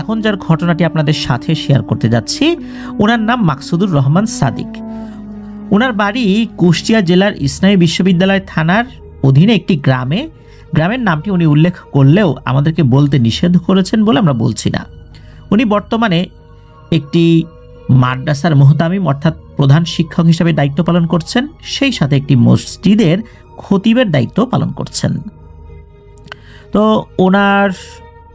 এখন যার ঘটনাটি আপনাদের সাথে শেয়ার করতে যাচ্ছি, ওনার নাম মাকসুদুর রহমান সাদিক। ওনার বাড়ি কুষ্টিয়া জেলার ইসলামী বিশ্ববিদ্যালয় থানার অধীনে একটি গ্রামে। গ্রামের নামটি উনি উল্লেখ করলেও আমাদেরকে বলতে নিষেধ করেছেন বলে আমরা বলছি না। উনি বর্তমানে একটি মাদ্রাসার মুহতামিম অর্থাৎ প্রধান শিক্ষক হিসেবে দায়িত্ব পালন করছেন, সেই সাথে একটি মসজিদের খতিবের দায়িত্ব পালন করছেন। তো ওনার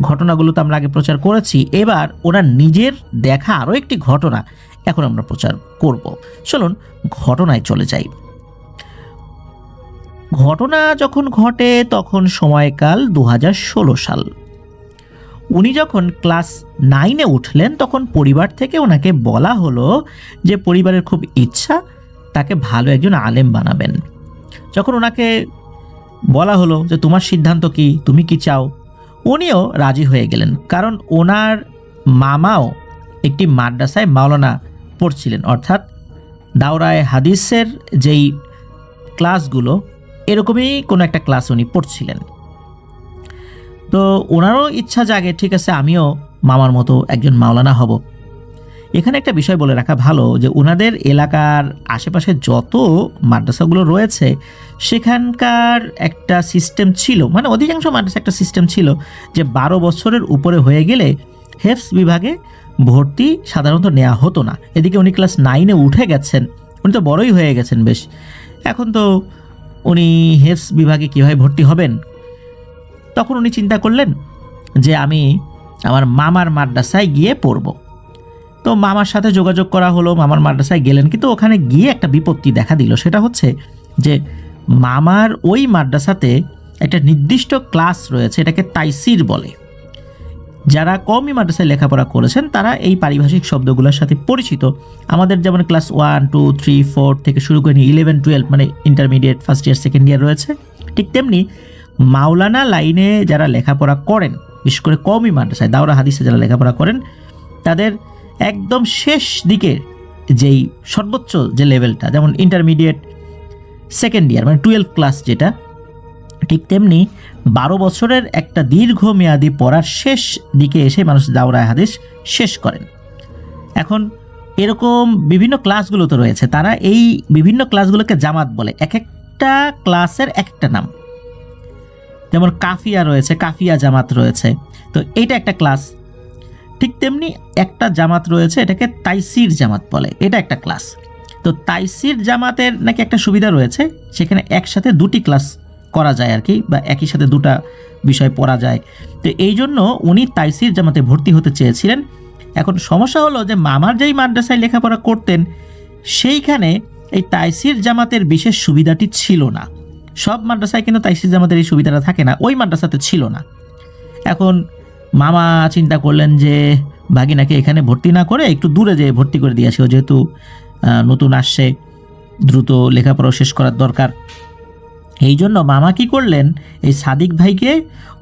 ঘটনাগুলো তো আমরা আগে প্রচার করেছি, এবার ওনার নিজের দেখা আরও একটি ঘটনা এখন আমরা প্রচার করব। চলুন ঘটনায় চলে যাই। ঘটনা যখন ঘটে তখন সময়কাল 2016 সাল। উনি যখন ক্লাস 9-এ উঠলেন তখন পরিবার থেকে ওনাকে বলা হলো যে পরিবারের খুব ইচ্ছা তাকে ভালো একজন আলেম বানাবেন। যখন ওনাকে বলা হলো যে তোমার সিদ্ধান্ত কি, তুমি কি চাও, উনিও রাজি হয়ে গেলেন, কারণ ওনার মামাও একটি মাদ্রাসায় মাওলানা পড়ছিলেন, অর্থাৎ দাওরায়ে হাদিসের যেই ক্লাসগুলো এরকমই কোনো একটা ক্লাস উনি পড়ছিলেন। তো ওনারও ইচ্ছা জাগে, ঠিক আছে আমিও মামার মতো একজন মাওলানা হব। এখানে একটা বিষয় বলে রাখা ভালো যে ওনাদের এলাকার আশেপাশে যত মাদ্রাসাগুলো রয়েছে সেখানকার একটা সিস্টেম ছিল, মানে অধিকাংশ মাদ্রাসা একটা সিস্টেম ছিল যে 12 বছরের উপরে হয়ে গেলে হেফজ বিভাগে ভর্তি সাধারণত নেওয়া হতো না। এদিকে উনি ক্লাস 9-এ উঠে গেছেন, উনি তো বড়ই হয়ে গেছেন বেশ, এখন তো উনি হেফজ বিভাগে কীভাবে ভর্তি হবেন। তখন উনি চিন্তা করলেন যে আমি আমার মামার মাদ্রাসায় গিয়ে পড়ব। তো মামার সাথে যোগাযোগ করা হলো, মামার মাদ্রাসায় গেলেন, কিন্তু ওখানে গিয়ে একটা বিপত্তি দেখা দিল। সেটা হচ্ছে যে মামার ওই মাদ্রাসাতে একটা নির্দিষ্ট ক্লাস রয়েছে, এটাকে তাইসির বলে। যারা কওমি মাদ্রাসায় লেখাপড়া করেছেন তারা এই পারিভাষিক শব্দগুলোর সাথে পরিচিত। আমাদের যেমন ক্লাস 1, 2, 3, 4 থেকে শুরু করে 11, 12 মানে intermediate, first year, second year রয়েছে, ঠিক তেমনি মাওলানা লাইনে যারা লেখাপড়া করেন, বিশেষ করে কওমি মাদ্রাসায় দাওরা হাদিসে যারা লেখাপড়া করেন, তাদের একদম শেষ দিকে যেই সর্বোচ্চ যে লেভেলটা, যেমন ইন্টারমিডিয়েট সেকেন্ড ইয়ার মানে 12 ক্লাস যেটা, ঠিক তেমনি 12 বছরের একটা দীর্ঘমেয়াদী পড়ার শেষ দিকে এসে মানুষ দাওরায়ে হাদিস শেষ করেন। এখন এরকম বিভিন্ন ক্লাসগুলো তো রয়েছে, তারা এই বিভিন্ন ক্লাসগুলোকে জামাত বলে। এক একটা ক্লাসের একটা নাম, যেমন কাফিয়া রয়েছে, কাফিয়া জামাত রয়েছে, তো এইটা একটা ক্লাস। ঠিক তেমনি একটা জামাত রয়েছে, এটাকে তাইসির জামাত বলে, এটা একটা ক্লাস। তো তাইসির জামাতের নাকি একটা সুবিধা রয়েছে, সেখানে একসাথে দুটি ক্লাস করা যায় আর কি, বা একই সাথে দুটা বিষয় পড়া যায়। তো এই জন্য উনি তাইসির জামাতে ভর্তি হতে চেয়েছিলেন। এখন সমস্যা হলো যে মামার যেই মাদ্রাসায় লেখাপড়া করতেন সেইখানে এই তাইসির জামাতের বিশেষ সুবিধাটি ছিল না। সব মাদ্রাসায় কিন্তু তাইসির জামাতের এই সুবিধাটা থাকে না, ওই মাদ্রাসাতে ছিল না। এখন মামা চিন্তা করলেন যে ভাগিনাকে এখানে ভর্তি না করে একটু দূরে যেয়ে ভর্তি করে দিয়ে আসি, ও যেহেতু নতুন আসছে, দ্রুত লেখাপড়া শেষ করার দরকার। এই জন্য মামা কি করলেন, এই সাদিক ভাইকে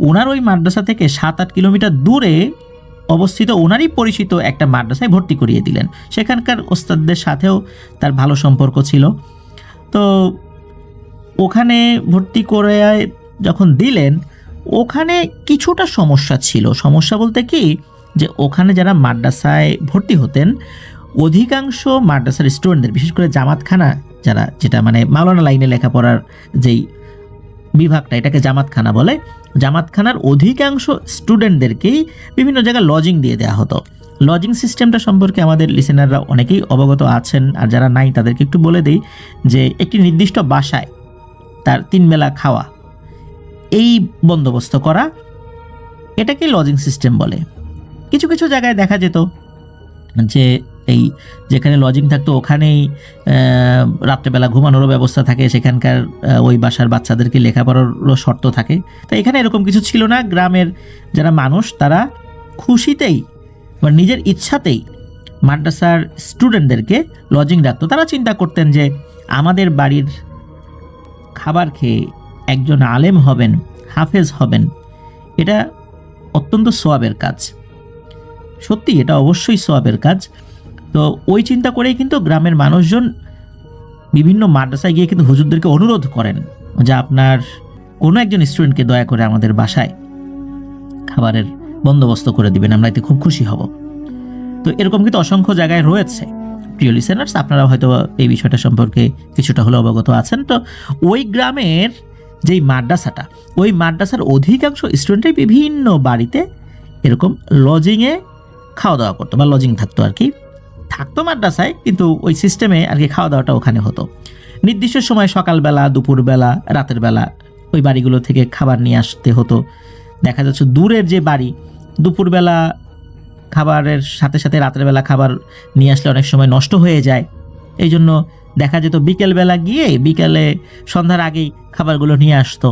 ওনার ওই মাদ্রাসা থেকে 7-8 কিলোমিটার দূরে অবস্থিত ওনারই পরিচিত একটা মাদ্রাসায় ভর্তি করিয়ে দিলেন। সেখানকার ওস্তাদদের সাথেও তার ভালো সম্পর্ক ছিল। তো ওখানে ভর্তি করে যখন দিলেন, ওখানে কিছুটা সমস্যা ছিল। সমস্যা বলতে কি, যে ওখানে যারা মাদ্রাসায় ভর্তি হতেন অধিকাংশ মাদ্রাসার স্টুডেন্টদের, বিশেষ করে জামাতখানা যারা, যেটা মানে মাওলানা লাইনে লেখাপড়ার যেই বিভাগটা, এটাকে জামাতখানা বলে, জামাতখানার অধিকাংশ স্টুডেন্টদেরকেই বিভিন্ন জায়গায় লজিং দিয়ে দেওয়া হতো। লজিং সিস্টেমটা সম্পর্কে আমাদের লিসেনাররা অনেকেই অবগত আছেন, আর যারা নাই তাদেরকে একটু বলে দিই যে একটি নির্দিষ্ট বাসায় তার 3 বেলা খাওয়া, এই বন্দোবস্ত করা, এটাকে লজিং সিস্টেম বলে। কিছু কিছু জায়গায় দেখা যেত যে এই যেখানে লজিং থাকতো ওখানেই রাত্রেবেলা ঘুমানোরও ব্যবস্থা থাকে, সেখানকার ওই বাসার বাচ্চাদেরকে লেখাপড়ারও শর্ত থাকে। তো এখানে এরকম কিছু ছিল না। গ্রামের যারা মানুষ তারা খুশিতেই বা নিজের ইচ্ছাতেই মাদ্রাসার স্টুডেন্টদেরকে লজিং রাখতো। তারা চিন্তা করতেন যে আমাদের বাড়ির খাবার খেয়ে একজন আলেম হবেন, হাফেজ হবেন, এটা অত্যন্ত সোয়াবের কাজ। সত্যি এটা অবশ্যই সোয়াবের কাজ। তো ওই চিন্তা করেই কিন্তু গ্রামের মানুষজন বিভিন্ন মাদ্রাসায় গিয়ে কিন্তু হুজুরদেরকে অনুরোধ করেন যে আপনার কোনো একজন স্টুডেন্টকে দয়া করে আমাদের বাসায় খাবারের বন্দোবস্ত করে দিবেন, আমরা এতে খুব খুশি হব। তো এরকম কিন্তু অসংখ্য জায়গায় রয়েছে। প্রিয় লিসেনার্স, আপনারা হয়তো এই বিষয়টা সম্পর্কে কিছুটা হলে অবগত আছেন। তো ওই গ্রামের যেই মাদ্রাসাটা, ওই মাদ্রাসার অধিকাংশ স্টুডেন্টই বিভিন্ন বাড়িতে এরকম লজিংয়ে খাওয়া দাওয়া করতো, বা লজিং থাকতো আর কি, থাকতো মাদ্রাসায়, কিন্তু ওই সিস্টেমে আর কি খাওয়া দাওয়াটা ওখানে হতো। নির্দিষ্ট সময় সকালবেলা, দুপুরবেলা, রাতের বেলা ওই বাড়িগুলো থেকে খাবার নিয়ে আসতে হতো। দেখা যাচ্ছে দূরের যে বাড়ি, দুপুরবেলা খাবারের সাথে সাথে রাতের বেলা খাবার নিয়ে আসলে অনেক সময় নষ্ট হয়ে যায়। এই জন্য দেখা যেত বিকেলবেলা গিয়ে বিকেলে সন্ধ্যার আগেই খাবারগুলো নিয়ে আসতো।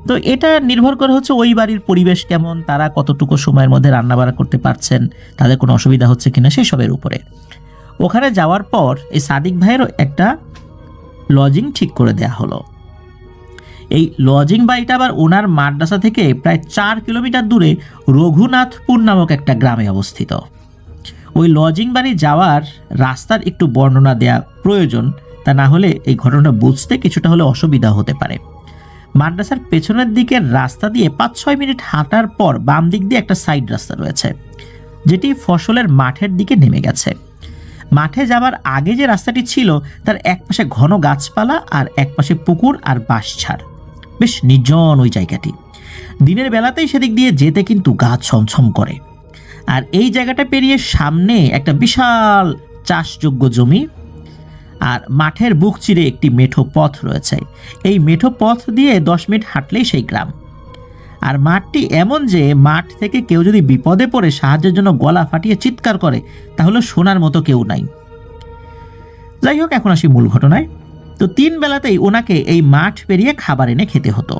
তো এটা নির্ভর করে হচ্ছে ওই বাড়ির পরিবেশ কেমন, তারা কতটুকু সময়ের মধ্যে রান্নাবাড়া করতে পারছেন, তাদের কোনো অসুবিধা হচ্ছে কিনা সেসবের উপরে। ওখানে যাওয়ার পর এই সাদিক ভাইয়েরও একটা লজিং ঠিক করে দেয়া হলো। এই লজিং বাড়িটা আবার ওনার মাদ্রাসা থেকে প্রায় 4 কিলোমিটার দূরে রঘুনাথপুর নামক একটা গ্রামে অবস্থিত। ওই লজিং বাড়ি যাওয়ার রাস্তার একটু বর্ণনা দেয়া প্রয়োজন, তা না হলে এই ঘটনা বুঝতে কিছুটা হলে অসুবিধা হতে পারে। মাদ্রাসার পেছনের দিকের রাস্তা দিয়ে 5-6 মিনিট হাঁটার পর বাম দিক দিয়ে একটা সাইড রাস্তা রয়েছে, যেটি ফসলের মাঠের দিকে নেমে গেছে। মাঠে যাবার আগে যে রাস্তাটি ছিল তার একপাশে ঘন গাছপালা আর একপাশে পুকুর আর বাঁশঝাড়, বেশ নির্জন ওই জায়গাটি। দিনের বেলাতেই সেদিক দিয়ে যেতে কিন্তু গা ছমছম করে। আর এই জায়গাটা পেরিয়ে সামনে একটা বিশাল চাষযোগ্য জমি, আর মাঠের বুক চিরে একটি মেঠো পথ রয়েছে। এই মেঠো পথ দিয়ে 10 মিনিট হাঁটলেই সেই গ্রাম। আর মাঠটি এমন যে মাঠ থেকে কেউ যদি বিপদে পড়ে সাহায্যের জন্য গলা ফাটিয়ে চিৎকার করে তাহলে শোনার মতো কেউ নাই। যাই হোক, এখন আসি মূল ঘটনায়। তো 3 বেলাতেই ওনাকে এই মাঠ পেরিয়ে খাবার এনে খেতে হতো।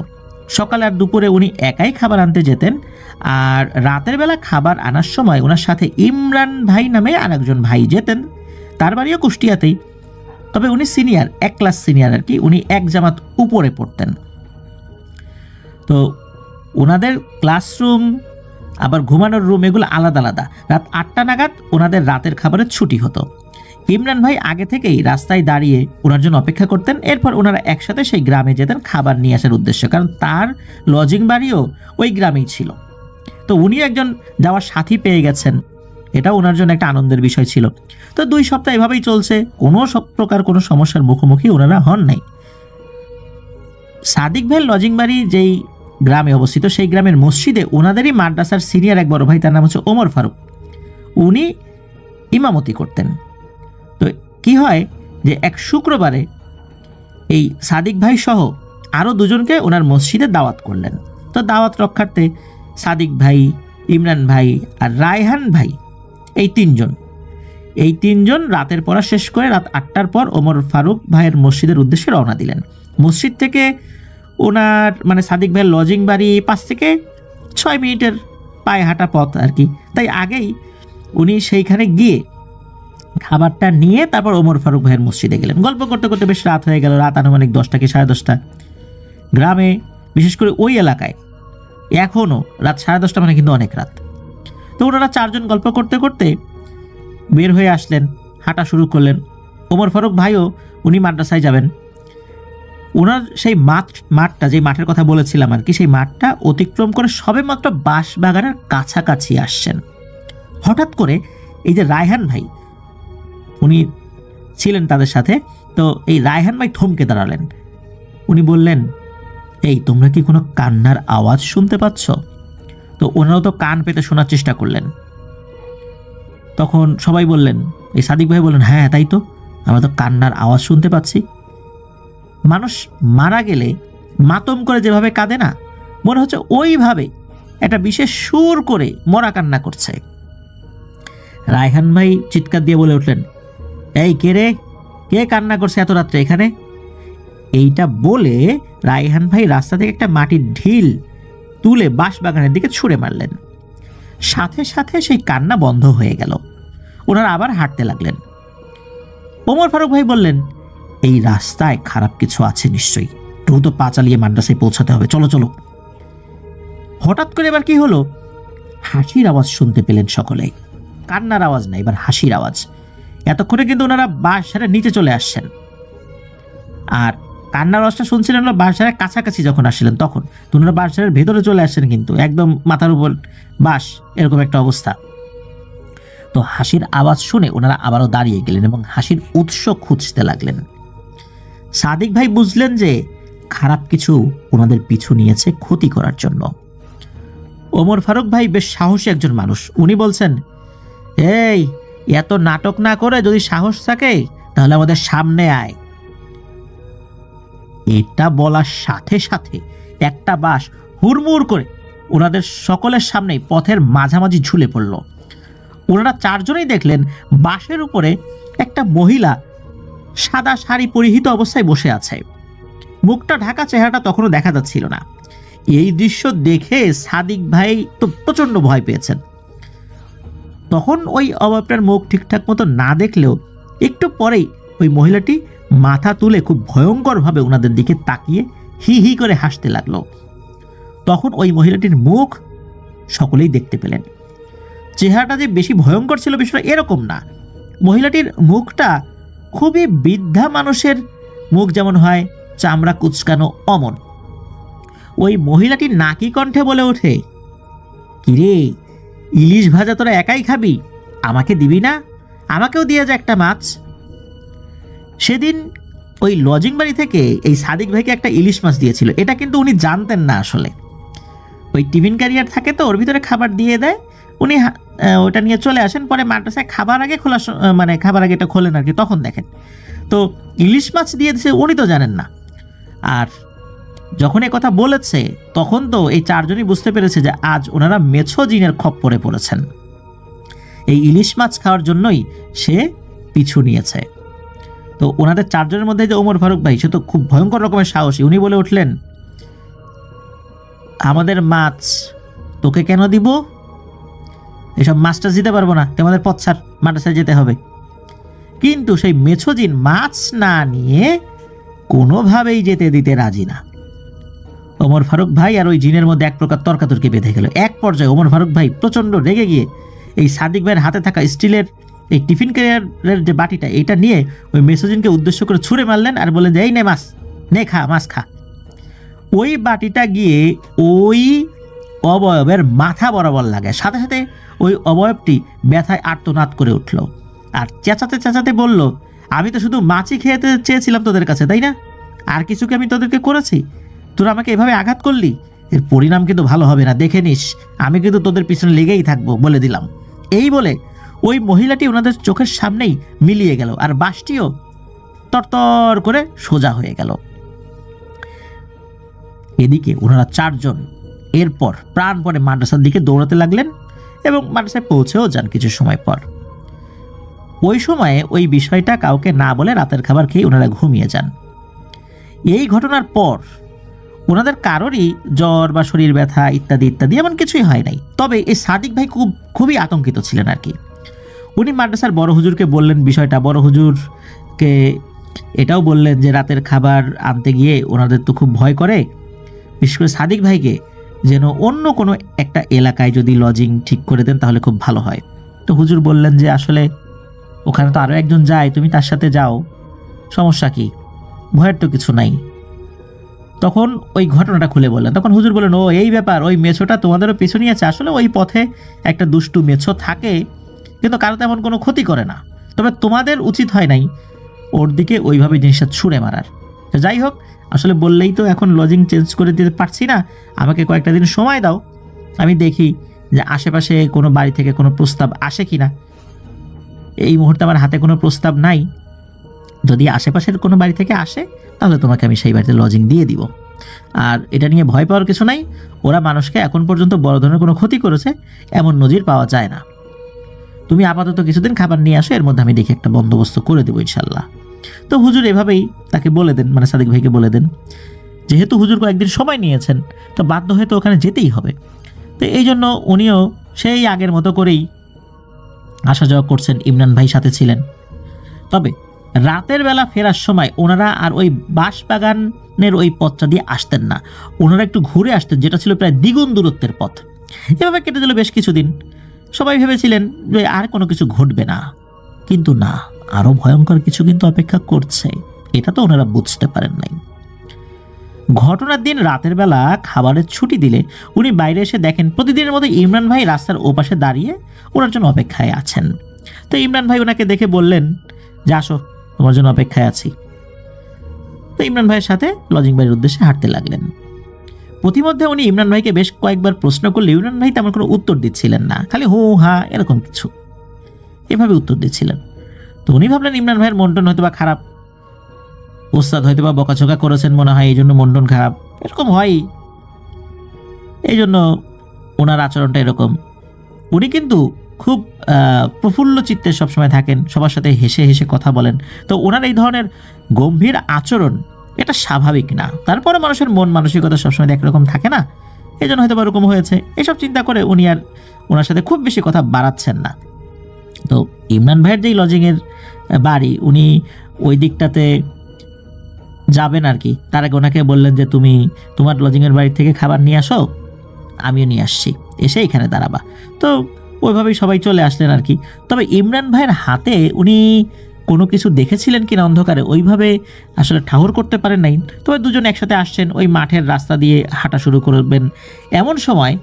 সকাল আর দুপুরে উনি একাই খাবার আনতে যেতেন, আর রাতের বেলা খাবার আনার সময় ওনার সাথে ইমরান ভাই নামে আরেকজন ভাই যেতেন। তার বাড়িও কুষ্টিয়াতেই, তবে উনি সিনিয়র, 1 ক্লাস সিনিয়র আর কি, উনি এক জামাত উপরে পড়তেন। তো ওনাদের ক্লাসরুম আবার ঘুমানোর রুম এগুলো আলাদা আলাদা। রাত 8টা নাগাদ ওনাদের রাতের খাবারের ছুটি হতো। ইমরান ভাই আগে থেকেই রাস্তায় দাঁড়িয়ে ওনার জন্য অপেক্ষা করতেন। এরপর ওনারা একসাথে সেই গ্রামে যেতেন খাবার নিয়ে আসার উদ্দেশ্যে, কারণ তার লজিং বাড়িও ওই গ্রামেই ছিল। তো উনি একজন যাওয়ার সাথী পেয়ে গেছেন, এটা ওনার জন্য একটা আনন্দের বিষয় ছিল। তো 2 সপ্তাহ এভাবেই চলছে, কোনো প্রকার কোনো সমস্যার মুখোমুখি ওনারা হন নাই। সাদিক ভাইয়ের লজিং বাড়ি যেই গ্রামে অবস্থিত, সেই গ্রামের মসজিদে ওনাদেরই মাদ্রাসার সিনিয়র এক বড় ভাই, তার নাম হচ্ছে ওমর ফারুক, উনি ইমামতি করতেন। তো কি হয় যে এক শুক্রবারে এই সাদিক ভাই সহ আরও 2জনকে ওনার মসজিদে দাওয়াত করলেন। তো দাওয়াত রক্ষার্থে সাদিক ভাই, ইমরান ভাই আর রায়হান ভাই, এই 3জন রাতের পড়া শেষ করে রাত 8টার পর ওমর ফারুক ভাইয়ের মসজিদের উদ্দেশ্যে রওনা দিলেন। মসজিদ থেকে ওনার মানে সাদিক ভাইয়ের লজিং বাড়ি 5 থেকে 6 মিনিটের পায়ে হাঁটা পথ আর কি। তাই আগেই উনি সেইখানে গিয়ে খাবারটা নিয়ে তারপর ওমর ফারুক ভাইয়ের মসজিদে গেলেন। গল্প করতে করতে বেশ রাত হয়ে গেল, রাত আনুমানিক 10টা কি 10:30। গ্রামে বিশেষ করে ওই এলাকায় এখনও রাত 10:30 মানে কিন্তু অনেক রাত। তো ওনারা 4জন গল্প করতে করতে বের হয়ে আসলেন, হাঁটা শুরু করলেন। ওমর ফারুক ভাইও উনি মাদ্রাসায় যাবেন। ওনার সেই মাঠটা, যে মাঠের কথা বলেছিলাম আর কি, সেই মাঠটা অতিক্রম করে সবেমাত্র বাঁশবাগানের কাছাকাছি আসছেন। হঠাৎ করে এই যে রায়হান ভাই, উনি ছিলেন তাদের সাথে, তো এই রায়হান ভাই থমকে দাঁড়ালেন। উনি বললেন, এই তোমরা কি কোনো কান্নার আওয়াজ শুনতে পাচ্ছ? তো ওনারাও তো কান পেতে শোনার চেষ্টা করলেন। তখন সবাই বললেন, এই সাদিক ভাই বললেন, হ্যাঁ তাই তো, আমরা তো কান্নার আওয়াজ শুনতে পাচ্ছি। মানুষ মারা গেলে মাতম করে যেভাবে কাঁদে না, মনে হচ্ছে ওইভাবে একটা বিশেষ সুর করে মরা কান্না করছে। রায়হান ভাই চিৎকার দিয়ে বলে উঠলেন, এই কে রে, কে কান্না করছে এত রাত্রে এখানে? এইটা বলে রায়হান ভাই রাস্তা থেকে একটা মাটির ঢিল তুলে বাঁশবাগানের দিকে ছুঁড়ে মারলেন। সাথে সাথে সেই কান্না বন্ধ হয়ে গেল। ওনারা আবার হাঁটতে লাগলেন। ওমর ফারুক ভাই বললেন, এই রাস্তায় খারাপ কিছু আছে নিশ্চয়ই, দ্রুত পা চালিয়ে মাদ্রাসায় পৌঁছাতে হবে, চলো চলো। হঠাৎ করে এবার কি হলো, হাসির আওয়াজ শুনতে পেলেন সকলে। কান্নার আওয়াজ না, এবার হাসির আওয়াজ। এতক্ষণে কিন্তু ওনারা বাঁশ ঝাড়ের নিচে চলে আসছেন। আর কান্নার আওয়াজটা শুনছিলেন হলো বাঁশঝাড়ের কাছাকাছি যখন আসছিলেন তখন। তো ওনারা বাঁশঝাড়ের ভেতরে চলে আসছেন, কিন্তু একদম মাথার উপর বাঁশ, এরকম একটা অবস্থা। তো হাসির আওয়াজ শুনে ওনারা আবারও দাঁড়িয়ে গেলেন এবং হাসির উৎস খুঁজতে লাগলেন। সাদিক ভাই বুঝলেন যে খারাপ কিছু ওনাদের পিছু নিয়েছে ক্ষতি করার জন্য। ওমর ফারুক ভাই বেশ সাহসী একজন মানুষ। উনি বলছেন, এই এত নাটক না করে যদি সাহস থাকে তাহলে আমাদের সামনে আয়। এটা বলার সাথে সাথে একটা বাঁশ হুড়মুড় করে ওনাদের সকলের সামনেই পথের মাঝামাঝি ঝুলে পড়ল। ওনারা চারজনেই দেখলেন বাঁশের উপরে একটা মহিলা সাদা শাড়ি পরিহিত অবস্থায় বসে আছে। মুখটা ঢাকা, চেহারাটা তখনও দেখা যাচ্ছিল না। এই দৃশ্য দেখে সাদিক ভাই তো প্রচণ্ড ভয় পেয়েছেন। তখন ওই অবয়বটার মুখ ঠিকঠাক মতো না দেখলেও একটু পরেই ওই মহিলাটি মাথা তুলে খুব ভয়ঙ্করভাবে ওনাদের দিকে তাকিয়ে হি হি করে হাসতে লাগলো। তখন ওই মহিলাটির মুখ সকলেই দেখতে পেলেন। চেহারাটা যে বেশি ভয়ঙ্কর ছিল বিষয়টা এরকম না। মহিলাটির মুখটা খুবই বৃদ্ধা মানুষের মুখ যেমন হয়, চামড়া কুচকানো, অমন। ওই মহিলাটি নাকি কণ্ঠে বলে ওঠে, কিরে, ইলিশ ভাজা তোরা একাই খাবি, আমাকে দিবি না? আমাকেও দিয়ে যা একটা মাছ। সেদিন ওই লজিং বাড়ি থেকে এই সাদিক ভাইকে একটা ইলিশ মাছ দিয়েছিল। এটা কিন্তু উনি জানতেন না আসলে। ওই টিফিন ক্যারিয়ার থাকে তো, ওর ভিতরে খাবার দিয়ে দেয়, উনি ওটা নিয়ে চলে আসেন। পরে মাদ্রাসায় খাবার আগে খাবার আগে এটা খোলেন আর কি, তখন দেখেন। তো ইলিশ মাছ দিয়ে দিয়েছে উনি তো জানেন না। আর যখন এই কথা বলেছে তখন তো এই চারজনই বুঝতে পেরেছে যে আজ ওনারা মেছো জিনের খপ্পরে পড়েছেন। এই ইলিশ মাছ খাওয়ার জন্যই সে পিছু নিয়েছে। তো ওনাদের চারজনের মধ্যে যে ওমর ফারুক ভাই, সে তো খুব ভয়ঙ্কর রকমের সাহসী। উনি বলে উঠলেন, আমাদের মাছ তোকে কেন দিব? এসব মাছটা দিতে পারবো না, তোমাদের পথ ছাড়, মাদ্রাসায় যেতে হবে। কিন্তু সেই মেছো জিন মাছ না নিয়ে কোনোভাবেই যেতে দিতে রাজি না। ওমর ফারুক ভাই আর ওই জিনের মধ্যে এক প্রকার তর্কাতর্কি বেঁধে গেল। এক পর্যায়ে ওমর ফারুক ভাই প্রচণ্ড রেগে গিয়ে এই সাদিক ভাইয়ের হাতে থাকা স্টিলের এই টিফিন ক্যারিয়ারের যে বাটিটা, এটা নিয়ে ওই মেসোজিনকে উদ্দেশ্য করে ছুঁড়ে মারলেন আর বললেন যে, এই নে মাছ, নে খা, মাছ খা। ওই বাটিটা গিয়ে ওই অবয়বের মাথা বরাবর লাগে। সাথে সাথে ওই অবয়বটি ব্যথায় আর্তনাদ করে উঠল আর চেঁচাতে চেঁচাতে বলল, আমি তো শুধু মাছই খেতে চেয়েছিলাম তোদের কাছে, তাই না? আর কিছু কি আমি তোদেরকে করেছি? তোরা আমাকে এভাবে আঘাত করলি, এর পরিণাম কিন্তু ভালো হবে না, দেখে নিস। আমি কিন্তু তোদের পিছনে লেগেই থাকবো, বলে দিলাম। এই বলে ওই মহিলাটি ওনাদের চোখের সামনেই মিলিয়ে গেল আর বাঁশটিও তরতর করে সোজা হয়ে গেল। এদিকে ওনারা চারজন এরপর প্রাণপণে মাদ্রাসার দিকে দৌড়াতে লাগলেন এবং মাদ্রাসায় পৌঁছেও যান কিছু সময় পর। ওই সময়ে ওই বিষয়টা কাউকে না বলে রাতের খাবার খেয়ে ওনারা ঘুমিয়ে যান। এই ঘটনার পর ওনাদের কারোরই জ্বর বা শরীর ব্যথা ইত্যাদি ইত্যাদি এমন কিছুই হয় নাই। তবে এই সাদিক ভাই খুবই আতঙ্কিত ছিলেন আর কি। উনি মাদ্রাসার বড় হুজুরকে বললেন বিষয়টা। বড় হুজুরকে এটাও বললেন যে রাতের খাবার আনতে গিয়ে ওনাদের তো খুব ভয় করে, বিশেষ করে সাদিক ভাইকে যেন অন্য কোনো একটা এলাকায় যদি লজিং ঠিক করে দেন তাহলে খুব ভালো হয়। তো হুজুর বললেন যে আসলে ওখানে তো আরও একজন যায়, তুমি তার সাথে যাও, সমস্যা কি, ভয়ের তো কিছু নাই। তখন ওই ঘটনাটা খুলে বললেন। তখন হুজুর বললেন, ও এই ব্যাপার, ওই মেছোটা তোমাদেরও পিছু নিয়েছে। আসলে ওই পথে একটা দুষ্টু মেছো থাকে, কিন্তু কারো তেমন কোনো ক্ষতি করে না। তবে তোমাদের উচিত হয় নাই ওর দিকে ওইভাবে জিনিসটা ছুঁড়ে মারার। তো যাই হোক, আসলে বললেই তো এখন লজিং চেঞ্জ করে দিতে পারছি না, আমাকে কয়েকটা দিন সময় দাও, আমি দেখি যে আশেপাশে কোনো বাড়ি থেকে কোনো প্রস্তাব আসে কি না। এই মুহূর্তে আমার হাতে কোনো প্রস্তাব নাই, যদি আশেপাশের কোনো বাড়ি থেকে আসে তাহলে তোমাকে আমি সেই বাড়িতে লজিং দিয়ে দিব। আর এটা নিয়ে ভয় পাওয়ার কিছু নাই, ওরা মানুষকে এখন পর্যন্ত বড় ধরনের কোনো ক্ষতি করেছে এমন নজির পাওয়া যায় না। তুমি আপাতত কিছুদিন খাবার নিয়ে আসো, এর মধ্যে আমি দেখি একটা বন্দোবস্ত করে দেবো ইনশাল্লাহ। তো হুজুর এভাবেই তাকে বলে দেন, মানে সাদিক ভাইকে বলে দেন। যেহেতু হুজুর কয়েকদিন সময় নিয়েছেন তো বাধ্য হয়ে তো ওখানে যেতেই হবে। তো এই জন্য উনিও সেই আগের মতো করেই আসা যাওয়া করছেন। ইমরান ভাই সাথে ছিলেন। তবে রাতের বেলা ফেরার সময় ওনারা আর ওই বাঁশবাগানের ওই পথটা দিয়ে আসতেন না, ওনারা একটু ঘুরে আসতেন, যেটা ছিল প্রায় দ্বিগুণ দূরত্বের পথ। এভাবে কেটে দিল বেশ কিছুদিন। সবাই ভেবেছিলেন যে আর কোনো কিছু ঘটবে না, কিন্তু না, আরও ভয়ঙ্কর কিছু কিন্তু অপেক্ষা করছে, এটা তো ওনারা বুঝতে পারেন নাই। ঘটনার দিন রাতের বেলা খাবারের ছুটি দিলে উনি বাইরে এসে দেখেন প্রতিদিনের মতো ইমরান ভাই রাস্তার ওপাশে দাঁড়িয়ে ওনার জন্য অপেক্ষায় আছেন। তো ইমরান ভাই ওনাকে দেখে বললেন যে আসো, তোমার জন্য অপেক্ষায় আছি। তো ইমরান ভাইয়ের সাথে লজিং বাড়ির উদ্দেশ্যে হাঁটতে লাগলেন। প্রতিমধ্যে উনি ইমরান ভাইকে বেশ কয়েকবার প্রশ্ন করলে ইমরান ভাই তেমন কোনো উত্তর দিচ্ছিলেন না, খালি হু হা এরকম কিছু এভাবে উত্তর দিচ্ছিলেন। তো উনি ভাবলেন ইমরান ভাইয়ের মন টন হয়তো বা খারাপ, ওস্তাদ হয়তো বা বকাঝকা করেছেন মনে হয়, এই জন্য মন টন খারাপ, এরকম হয়ই, এই জন্য ওনার আচরণটা এরকম। উনি কিন্তু খুব প্রফুল্ল চিত্তে সবসময় থাকেন, সবার সাথে হেসে হেসে কথা বলেন। তো ওনার এই ধরনের গম্ভীর আচরণ এটা স্বাভাবিক না, তারপরে মানুষের মন মানসিকতা সবসময় একরকম থাকে না, এই জন্য হয়তো এরকম হয়েছে। এসব চিন্তা করে উনি আর ওনার সাথে খুব বেশি কথা বাড়াচ্ছেন না। তো ইমরান ভাইয়ের যেই লজিংয়ের বাড়ি, উনি ওই দিকটাতে যাবেন আর কি, তার আগে ওনাকে বললেন যে তুমি তোমার লজিংয়ের বাড়ি থেকে খাবার নিয়ে আসো, আমিও নিয়ে আসছি, এসে এখানে দাঁড়াবা। তো ওইভাবেই সবাই চলে আসলেন আর কি। তবে ইমরান ভাইয়ের হাতে উনি কোনো কিছু দেখেছিলেন কিনা অন্ধকারে ওইভাবে আসলে ঠাহর করতে পারেন নাই। তবে দুজন একসাথে আসছেন, ওই মাঠের রাস্তা দিয়ে হাঁটা শুরু করবেন। এমন সময়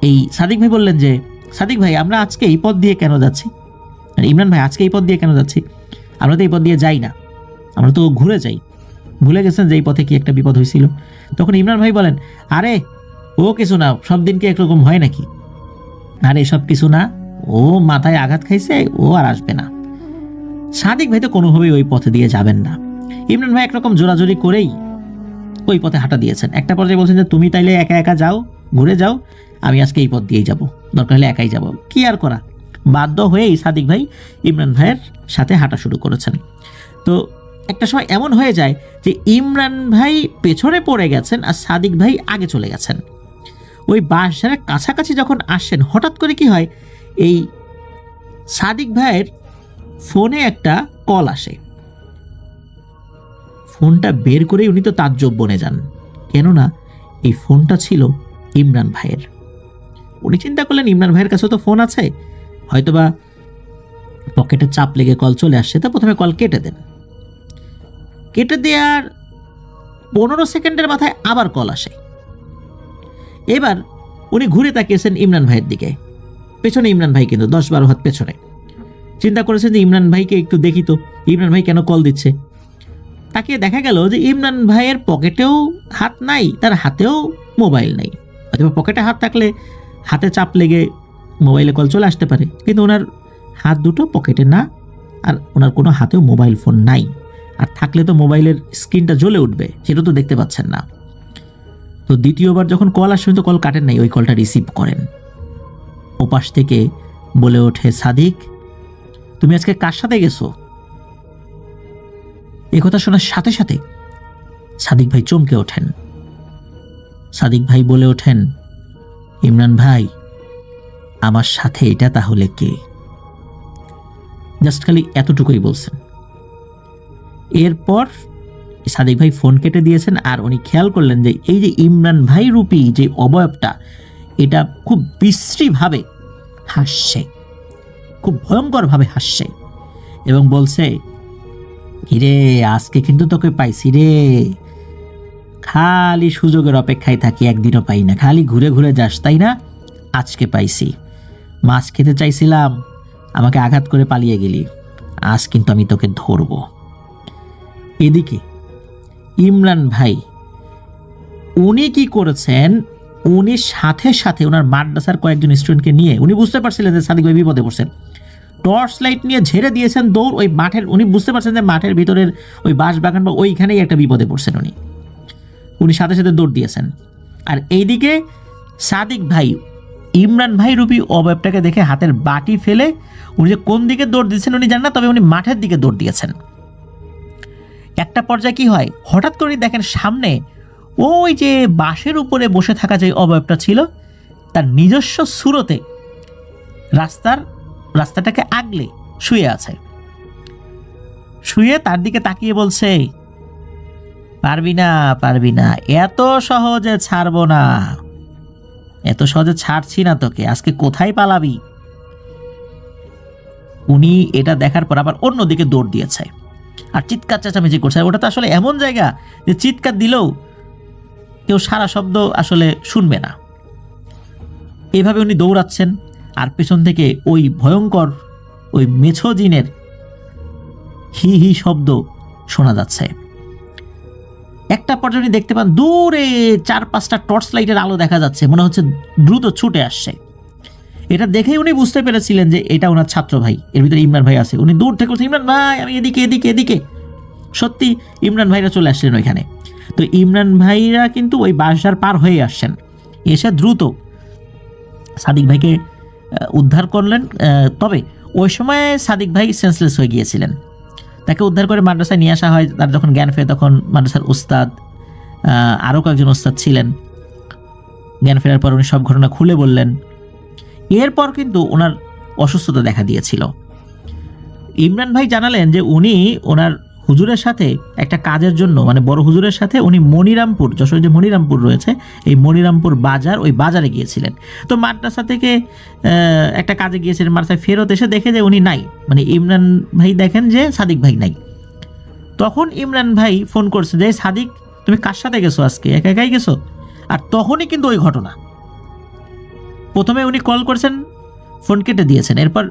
এই সাদিক ভাই বললেন যে সাদিক ভাই, আমরা আজকে এই পথ দিয়ে কেন যাচ্ছি? ইমরান ভাই, আজকে এই পথ দিয়ে কেন যাচ্ছি? আমরা তো এই পথ দিয়ে যাই না, আমরা তো ঘুরে যাই। ভুলে গেছেন যে এই পথে কি একটা বিপদ হয়েছিল? তখন ইমরান ভাই বলেন, আরে ও কিছু না, সব দিন কি একরকম হয় নাকি? আরে সব কিছু না, ও মাথায় আঘাত খাইছে, ও আর আসবে না। সাদিক ভাই তো কোনোভাবেই ওই পথে দিয়ে যাবেন না। ইমরান ভাই একরকম জোরাজোরি করেই ওই পথে হাঁটা দিয়েছেন। একটা পর্যায়ে বলছেন যে তুমি তাইলে একা একা যাও, ঘুরে যাও, আমি আজকে এই পথ দিয়েই যাব, দরকার হলে একাই যাব। কি আর করা, বাধ্য হয়েই সাদিক ভাই ইমরান ভাইয়ের সাথে হাঁটা শুরু করেছেন। তো একটা সময় এমন হয়ে যায় যে ইমরান ভাই পেছনে পড়ে গেছেন আর সাদিক ভাই আগে চলে গেছেন। ওই বাঁশঝাড়ের কাছাকাছি যখন আসছেন, হঠাৎ করে কি হয়, এই সাদিক ভাইয়ের ফোনে একটা কল আসে। ফোনটা বের করে উনি তো তাজ্জব বনে যান, কেননা এই ফোনটা ছিল ইমরান ভাইয়ের। উনি চিন্তা করলেন ইমরান ভাইয়ের কাছে তো ফোন আছে, হয়তোবা পকেটে চাপ লেগে কল চলে আসছে। তো প্রথমে কল কেটে দেন। কেটে দেওয়ার 15 সেকেন্ডের মাথায় আবার কল আসে। এবার উনি ঘুরে তাকিয়েছেন ইমরান ভাইয়ের দিকে, পেছনে ইমরান ভাই কিন্তু 10-12 হাত পেছনে। চিন্তা করেছেন যে ইমরান ভাইকে একটু দেখি তো, ইমরান ভাই কেন কল দিচ্ছে। তাকিয়ে দেখা গেল যে ইমরান ভাইয়ের পকেটেও হাত নাই, তার হাতেও মোবাইল নেই। অথবা পকেটে হাত থাকলে হাতে চাপ লেগে মোবাইলে কল চলে আসতে পারে, কিন্তু ওনার হাত দুটো পকেটে না, আর ওনার কোনো হাতেও মোবাইল ফোন নাই। আর থাকলে তো মোবাইলের স্ক্রিনটা জ্বলে উঠবে, সেটা তো দেখতে পাচ্ছেন না। তো দ্বিতীয়বার যখন কল আসে তো কল কাটেন নাই, ওই কলটা রিসিভ করেন। ওপাশ থেকে বলে ওঠে, সাদিক তুমি আজকে কার সাথে গেছো? এ কথা শোনার সাথে সাথে সাদিক ভাই চমকে ওঠেন। সাদিক ভাই বলে ওঠেন, ইমরান ভাই আমার সাথে এটা তাহলে কে? জাস্ট খালি এতটুকুই বলছেন। এরপর সাদিক ভাই ফোন কেটে দিয়েছেন। আর উনি খেয়াল করলেন যে এই যে ইমরান ভাই রূপী যে অবয়বটা, এটা খুব বিশ্রীভাবে হাসছে, খুব ভয়ঙ্করভাবে হাসছে এবং বলছে, হিরে আজকে কিন্তু তোকে পাইছি রে, খালি সুযোগের অপেক্ষায় থাকি, একদিনও পাই না, খালি ঘুরে ঘুরে যাস তাই না? আজকে পাইছি, মাছ খেতে চাইছিলাম, আমাকে আঘাত করে পালিয়ে গেলি, আজ কিন্তু আমি তোকে ধরব। এদিকে ইমরান ভাই উনি কি করেছেন, উনি সাথে সাথে ওনার মাদ্রাসার কয়েকজন স্টুডেন্টকে নিয়ে, উনি বুঝতে পারছিলেন যে সাদিক ভাই বিপদে পড়ছেন, টর্চ লাইট নিয়ে ঝেড়ে দিয়েছেন দৌড় ওই মাঠের। উনি বুঝতে পারছেন যে মাঠের ভিতরের ওই বাঁশ বাগান বা ওইখানেই একটা বিপদে পড়ছেন উনি সাথে সাথে দৌড় দিয়েছেন। আর এইদিকে সাদিক ভাই ইমরান ভাই রূপী অবয়বটাকে দেখে হাতের বাটি ফেলে উনি যে কোন দিকে দৌড় দিচ্ছেন উনি জানেন না, তবে উনি মাঠের দিকে দৌড় দিয়েছেন। একটা পর্যায়ে কি হয়, হঠাৎ করে দেখেন সামনে ওই যে বাঁশের উপরে বসে থাকা যে অবয়বটা ছিল, তার নিজস্ব সুরতে রাস্তাটাকে আগলে শুয়ে আছে। শুয়ে তার দিকে তাকিয়ে বলছে, পারবি না পারবি না, এত সহজে ছাড়বো না, এত সহজে ছাড়ছি না তোকে, আজকে কোথায় পালাবি? উনি এটা দেখার পর আবার অন্যদিকে দৌড় দিয়েছে। আর চিৎকার চেঁচামেচি করছে। আর ওটা তো আসলে এমন জায়গা যে চিৎকার দিলেও কেউ সারা শব্দ আসলে শুনবে না। এইভাবে উনি দৌড়াচ্ছেন, আর পেছন থেকে ওই ভয়ঙ্কর ওই মেছো জিনের হি হি শব্দ শোনা যাচ্ছে। একটা পর্যায়ে উনি দেখতে পান দূরে 4-5টা টর্চ লাইটের আলো দেখা যাচ্ছে, মনে হচ্ছে দ্রুত ছুটে আসছে। এটা দেখেই উনি বুঝতে পেরেছিলেন যে এটা ওনার ছাত্র ভাই, এর ভিতরে ইমরান ভাই আছে। উনি দূর থেকে বলছেন, ইমরান ভাই আমি এদিকে এদিকে এদিকে। সত্যি ইমরান ভাইরা চলে আসলেন ওইখানে। তো ইমরান ভাইরা কিন্তু ওই বাঁশঝাড় পার হয়ে আসছেন, এসে দ্রুত সাদিক ভাইকে উদ্ধার করলেন। তবে ওই সময় সাদিক ভাই সেন্সলেস হয়ে গিয়েছিলেন। তাকে উদ্ধার করে মাদ্রাসায় নিয়ে আসা হয়। তার যখন জ্ঞান ফেরে তখন মাদ্রাসার উস্তাদ, আরও কয়েকজন উস্তাদ ছিলেন। জ্ঞান ফেরার পর উনি সব ঘটনা খুলে বললেন। এরপর কিন্তু ওনার অসুস্থতা দেখা দিয়েছিল। ইমরান ভাই জানালেন যে উনি ওনার হুজুরের সাথে একটা কাজের জন্য, মানে বড় হুজুরের সাথে উনি মনিরামপুর, যশোর যে মনিরামপুর রয়েছে এই মনিরামপুর বাজার, ওই বাজারে গিয়েছিলেন। তো মাদ্রাসা থেকে একটা কাজে গিয়েছিলেন, মাদ্রাসায় ফেরত এসে দেখে যে উনি নাই, মানে ইমরান ভাই দেখেন যে সাদিক ভাই নাই। তখন ইমরান ভাই ফোন করছে যে সাদিক তুমি কার সাথে গেছো, আজকে একা একাই গেছো? আর তখনই কিন্তু ওই ঘটনা। প্রথমে উনি কল করছেন, ফোন কেটে দিয়েছেন। এরপর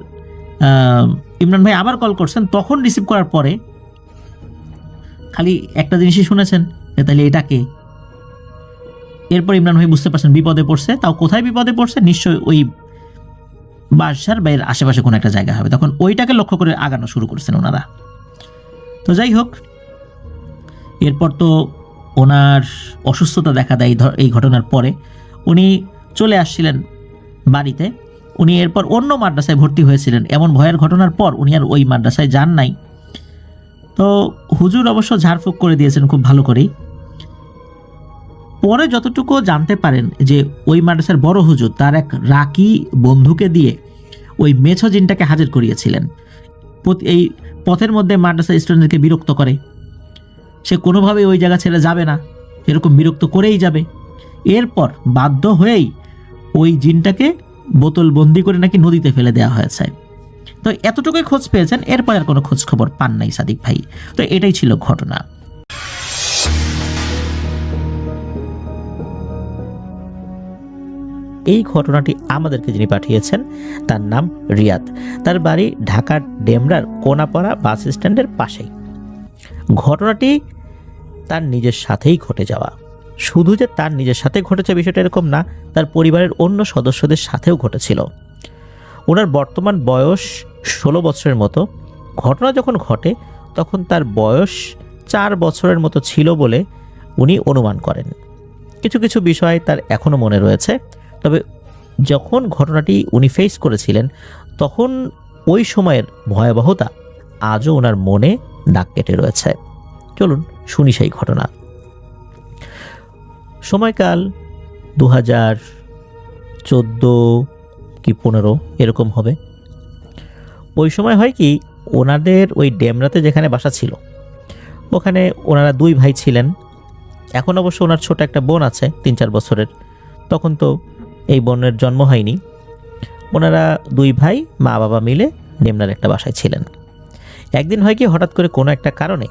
ইমরান ভাই আবার কল করছেন, তখন রিসিভ করার পরে খালি একটা জিনিসই শুনেছেন যে তাহলে এটা কে। এরপর ইমরান ভাই বুঝতে পারছেন বিপদে পড়ছে। তাও কোথায় বিপদে পড়ছে? নিশ্চয়ই ওই বাসার বাইরের আশেপাশে কোনো একটা জায়গা হবে। তখন ওইটাকে লক্ষ্য করে আগানো শুরু করছেন ওনারা। তো যাই হোক, এরপর তো ওনার অসুস্থতা দেখা দেয়। এই ঘটনার পরে উনি চলে আসছিলেন বাড়িতে। উনি এরপর অন্য মাদ্রাসায় ভর্তি হয়েছিলেন। এমন ভয়ের ঘটনার পর উনি আর ওই মাদ্রাসায় যান নাই। তো হুজুর অবশ্য ঝাড়ফুঁক করে দিয়েছেন খুব ভালো করেই। পরে যতটুকু জানতে পারেন যে ওই মাদ্রাসার বড় হুজুর তার এক রাকি বন্ধুকে দিয়ে ওই মেছো জিনটাকে হাজির করিয়েছিলেন। এই পথের মধ্যে মাদ্রাসার স্টুডেন্টদেরকে বিরক্ত করে, সে কোনোভাবেই ওই জায়গা ছেড়ে যাবে না, এরকম বিরক্ত করেই যাবে। এরপর বাধ্য হয়েই ওই জিনটাকে বোতল বন্দি করে নাকি নদীতে ফেলে দেওয়া হয়েছে। তো এতটুকুই খোঁজ পেয়েছেন, এরপর আর কোনো খোঁজ খবর পান নাই সাদিক ভাই। তো এটাই ছিল ঘটনা। এই ঘটনাটি আমাদেরকে যিনি পাঠিয়েছেন তার নাম রিয়াদ। তার বাড়ি ঢাকার ডেমরার কোনাপাড়া বাস স্ট্যান্ডের পাশেই। ঘটনাটি তার নিজের সাথেই ঘটে যাওয়া। শুধু যে তার নিজের সাথে ঘটেছে বিষয়টা এরকম না, তার পরিবারের অন্য সদস্যদের সাথেও ঘটেছিল। ওনার বর্তমান বয়স 16 বছরের মতো। ঘটনা যখন ঘটে তখন তার বয়স 4 বছরের মতো ছিল বলে উনি অনুমান করেন। কিছু কিছু বিষয় তার এখনও মনে রয়েছে। তবে যখন ঘটনাটি উনি ফেস করেছিলেন তখন ওই সময়ের ভয়াবহতা আজও ওনার মনে দাগ কেটে রয়েছে। চলুন শুনি সেই ঘটনা। সময়কাল 2014 কি 15 এরকম হবে। ওই সময় হয় কি, ওনাদের ওই ডেমরাতে যেখানে বাসা ছিল ওখানে ওনারা 2 ভাই ছিলেন। এখন অবশ্য ওনার ছোট একটা বোন আছে 3-4 বছরের। তখন তো এই বোনের জন্ম হয়নি। ওনারা 2 ভাই মা বাবা মিলে ডেমরার একটা বাসায় ছিলেন। একদিন হয় কি, হঠাৎ করে কোনো একটা কারণে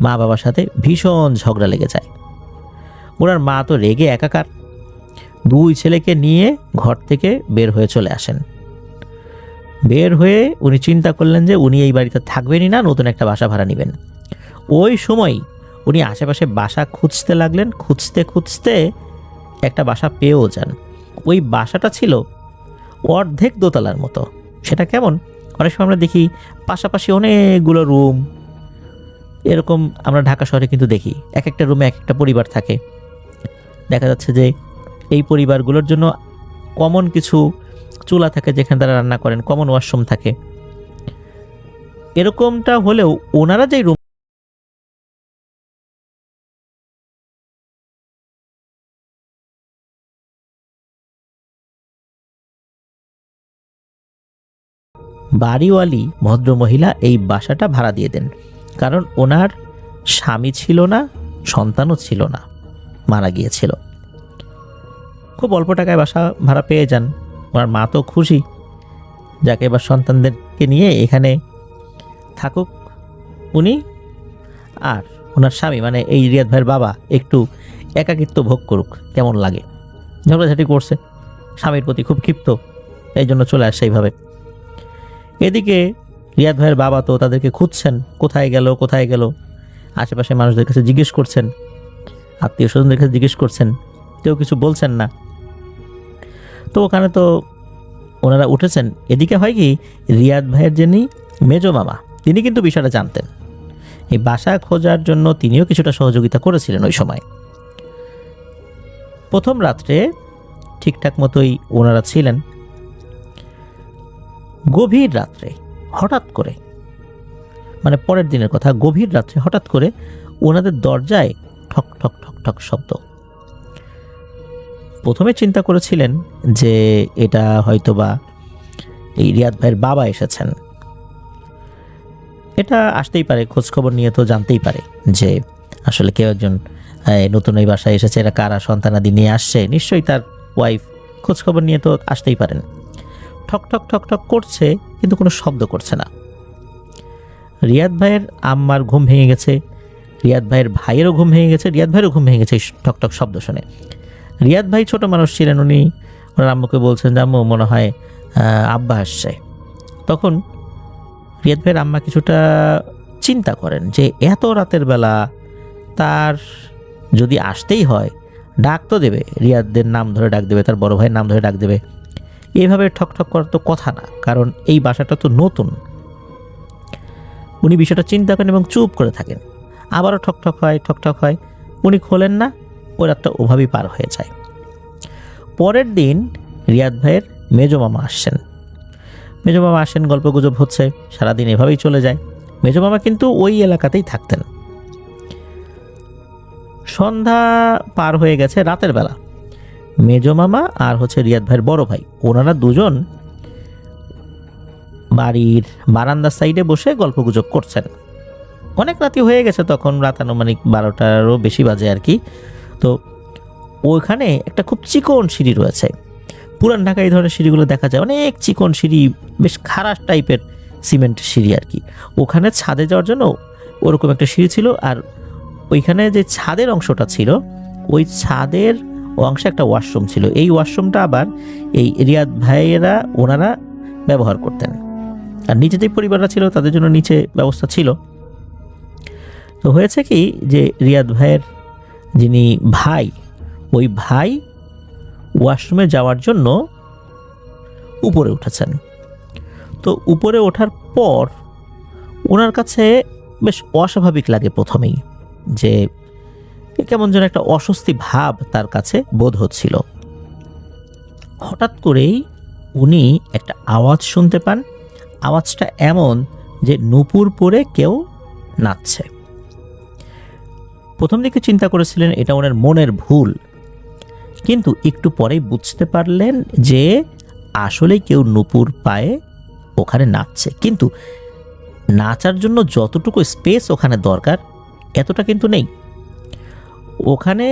মা বাবার সাথে ভীষণ ঝগড়া লেগে যায়। ওনার মা তো রেগে একাকার। 2 ছেলেকে নিয়ে ঘর থেকে বের হয়ে চলে আসেন। বের হয়ে উনি চিন্তা করলেন যে উনি এই বাড়িতে থাকবেনই না, নতুন একটা বাসা ভাড়া নেবেন। ওই সময় উনি আশেপাশে বাসা খুঁজতে লাগলেন। খুঁজতে খুঁজতে একটা বাসা পেয়েও যান। ওই বাসাটা ছিল অর্ধেক দোতলার মতো। সেটা কেমন, অনেক সময় আমরা দেখি পাশাপাশি অনেকগুলো রুম, এরকম আমরা ঢাকা শহরে কিন্তু দেখি এক একটা রুমে এক একটা পরিবার থাকে। দেখা যাচ্ছে যে এই পরিবারগুলোর জন্য কমন কিছু চুলা থাকে যেখানে তারা রান্না করেন, কমন ওয়াশরুম থাকে। এরকমটা হলেও ওনারা যে রুম বাড়িওয়ালি ভদ্রমহিলা এই বাসাটা ভাড়া দিয়ে দেন। কারণ ওনার স্বামী ছিল না, সন্তানও ছিল না, মারা গিয়েছিল। খুব অল্প টাকায় বাসা ভাড়া পেয়ে যান। ওনার মা তো খুশি, যাকে এবার সন্তানদেরকে নিয়ে এখানে থাকুক, উনি আর ওনার স্বামী মানে এই রিয়াদ ভাইয়ের বাবা একটু একাকিত্ব ভোগ করুক, কেমন লাগে। ঝগড়াঝাটি করছে, স্বামীর প্রতি খুব ক্ষিপ্ত, এই জন্য চলে আসছে এইভাবে। এদিকে রিয়াদ ভাইয়ের বাবা তো তাদেরকে খুঁজছেন, কোথায় গেল কোথায় গেল, আশেপাশে মানুষদের কাছে জিজ্ঞেস করছেন, আত্মীয় স্বজনদের কাছে জিজ্ঞেস করছেন, কেউ কিছু বলছেন না। তো ওখানে তো ওনারা উঠেছেন। এদিকে হয় কি, রিয়াদ ভাইয়ের যিনি মেজো মামা তিনি কিন্তু বিষয়টা জানতেন, এই বাসা খোঁজার জন্য তিনিও কিছুটা সহযোগিতা করেছিলেন ওই সময়। প্রথম রাত্রে ঠিকঠাক মতোই ওনারা ছিলেন। গভীর রাত্রে হঠাৎ করে, মানে পরের দিনের কথা, গভীর রাত্রে হঠাৎ করে ওনাদের দরজায় ঠক ঠক ঠক ঠক শব্দ। প্রথমে চিন্তা করেছিলেন যে এটা হয়তোবা এই রিয়াদ ভাইয়ের বাবা এসেছেন, এটা আসতেই পারে, খোঁজখবর নিয়ে তো জানতেই পারে যে আসলে কেউ একজন নতুন এই বাসায় এসেছে, এরা কারা, সন্তানাদি নিয়ে আসছে, নিশ্চয়ই তার ওয়াইফ, খোঁজখবর নিয়ে তো আসতেই পারেন। ঠক ঠক ঠক ঠক করছে কিন্তু কোনো শব্দ করছে না। রিয়াদ ভাইয়ের আম্মার ঘুম ভেঙে গেছে, রিয়াদ ভাইয়ের ভাইয়েরও ঘুম ভেঙে গেছে, রিয়াদ ভাইয়েরও ঘুম ভেঙে গেছে এই ঠক ঠক শব্দ শুনে। রিয়াদ ভাই ছোট মানুষ ছিলেন, উনি ওনার আম্মুকে বলছেন যে আম্মু মনে হয় আব্বা আসছে। তখন রিয়াদ ভাইয়ের আম্মা কিছুটা চিন্তা করেন যে এত রাতের বেলা তার যদি আসতেই হয় ডাক তো দেবে, রিয়াদের নাম ধরে ডাক দেবে, তার বড় ভাইয়ের নাম ধরে ডাক দেবে, এইভাবে ঠক ঠক করার তো কথা না, কারণ এই বাসাটা তো নতুন। উনি বিষয়টা চিন্তা করেন এবং চুপ করে থাকেন। আবারও ঠক ঠক হয়, ঠক ঠক হয়, উনি খোলেন না, ওই রাতটা ওভাবেই পার হয়ে যায়। পরের দিন রিয়াদ ভাইয়ের মেজো মামা আসছেন। মেজো মামা আসেন, গল্প গুজব হচ্ছে, সারাদিন এভাবেই চলে যায়। মেজো মামা কিন্তু ওই এলাকাতেই থাকতেন। সন্ধ্যা পার হয়ে গেছে, রাতের বেলা মেজো মামা আর রিয়াদ ভাইয়ের বড় ভাই, ওনারা দুজন বাড়ির বারান্দার সাইডে বসে গল্প গুজব করছেন। অনেক রাতি হয়ে গেছে তখন, রাত আনুমানিক 12টারও বেশি বাজে আর কি। তো ওইখানে একটা খুব চিকন সিঁড়ি রয়েছে, পুরান ঢাকা এই ধরনের সিঁড়িগুলো দেখা যায়, অনেক চিকন সিঁড়ি, বেশ খারাপ টাইপের সিমেন্টের সিঁড়ি আর কি। ওখানে ছাদে যাওয়ার জন্য ওরকম একটা সিঁড়ি ছিল, আর ওইখানে যে ছাদের অংশটা ছিল, ওই ছাদের অংশে একটা ওয়াশরুম ছিল। এই ওয়াশরুমটা আবার এই রিয়াদ ভাইয়েরা ওনারা ব্যবহার করতেন, আর নিচে যে পরিবাররা ছিল তাদের জন্য নিচে ব্যবস্থা ছিল। তো হয়েছে কি যে রিয়াদ ভাইয়ের যিনি ভাই, ওই ভাই ওয়াশরুমে যাওয়ার জন্য উপরে উঠেছেন। তো উপরে ওঠার পর ওনার কাছে বেশ অস্বাভাবিক লাগে প্রথমেই, যে কেমন যেন একটা অস্বস্তি ভাব তার কাছে বোধ হচ্ছিল। হঠাৎ করেই উনি একটা আওয়াজ শুনতে পান। আওয়াজটা এমন যে নূপুর পরে কেউ নাচছে। প্রথম দিকে চিন্তা করেছিলেন এটা ওনার মনের ভুল, কিন্তু একটু পরেই বুঝতে পারলেন যে আসলেই কেউ নূপুর পায়ে ওখানে নাচছে, কিন্তু নাচার জন্য যতটুকু স্পেস ওখানে দরকার এতটা কিন্তু নেই। ওখানে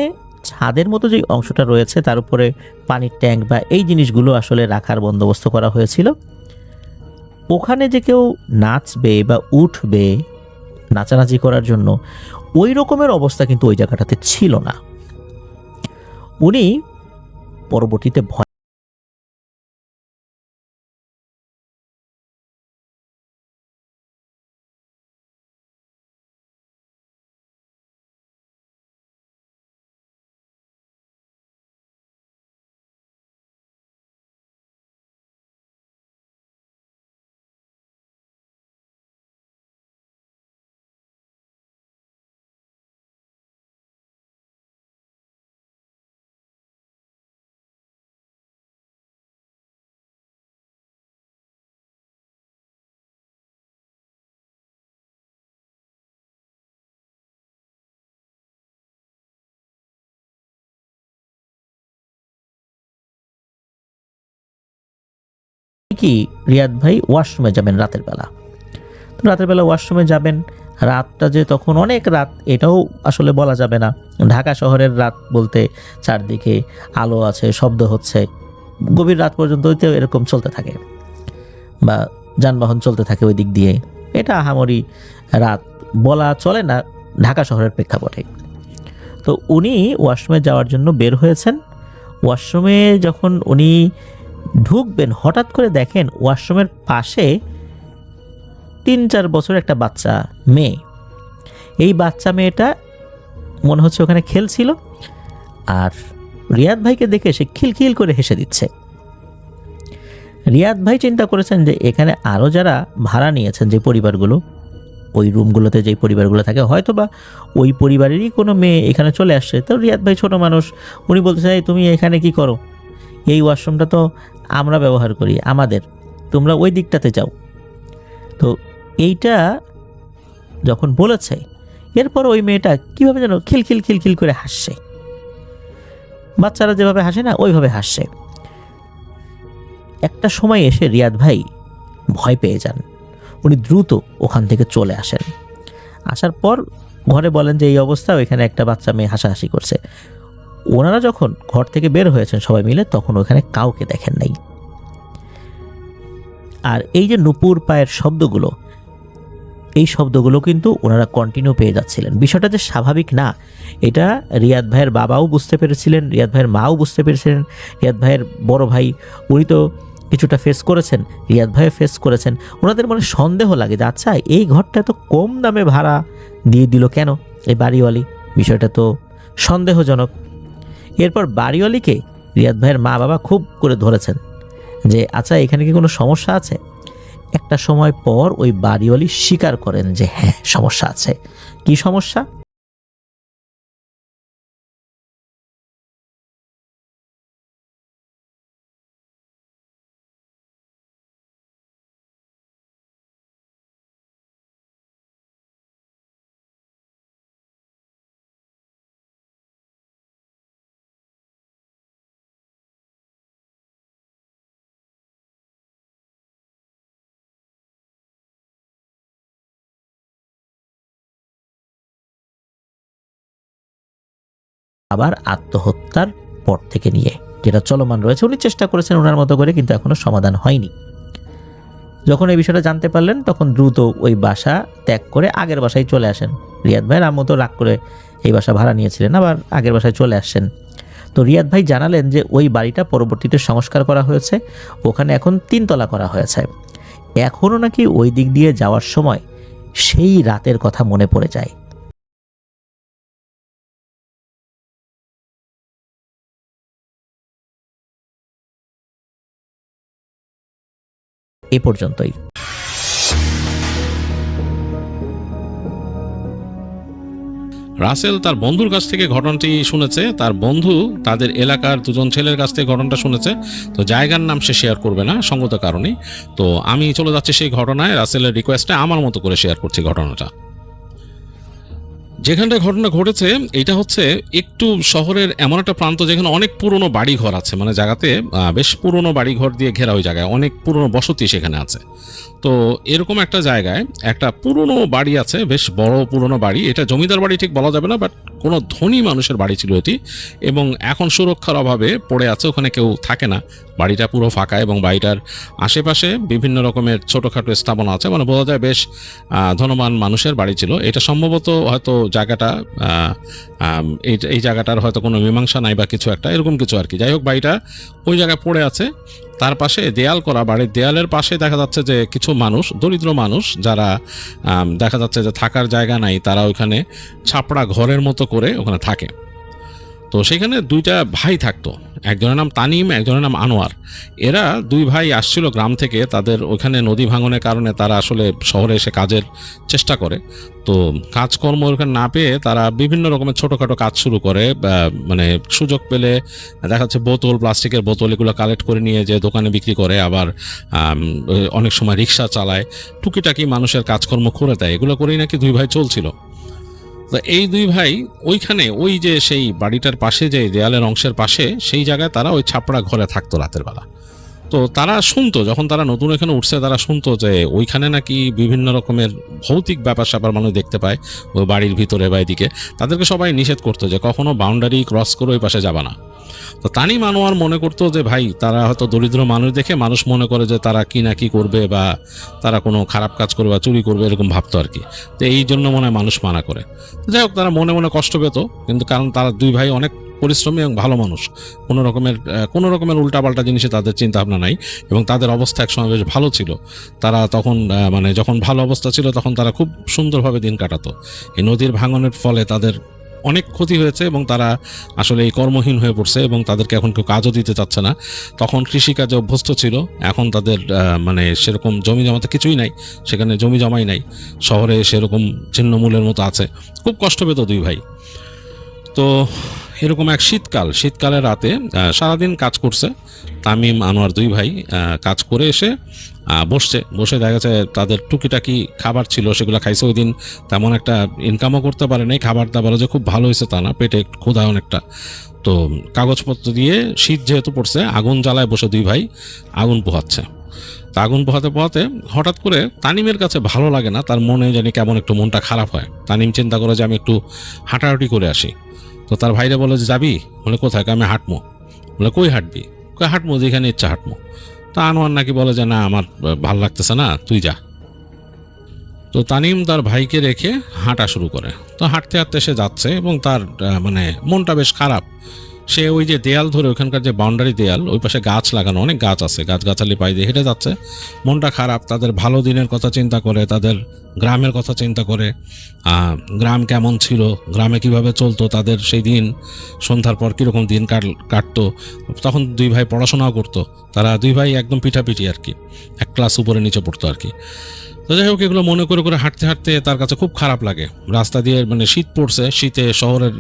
ছাদের মতো যে অংশটা রয়েছে তার উপরে পানির ট্যাঙ্ক বা এই জিনিসগুলো আসলে রাখার বন্দোবস্ত করা হয়েছিল। ওখানে যে কেউ নাচবে বা উঠবে নাচানাচি করার জন্য, ওই রকমের অবস্থা কিন্তু ওই জায়গাটাতে ছিল না। উনি পরবর্তীতে ভয় কি রিয়াদ ভাই ওয়াশরুমে যাবেন রাতের বেলা। তো রাতের বেলা ওয়াশরুমে যাবেন, রাতটা যে তখন অনেক রাত এটাও আসলে বলা যাবে না। ঢাকা শহরের রাত বলতে চারদিকে আলো আছে, শব্দ হচ্ছে, গভীর রাত পর্যন্ত এরকম চলতে থাকে বা যানবাহন চলতে থাকে ওই দিক দিয়ে। এটা আহামরি রাত বলা চলে না ঢাকা শহরের প্রেক্ষাপটে। তো উনি ওয়াশরুমে যাওয়ার জন্য বের হয়েছেন। ওয়াশরুমে যখন উনি ঢুকবেন হঠাৎ করে দেখেন ওয়াশরুমের পাশে 3-4 বছর একটা বাচ্চা মেয়ে। এই বাচ্চা মেয়েটা মনে হচ্ছে ওখানে খেলছিল, আর রিয়াদ ভাইকে দেখে সে খিলখিল করে হেসে দিচ্ছে। রিয়াদ ভাই চিন্তা করেছেন যে এখানে আরও যারা ভাড়া নিয়েছেন, যে পরিবারগুলো, ওই রুমগুলোতে যেই পরিবারগুলো থাকে, হয়তো বা ওই পরিবারেরই কোনো মেয়ে এখানে চলে আসছে। তো রিয়াদ ভাই ছোট মানুষ, উনি বলতে চাই তুমি এখানে কি করো, এই ওয়াশরুমটা তো আমরা ব্যবহার করি, আমাদের, তোমরা ওই দিকটাতে যাও। তো এইটা যখন বলেছে, এরপর ওই মেয়েটা কীভাবে যেন খিলখিল খিলখিল করে হাসছে, বাচ্চারা যেভাবে হাসে না ওইভাবে হাসছে। একটা সময় এসে রিয়াদ ভাই ভয় পেয়ে যান। উনি দ্রুত ওখান থেকে চলে আসেন। আসার পর ঘরে বলেন যে এই অবস্থা, ওইখানে একটা বাচ্চা মেয়ে হাসাহাসি করছে। ওনারা যখন ঘর থেকে বের হয়েছেন সবাই মিলে, তখন ওখানে কাউকে দেখেন নাই। আর এই যে নুপুর পায়ের শব্দগুলো, এই শব্দগুলো কিন্তু ওনারা কন্টিনিউ পেয়ে যাচ্ছিলেন। বিষয়টা যে স্বাভাবিক না, এটা রিয়াদ ভাইয়ের বাবাও বুঝতে পেরেছিলেন, রিয়াদ ভাইয়ের মাও বুঝতে পেরেছিলেন, রিয়াদ ভাইয়ের বড় ভাই উনি তো কিছুটা ফেস করেছেন, রিয়াদ ভাইও ফেস করেছেন। ওনাদের মনে সন্দেহ লাগে যে আচ্ছা এই ঘরটা তো কম দামে ভাড়া দিয়ে দিল কেন এই বাড়িওয়ালি, বিষয়টা তো সন্দেহজনক। এরপর বাড়িওয়ালিকে রিয়াদ ভাইয়ের মা বাবা খুব করে ধরেছেন যে আচ্ছা এখানে কি কোনো সমস্যা আছে। একটা সময় পর ওই বাড়িওয়ালি স্বীকার করেন যে হ্যাঁ সমস্যা আছে। কি সমস্যা? আবার আত্মহত্যার পর থেকে নিয়ে যেটা চলমান রয়েছে, উনি চেষ্টা করেছেন ওনার মতো করে, কিন্তু এখনো সমাধান হয়নি। যখন এই বিষয়টা জানতে পারলেন তখন দ্রুত ওই বাসা ত্যাগ করে আগের বাসায় চলে আসেন। রিয়াদ ভাইয়ের আম্মু তো রাগ করে এই বাসা ভাড়া নিয়েছিলেন, আবার আগের বাসায় চলে আসছেন। তো রিয়াদ ভাই জানালেন যে ওই বাড়িটা পরবর্তীতে সংস্কার করা হয়েছে, ওখানে এখন 3 তলা করা হয়েছে। এখনও নাকি ওই দিক দিয়ে যাওয়ার সময় সেই রাতের কথা মনে পড়ে যায়। এ পর্যন্তই। রাসেল তার বন্ধুর কাছ থেকে ঘটনাটি শুনেছে, তার বন্ধু তাদের এলাকার 2জন ছেলের কাছ থেকে ঘটনাটা শুনেছে। তো জায়গার নাম সে শেয়ার করবে না সঙ্গত কারণেই। তো আমি চলে যাচ্ছি সেই ঘটনায়, রাসেলের রিকোয়েস্টে আমার মতো করে শেয়ার করছি ঘটনাটা। যেখানটা ঘটনা ঘটেছে এটা হচ্ছে একটু শহরের এমন একটা প্রান্ত যেখানে অনেক পুরনো বাড়িঘর আছে, মানে জায়গাতে বেশ পুরনো বাড়িঘর দিয়ে ঘেরা, ওই জায়গায় অনেক পুরনো বসতি সেখানে আছে। তো এরকম একটা জায়গায় একটা পুরনো বাড়ি আছে, বেশ বড় পুরনো বাড়ি। এটা জমিদার বাড়ি ঠিক বলা যাবে না, বাট কোনো ধনী মানুষের বাড়ি ছিল এটি, এবং এখন সুরক্ষার অভাবে পড়ে আছে, ওখানে কেউ থাকে না, বাড়িটা পুরো ফাঁকা। এবং বাড়িটার আশেপাশে বিভিন্ন রকমের ছোটোখাটো স্থাপনা আছে, মানে বোঝা যায় বেশ ধনবান মানুষের বাড়ি ছিল এটা। সম্ভবত হয়তো জায়গাটা এই জায়গাটার হয়তো কোনো মীমাংসা নাই বা কিছু একটা এরকম কিছু আর কি। যাই হোক, বাড়িটা ওই জায়গায় পড়ে আছে। তার পাশে দেয়াল করা, বাড়ির দেয়ালের পাশে দেখা যাচ্ছে যে কিছু মানুষ, দরিদ্র মানুষ যারা দেখা যাচ্ছে যে থাকার জায়গা নাই, তারা ওইখানে ছাপড়া ঘরের মতো করে ওখানে থাকে। তো সেখানে 2টা ভাই থাকতো, একজনের নাম তানিম, একজনের নাম আনোয়ার। এরা 2 ভাই আসছিল গ্রাম থেকে, তাদের ওখানে নদী ভাঙনের কারণে তারা আসলে শহরে এসে কাজের চেষ্টা করে। তো কাজকর্ম ওখানে না পেয়ে তারা বিভিন্ন রকমের ছোটোখাটো কাজ শুরু করে, মানে সুযোগ পেলে দেখা যাচ্ছে বোতল, প্লাস্টিকের বোতল এগুলো কালেক্ট করে নিয়ে যে দোকানে বিক্রি করে, আবার অনেক সময় রিক্সা চালায়, টুকিটাকি মানুষের কাজকর্ম করে দেয়। এগুলো করেই নাকি 2 ভাই চলছিল। তো এই 2 ভাই ওইখানে ওই যে সেই বাড়িটার পাশে যে দেয়ালের অংশের পাশে সেই জায়গায় তারা ওই ছাপড়া ঘরে থাকতো রাতের বেলা। তো তারা শুনতো, যখন তারা নতুন এখানে উঠছে তারা শুনতো যে ওইখানে নাকি বিভিন্ন রকমের ভৌতিক ব্যাপার স্যাপার মানুষ দেখতে পায় ওই বাড়ির ভিতরে বা এদিকে। তাদেরকে সবাই নিষেধ করতো যে কখনো বাউন্ডারি ক্রস করে ওই পাশে যাবা না। তো তানিম আনোয়ার মনে করতো যে ভাই তারা হয়তো দরিদ্র মানুষ দেখে মানুষ মনে করে যে তারা কি না কি করবে বা তারা কোনো খারাপ কাজ করবে বা চুরি করবে, এরকম ভাবতো আর কি। তো এই জন্য মনে হয় মানুষ মানা করে। যাই হোক, তারা মনে মনে কষ্ট পেত, কিন্তু কারণ তারা দুই ভাই অনেক পরিশ্রমী এবং ভালো মানুষ, কোনো রকমের উল্টাপাল্টা জিনিসে তাদের চিন্তা ভাবনা নাই, এবং তাদের অবস্থা একসময় বেশ ভালো ছিল। তারা তখন মানে যখন ভালো অবস্থা ছিল তখন তারা খুব সুন্দরভাবে দিন কাটাতো। এই নদীর ভাঙনের ফলে তাদের অনেক ক্ষতি হয়েছে এবং তারা আসলে এই কর্মহীন হয়ে পড়ছে এবং তাদেরকে এখন কেউ কাজও দিতে চাচ্ছে না। তখন কৃষিকাজে অভ্যস্ত ছিল, এখন তাদের মানে সেরকম জমি জমাতে কিছুই নাই, সেখানে জমি জমাই নাই, শহরে সেরকম ছিন্নমূলের মতো আছে। খুব কষ্ট পেত দুই ভাই। তো এরকম এক শীতকালের রাতে সারাদিন কাজ করছে তামিম আনোয়ার দুই ভাই। কাজ করে এসে বসে দেখা যাচ্ছে তাদের টুকিটাকি খাবার ছিল, সেগুলো খাইছে। ওই দিন তেমন একটা ইনকামও করতে পারে নাই, খাবার দাবারও যে খুব ভালো হয়েছে তা না, পেটে ক্ষুধা অনেকটা। তো কাগজপত্র দিয়ে শীত যেহেতু পড়ছে, আগুন জ্বালায় বসে দুই ভাই আগুন পোহাচ্ছে। তা আগুন পোহাতে হঠাৎ করে তানিমের কাছে ভালো লাগে না, তার মনে জানি কেমন একটু মনটা খারাপ হয়। তানিম চিন্তা করে যে আমি একটু হাঁটাহাঁটি করে আসি। তো তার ভাইরা বলে যে যাবি? বলে কোথায়? আমি হাঁটমো। বলে কই হাঁটবি? কই হাঁটমো যেখানে ইচ্ছা হাঁটমো। তা আনোয়ার নাকি বলে যে না, আমার ভাল লাগতেছে না, তুই যা। তো তানিম তার ভাইকে রেখে হাঁটা শুরু করে। তো হাঁটতে হাঁটতে সে যাচ্ছে এবং তার মানে মনটা বেশ খারাপ। সে ওই যে দেয়াল ধরে, ওখানকার যে বাউন্ডারি দেয়াল, ওই পাশে গাছ লাগানো, অনেক গাছ আছে, গাছগাছালি পাই দিয়ে হেঁটে যাচ্ছে। মনটা খারাপ, তাদের ভালো দিনের কথা চিন্তা করে, তাদের গ্রামের কথা চিন্তা করে, গ্রাম কেমন ছিল, গ্রামে কিভাবে চলতো, তাদের সেই দিন সন্ধ্যার পর কীরকম দিন কাটতো। তখন দুই ভাই পড়াশোনাও করতো, তারা দুই ভাই একদম পিঠাপিঠি আর কি, এক ক্লাস উপরে নিচে পড়তো আর কি। তো যাই হোক, এগুলো মনে করে হাঁটতে হাঁটতে তার কাছে খুব খারাপ লাগে। রাস্তা দিয়ে মানে শীত পড়ছে, শীতে শহরের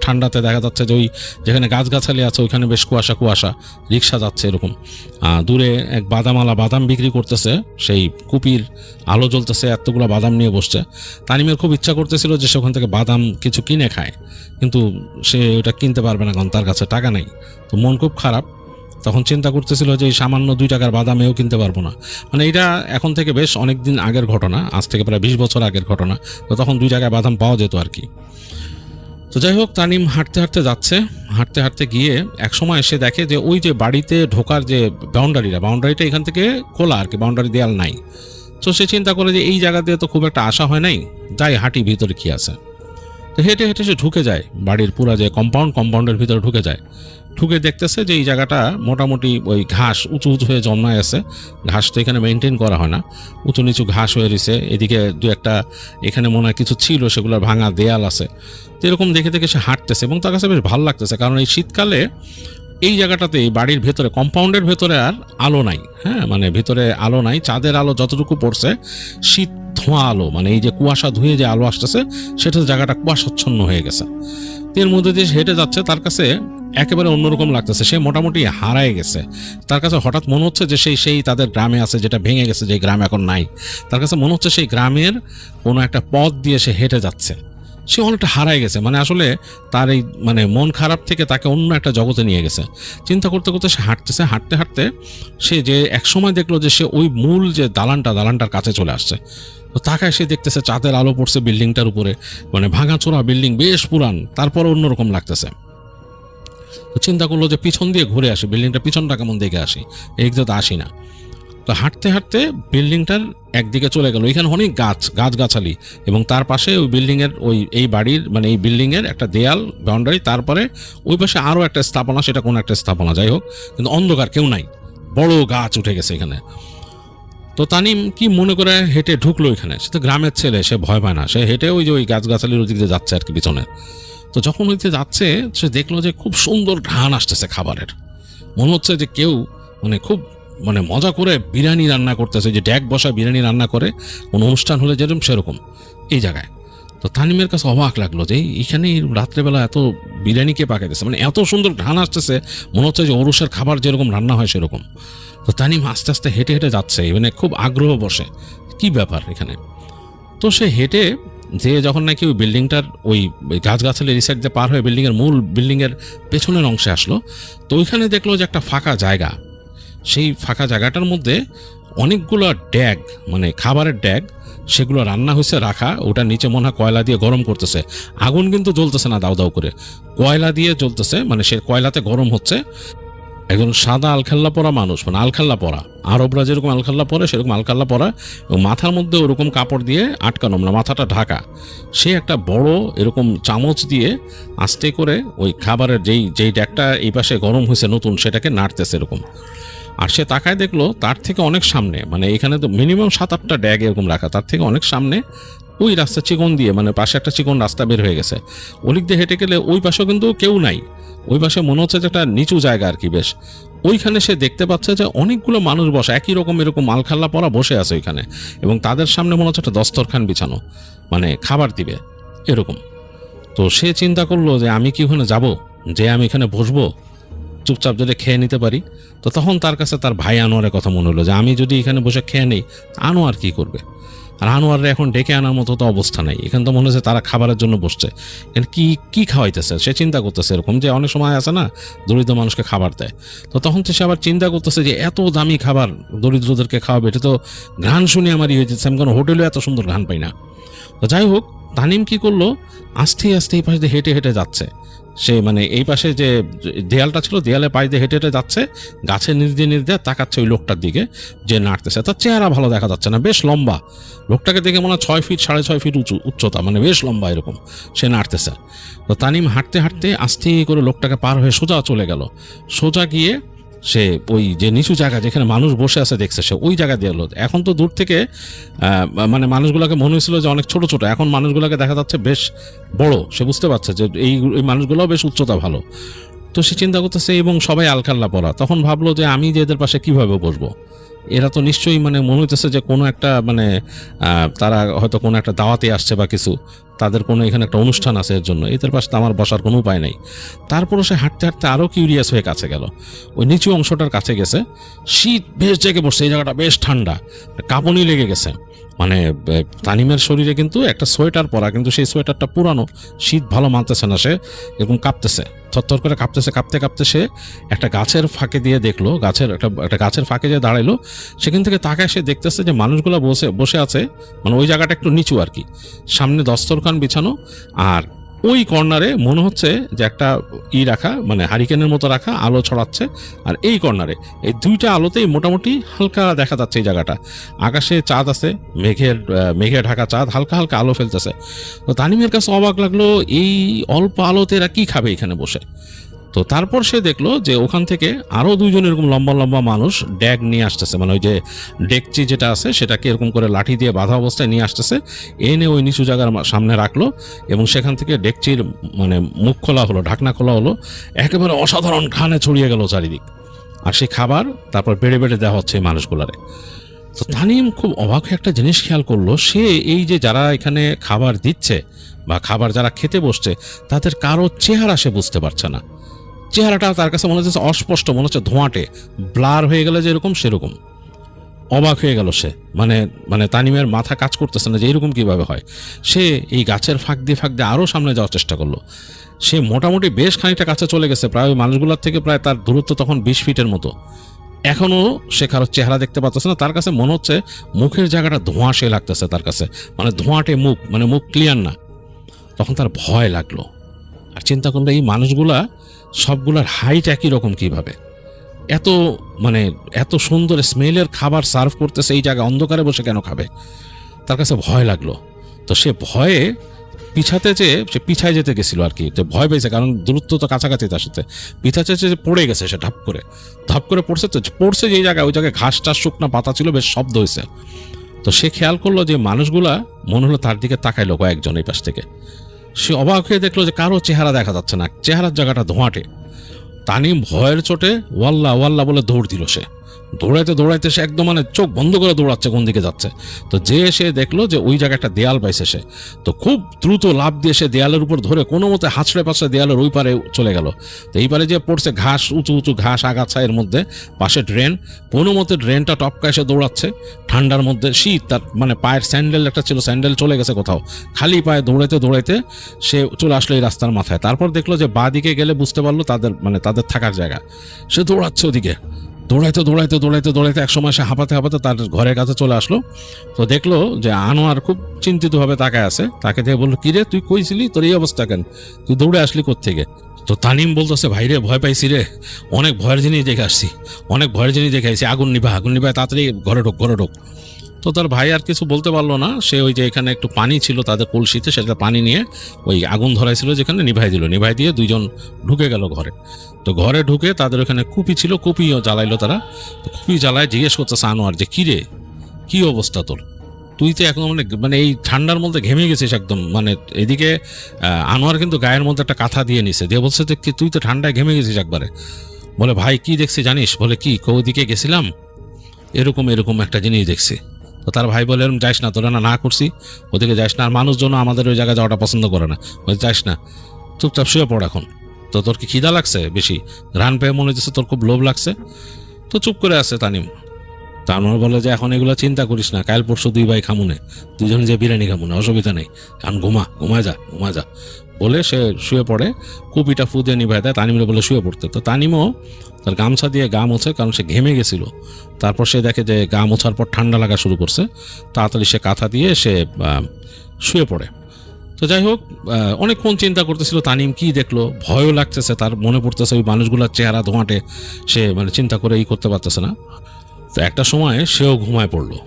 ঠান্ডাতে দেখা যাচ্ছে যে ওই যেখানে গাছগাছালি আছে ওইখানে বেশ কুয়াশা, রিক্সা যাচ্ছে এরকম। দূরে এক বাদাম বিক্রি করতেছে, সেই কুপির আলো জ্বলতেছে, এতগুলো বাদাম নিয়ে বসছে। তানিমের খুব ইচ্ছা করতেছিল যে সে ওখান থেকে বাদাম কিছু কিনে খায়, কিন্তু সে ওটা কিনতে পারবে না কারণ তার কাছে টাকা নেই। তো মন খুব খারাপ। তখন চিন্তা করতেছিল যে এই সামান্য 2 টাকার বাদামেও কিনতে পারবো না। মানে এটা এখন থেকে বেশ অনেক দিন আগের ঘটনা, আজ থেকে প্রায় 20 বছর আগের ঘটনা। তো তখন 2 টাকায় বাদাম পাওয়া যেত আর কি। তো যাই হোক, তানিম হাঁটতে যাচ্ছে, হাঁটতে গিয়ে এক সময় এসে দেখে যে ওই যে বাড়িতে ঢোকার যে বাউন্ডারিটা এখান থেকে খোলা আর কি, বাউন্ডারি দেয়াল নাই। তো সে চিন্তা করে যে এই জায়গা দিয়ে তো খুব একটা আশা হয় নাই, যাই হাঁটি ভিতরে কি আছে। তো হেঁটে সে ঢুকে যায় বাড়ির পুরা যে কম্পাউন্ডের ভিতরে ঢুকে দেখতেছে যে এই জায়গাটা মোটামুটি ওই ঘাস উঁচু হয়ে জন্মায় আছে। ঘাস তো এখানে মেনটেন করা হয় না, উঁচু নিচু ঘাস হয়ে রয়েছে। এদিকে দু একটা এখানে মনে হয় কিছু ছিল, সেগুলোর ভাঙা দেয়াল আছে। তো এরকম দেখে সে হাঁটতেছে এবং তার কাছে বেশ ভালো লাগতেছে, কারণ এই শীতকালে এই জায়গাটাতে, এই বাড়ির ভেতরে, কম্পাউন্ডের ভেতরে আর আলো নাই। হ্যাঁ, মানে ভিতরে আলো নাই, চাঁদের আলো যতটুকু পড়ছে শীত ধোঁয়া আলো, মানে এই যে কুয়াশা ধুয়ে যে আলো আসতেছে সেটা জায়গাটা কুয়াশাচ্ছন্ন হয়ে গেছে। এর মধ্যে দিয়ে হেঁটে যাচ্ছে, তার কাছে একেবারে অন্যরকম লাগতেছে। সে মোটামুটি হারায় গেছে। তার কাছে হঠাৎ মনে হচ্ছে যে সেই তাদের গ্রামে আছে, যেটা ভেঙে গেছে, যে গ্রাম এখন নাই। তার কাছে মনে হচ্ছে সেই গ্রামের কোনো একটা পথ দিয়ে সে হেঁটে যাচ্ছে। সে অনেকটা হারায় গেছে, মানে আসলে তার এই মানে মন খারাপ থেকে তাকে অন্য একটা জগতে নিয়ে গেছে। চিন্তা করতে সে হাঁটতে সে যে এক সময় দেখলো যে সে ওই মূল যে দালানটার কাছে চলে আসছে। তো তাকায় সে দেখতেছে চাঁদের আলো পড়ছে বিল্ডিংটার উপরে, মানে ভাঙাচোরা বিল্ডিং, বেশ পুরান, তারপরে অন্যরকম লাগতেছে। তো চিন্তা করলো যে পিছন দিয়ে ঘুরে আসি, বিল্ডিংটা পিছনটা কেমন দেখে আসি, একদিকে তো আসি না। তো হাঁটতে বিল্ডিংটার একদিকে চলে গেল, এখানে অনেক গাছগাছালি, এবং তার পাশে ওই বিল্ডিংয়ের এই বাড়ির মানে এই বিল্ডিংয়ের একটা দেয়াল বাউন্ডারি, তারপরে ওই পাশে আরও একটা স্থাপনা, সেটা কোন একটা স্থাপনা, যাই হোক, কিন্তু অন্ধকার, কেউ নাই, বড় গাছ উঠে গেছে এখানে। তো তানিম কি মনে করে হেঁটে ঢুকলো এখানে। সে তো গ্রামের ছেলে, সে ভয় পায় না, সে হেঁটে ওই যে ওই গাছগাছালির ওই দিক দিয়ে যাচ্ছে আর কি পিছনে। তো যখন ওইতে যাচ্ছে সে দেখলো যে খুব সুন্দর ঘ্রাণ আসতেছে খাবারের, মনে হচ্ছে যে কেউ মানে খুব মানে মজা করে বিরিয়ানি রান্না করতেছে, যে ড্যাক বসা বিরিয়ানি রান্না করে কোনো অনুষ্ঠান হলে যেরকম সেরকম এই জায়গায়। তো তানিমের কাছে অবাক লাগলো যে এখানে রাত্রেবেলা এত বিরিয়ানি কে পাকাইতেছে, মানে এত সুন্দর ঘ্রাণ আসতেছে, মনে হচ্ছে যে ওরসের খাবার যেরকম রান্না হয় সেরকম। তো তানিম আস্তে হেঁটে যাচ্ছে, মানে খুব আগ্রহ বসে কি ব্যাপার এখানে। তো সে হেঁটে যে যখন নাকি ওই বিল্ডিংটার ওই গাছগাছালি রিসাইড দিয়ে পার হয়ে বিল্ডিংয়ের পেছনের অংশে আসলো, তো ওইখানে দেখলো যে একটা ফাঁকা জায়গা, সেই ফাঁকা জায়গাটার মধ্যে অনেকগুলো ড্যাগ, মানে খাবারের ড্যাগ, সেগুলো রান্না হয়েছে রাখা। ওটা নিচে মনে হয় কয়লা দিয়ে গরম করতেছে, আগুন কিন্তু জ্বলতেছে না দাউ দাউ করে, কয়লা দিয়ে জ্বলতেছে, মানে সে কয়লাতে গরম হচ্ছে। একজন সাদা আলখাল্লা পরা মানুষ, মানে আলখাল্লা পরা, আরবরা যেরকম আলখাল্লা পরে সেরকম আলখাল্লা পরা, এবং মাথার মধ্যে ওরকম কাপড় দিয়ে আটকানো, মানে মাথাটা ঢাকা, সে একটা বড় এরকম চামচ দিয়ে আস্তে করে ওই খাবারের যেই ড্যাগটা এই পাশে গরম হয়েছে নতুন, সেটাকে নাড়তেছে এরকম। আর সে তাকায় দেখলো তার থেকে অনেক সামনে, মানে এখানে তো মিনিমাম 7-8টা ড্যাগ এরকম রাখা, তার থেকে অনেক সামনে ওই রাস্তা চিকন দিয়ে, মানে পাশে একটা চিকন রাস্তা বের হয়ে গেছে, ওদিক দিয়ে হেঁটে গেলে ওই পাশেও কিন্তু কেউ নাই, ওই পাশে মনে হচ্ছে যে একটা নিচু জায়গা আর কি বেশ। ওইখানে সে দেখতে পাচ্ছে যে অনেকগুলো মানুষ বসে, একই রকম এরকম আলখাল্লা পরা বসে আছে ওইখানে, এবং তাদের সামনে মনে হচ্ছে একটা দস্তরখান বিছানো, মানে খাবার দিবে এরকম। তো সে চিন্তা করলো যে আমি কি ওখানে যাব, যে আমি এখানে বসবো চুপচাপ যদি খেয়ে নিতে পারি। তো তখন তার কাছে তার ভাই আনোয়ারের কথা মনে হলো যে আমি যদি এখানে বসে খেয়ে নেই, আনোয়ার কি করবে? আর আনোয়ারের এখন ডেকে আনার মতো তো অবস্থা নাই, এখানে তো মনে হচ্ছে তারা খাবারের জন্য বসছে, এখানে কি খাওয়াইতেছে সে চিন্তা করতেছে, এরকম যে অনেক সময় আছে না দরিদ্র মানুষকে খাবার দেয়। তো তখন তো সে আবার চিন্তা করতেছে যে এত দামি খাবার দরিদ্রদেরকে খাওয়াবে, এটা তো ঘ্রাণ শুনে আমারই হয়ে যাচ্ছে, আমি কোনো হোটেলেও এত সুন্দর ঘ্রাণ পাই না। তো যাই হোক, তানিম কি করলো, আস্তে আস্তে এই পাশে দিয়ে হেঁটে হেঁটে যাচ্ছে। সে মানে এই পাশে যে দেয়ালটা ছিল, দেয়ালের পাশ দিয়ে হেঁটে হেঁটে যাচ্ছে, গাছের নিচ দিয়ে তাকাচ্ছে ওই লোকটার দিকে যে নাড়তেছে। তার চেহারা ভালো দেখা যাচ্ছে না, বেশ লম্বা, লোকটাকে দেখে মনে হয় 6 ফিট 6.5 ফিট উচ্চতা, মানে বেশ লম্বা এরকম, সে নাড়তেছে। তো তানিম হাঁটতে হাঁটতে আস্তে করে লোকটাকে পার হয়ে সোজা চলে গেল। সোজা গিয়ে সে ওই যে নিচু জায়গা যেখানে মানুষ বসে আছে দেখছে, সে ওই জায়গা দিয়ে এলো। এখন তো দূর থেকে মানে মানুষগুলোকে মনে হয়েছিল যে অনেক ছোট ছোট, এখন মানুষগুলোকে দেখা যাচ্ছে বেশ বড়। সে বুঝতে পারছে যে এই মানুষগুলোও বেশ উচ্চতা ভালো। তো সে চিন্তা করতেছে, এবং সবাই আলখাল্লা পরা। তখন ভাবলো যে আমি যে এদের পাশে কিভাবে বসবো, এরা তো নিশ্চয়ই মানে মনে হইতেছে যে কোনো একটা মানে তারা হয়তো কোনো একটা দাওয়াতে আসছে বা কিছু, তাদের কোনো এখানে একটা অনুষ্ঠান আছে, এর জন্য এদের পাশে তো আমার বসার কোনো উপায় নেই। তারপরও সে হাঁটতে হাঁটতে আরও কিউরিয়াস হয়ে কাছে গেল, ওই নিচু অংশটার কাছে গেছে। শীত বেশ জেগে বসছে, এই জায়গাটা বেশ ঠান্ডা, কাঁপুনি লেগে গেছে। মানে তানিমের শরীরে কিন্তু একটা সোয়েটার পরা, কিন্তু সেই সোয়েটারটা পুরানো, শীত ভালো মানতেছে না, সে এরকম কাঁপতেছে, থরথর করে কাঁপতেছে। কাঁপতে কাঁপতে সে একটা গাছের ফাঁকে দিয়ে দেখলো, একটা গাছের ফাঁকে যে দাঁড়াইলো, সেখান থেকে তাকায় সে দেখতেছে যে মানুষগুলো বসে আছে, মানে ওই জায়গাটা একটু নিচু আর কি, সামনে দস্তরখান বিছানো, আর ওই কর্নারে মনে হচ্ছে যে একটা রাখা, মানে হারিকেনের মতো রাখা, আলো ছড়াচ্ছে। আর এই কর্নারে এই দুইটা আলোতেই মোটামুটি হালকা দেখা যাচ্ছে এই জায়গাটা। আকাশে চাঁদ আছে, মেঘে ঢাকা চাঁদ হালকা হালকা আলো ফেলতেছে। তো তানিমের কাছে অবাক লাগলো, এই অল্প আলোতে এরা কি খাবে এখানে বসে। তো তারপর সে দেখলো যে ওখান থেকে আরও 2জন এরকম লম্বা লম্বা মানুষ ড্যাগ নিয়ে আসতেছে, মানে ওই যে ডেকচি যেটা আছে সেটাকে এরকম করে লাঠি দিয়ে বাঁধা অবস্থায় নিয়ে আসতেছে, এনে ওই নিচু জায়গার সামনে রাখলো, এবং সেখান থেকে ডেকচির মানে মুখ খোলা হলো, ঢাকনা খোলা হলো, একেবারে অসাধারণ ঘ্রাণে ছড়িয়ে গেল চারিদিক। আর সেই খাবার তারপর বেড়ে বেড়ে দেওয়া হচ্ছে এই মানুষগুলারে। তো তানিম খুব অবাক হয়ে একটা জিনিস খেয়াল করলো, সে এই যে যারা এখানে খাবার দিচ্ছে বা খাবার যারা খেতে বসছে, তাদের কারো চেহারা সে বুঝতে পারছে না। চেহারাটা তার কাছে মনে হচ্ছে অস্পষ্ট, মনে হচ্ছে ধোঁয়াটে, ব্লার হয়ে গেলে যেরকম সেরকম। অবাক হয়ে গেল সে, মানে তানিমের মাথা কাজ করতেছে না যে এরকম কিভাবে হয়। সে এই গাছের ফাঁক দিয়ে আরও সামনে যাওয়ার চেষ্টা করলো। সে মোটামুটি বেশ খানিকটা কাছে চলে গেছে, প্রায় ওই মানুষগুলোর থেকে প্রায় তার দূরত্ব তখন 20 ফিটের মতো। এখনও সে কারোর চেহারা দেখতে পাচ্ছে না। তার কাছে মনে হচ্ছে মুখের জায়গাটা ধোঁয়াশে লাগতেছে তার কাছে, মানে ধোঁয়াটে মুখ, মানে মুখ ক্লিয়ার না। তখন তার ভয় লাগলো, আর চিন্তা করলো এই মানুষগুলা সবগুলার হাইট একই রকম কিভাবে, এত সুন্দর স্মেলের খাবার সার্ভ করতেছে এই জায়গায়, অন্ধকারে বসে কেন খাবে? তার কাছে ভয় লাগলো। তো সে ভয়ে সে পিছায় যেতে গেছিল আর কি, তো ভয় পেয়েছে, কারণ দূরত্ব তো কাছাকাছি তার সাথে। পিছাতে যে পড়ে গেছে, সে ধাপ করে পড়ছে যেই জায়গায়, ওই জায়গায় ঘাস টাস শুকনা পাতা ছিল, বেশ শব্দ হয়েছে। তো সে খেয়াল করলো যে মানুষগুলা মনে হলো তার দিকে তাকাইলো কয়েকজন এই পাশ থেকে। সে অবাক হয়ে দেখলো যে কারো চেহারা দেখা যাচ্ছে না, চেহারার জায়গাটা ধোঁয়াটে। তানিম ভয়ের চোটে ওয়াল্লা ওয়াল্লা বলে দৌড় দিল। সে দৌড়াইতে সে একদম মানে চোখ বন্ধ করে দৌড়াচ্ছে কোন দিকে যাচ্ছে। তো সে দেখলো যে ওই জায়গায় একটা দেয়াল পাইছে সে। তো খুব দ্রুত লাফ দিয়ে সে দেয়ালের উপর ধরে কোনো মতে হাঁচড়ে পাশে দেয়ালের ওই পারে চলে গেল। তো এই পারে যে পড়ছে ঘাস, উঁচু উঁচু ঘাস, আগাছা, এর মধ্যে পাশে ড্রেন, কোনো মতে ড্রেনটা টপকায় সে দৌড়াচ্ছে ঠান্ডার মধ্যে। শীত, তার মানে পায়ের স্যান্ডেল একটা ছিল, স্যান্ডেল চলে গেছে কোথাও। খালি পায়ে দৌড়াইতে সে চলে আসলো এই রাস্তার মাথায়। তারপর দেখলো যে বাঁ দিকে গেলে বুঝতে পারলো তাদের থাকার জায়গা। সে দৌড়াচ্ছে ওদিকে, দৌড়াইতে একসময় সে হাঁপাতে হাঁপাতে তার ঘরের কাছে চলে আসলো। তো দেখলো যে আনোয়ার খুব চিন্তিতভাবে তাকায় আছে। তাকে দেখে বললো, কিরে তুই কইছিলি, তোর এই অবস্থা কেন, তুই দৌড়ে আসলি কোত্থেকে? তো তানিম বলতেছে, ভাইরে ভয় পাইছি রে, অনেক ভয়ের জিনিস দেখে আসছি, আগুন নিভা তাড়াতাড়ি ঘরে ঢোক। তো তার ভাই আর কিছু বলতে পারলো না। সে ওই যে এখানে একটু পানি ছিল তাদের কলসিতে, সেটা পানি নিয়ে ওই আগুন ধরাইছিল যেখানে, নিভাই দিয়ে দুইজন ঢুকে গেল ঘরে। তো ঘরে ঢুকে তাদের ওখানে কুপি ছিল, কুপিও জ্বালাইলো তারা। তো কুপি জ্বালায় জিজ্ঞেস করতেছে আনোয়ার যে, কিরে কি অবস্থা তোর, তুই তো এখন মানে এই ঠান্ডার মধ্যে ঘেমে গেছিস একদম। মানে এদিকে আনোয়ার কিন্তু গায়ের মধ্যে একটা কাঁথা দিয়ে নিছে, দিয়ে বলছে যে তুই তো ঠান্ডায় ঘেমে গেছিস একবারে। বলে, ভাই কি দেখছি জানিস? বলে, কি? ওইদিকে গেছিলাম, এরকম একটা জিনিস দেখছি। তো তার ভাই বলে, এরকম যাইস না, তোরা না করছি, ওদিকে যাইস না, আর মানুষজন আমাদের ওই জায়গায় যাওয়াটা পছন্দ করে না, বলে যাইস না, চুপচাপ শুয়ে পড় এখন। তো তোর কি খিদা লাগছে বেশি? ঘ্রাণ পেয়ে মনে হচ্ছে তোর খুব লোভ লাগছে। তো চুপ করে আছে তানিম। তানোর বলে যে, এখন এগুলো চিন্তা করিস না, কাল পরশু দুই ভাই খামুনে, দুজন যে বিরিয়ানি খামুনে, অসুবিধা নেই, এখন ঘুমায় যা বলে সে শুয়ে পড়ে। কুপিটা ফু দিয়ে নিভায় দেয়, তানিমরে বলে শুয়ে পড়তে। তো তানিমও তার গামছা দিয়ে গা মোছে, কারণ সে ঘেমে গেছিল। তারপর সে দেখে যে গা মোছার পর ঠান্ডা লাগা শুরু করছে, তাড়াতাড়ি সে কাঁথা দিয়ে সে শুয়ে পড়ে। তো যাই হোক, অনেকক্ষণ চিন্তা করতেছিল তানিম, কি দেখলো, ভয়ও লাগতেছে, তার মনে পড়তেছে ওই মানুষগুলোর চেহারা ধোঁয়াটে, সে মানে চিন্তা করে করতে পারতেছে না। তো একটা সময় সেও ঘুমায় পড়লো।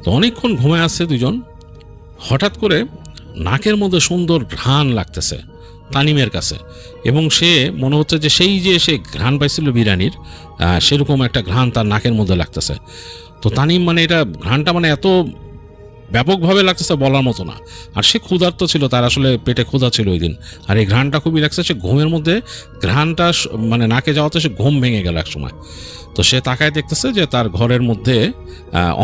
তো অনেকক্ষণ ঘুমায় আসছে দুজন। হঠাৎ করে নাকের মধ্যে সুন্দর ঘ্রাণ লাগতেছে তানিমের কাছে, এবং সে মনে হচ্ছে যে সেই যে সে ঘ্রাণ পাইছিল বিরিয়ানির, সেরকম একটা ঘ্রাণ তার নাকের মধ্যে লাগতেছে। তো তানিম মানে এটা ঘ্রাণটা মানে এত ব্যাপকভাবে লাগতেছে বলার মতো না। আর সে ক্ষুধার্ত ছিল, তার আসলে পেটে ক্ষুধা ছিল ওই দিন, আর এই ঘ্রাণটা খুবই লাগছে। সে ঘুমের মধ্যে ঘ্রাণটা মানে নাকে যাওয়াতে সে ঘুম ভেঙে গেল এক সময়। তো সে তাকায় দেখতেছে যে তার ঘরের মধ্যে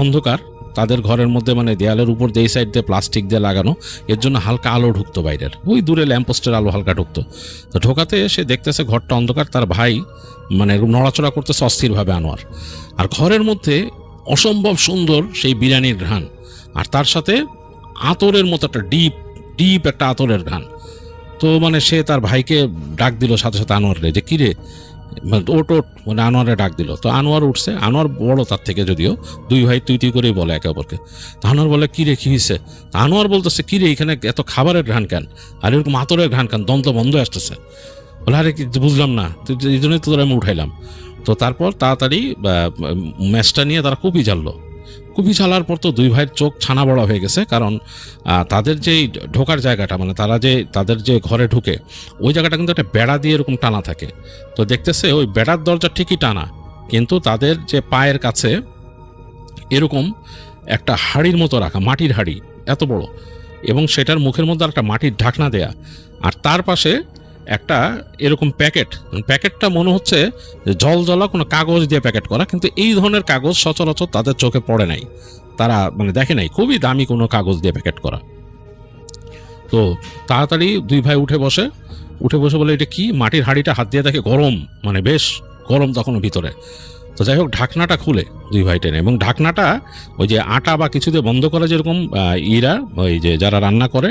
অন্ধকার, তাদের ঘরের মধ্যে মানে দেয়ালের উপর যে সাইড দিয়ে প্লাস্টিক দিয়ে লাগানো, এর জন্য হালকা আলো ঢুকতো বাইরের, ওই দূরে ল্যাম্পপোস্টের আলো হালকা ঢুকতো। তো ঢোকাতে সে দেখতেছে ঘরটা অন্ধকার, তার ভাই মানে নড়াচড়া করতেছে অস্থিরভাবে আনোয়ার, আর ঘরের মধ্যে অসম্ভব সুন্দর সেই বিরিয়ানির ঘ্রাণ, আর তার সাথে আতরের মতো একটা ডিপ একটা আতরের ঘ্রাণ। তো মানে সে তার ভাইকে ডাক দিল সাথে সাথে আনোয়ারে, যে কিরে, ওট মানে আনোয়ারে ডাক দিল। তো আনোয়ার উঠছে, আনোয়ার বড় তার থেকে, যদিও দুই ভাই তুই করেই বলে একে অপরকে। তো আনোয়ার বলে, কিরে কি হয়েছে? আনোয়ার বলতেছে, কিরে এখানে এত খাবারের ঘ্রাণ কেন, আর এরকম আতরের ঘ্রাণ কেন, দন্ত বন্ধ আসতেছে। বলে, আরে কি বুঝলাম না, এই জন্যই তো তোরা আমি উঠাইলাম। তো তারপর তাড়াতাড়ি ম্যাচটা নিয়ে তারা কুপি জ্বালার পর তো দুই ভাইয়ের চোখ ছানা বড়া হয়ে গেছে, কারণ তাদের যেই ঢোকার জায়গাটা, মানে তারা যে তাদের যে ঘরে ঢুকে ওই জায়গাটা কিন্তু একটা বেড়া দিয়ে এরকম টানা থাকে। তো দেখতেছে ওই বেড়ার দরজা ঠিকই টানা, কিন্তু তাদের যে পায়ের কাছে এরকম একটা হাড়ির মতো রাখা, মাটির হাড়ি এত বড়, এবং সেটার মুখের মধ্যে একটা মাটির ঢাকনা দেয়া, আর তার পাশে একটা এরকম প্যাকেটটা মনে হচ্ছে জলজলা কোনো কাগজ দিয়ে প্যাকেট করা, কিন্তু এই ধরনের কাগজ সচরাচর তাদের চোখে পড়ে নাই, তারা মানে দেখে নাই, খুবই দামি কোনো কাগজ দিয়ে প্যাকেট করা। তো তাড়াতাড়ি দুই ভাই উঠে বসে বলে, এটা কি? মাটির হাঁড়িটা হাত দিয়ে দেখে গরম, মানে বেশ গরম তখনও ভিতরে। তো যাই হোক, ঢাকনাটা খুলে দুই ভাই টেনে, এবং ঢাকনাটা ওই যে আটা বা কিছু দিয়ে বন্ধ করা, যেরকম ওই যে যারা রান্না করে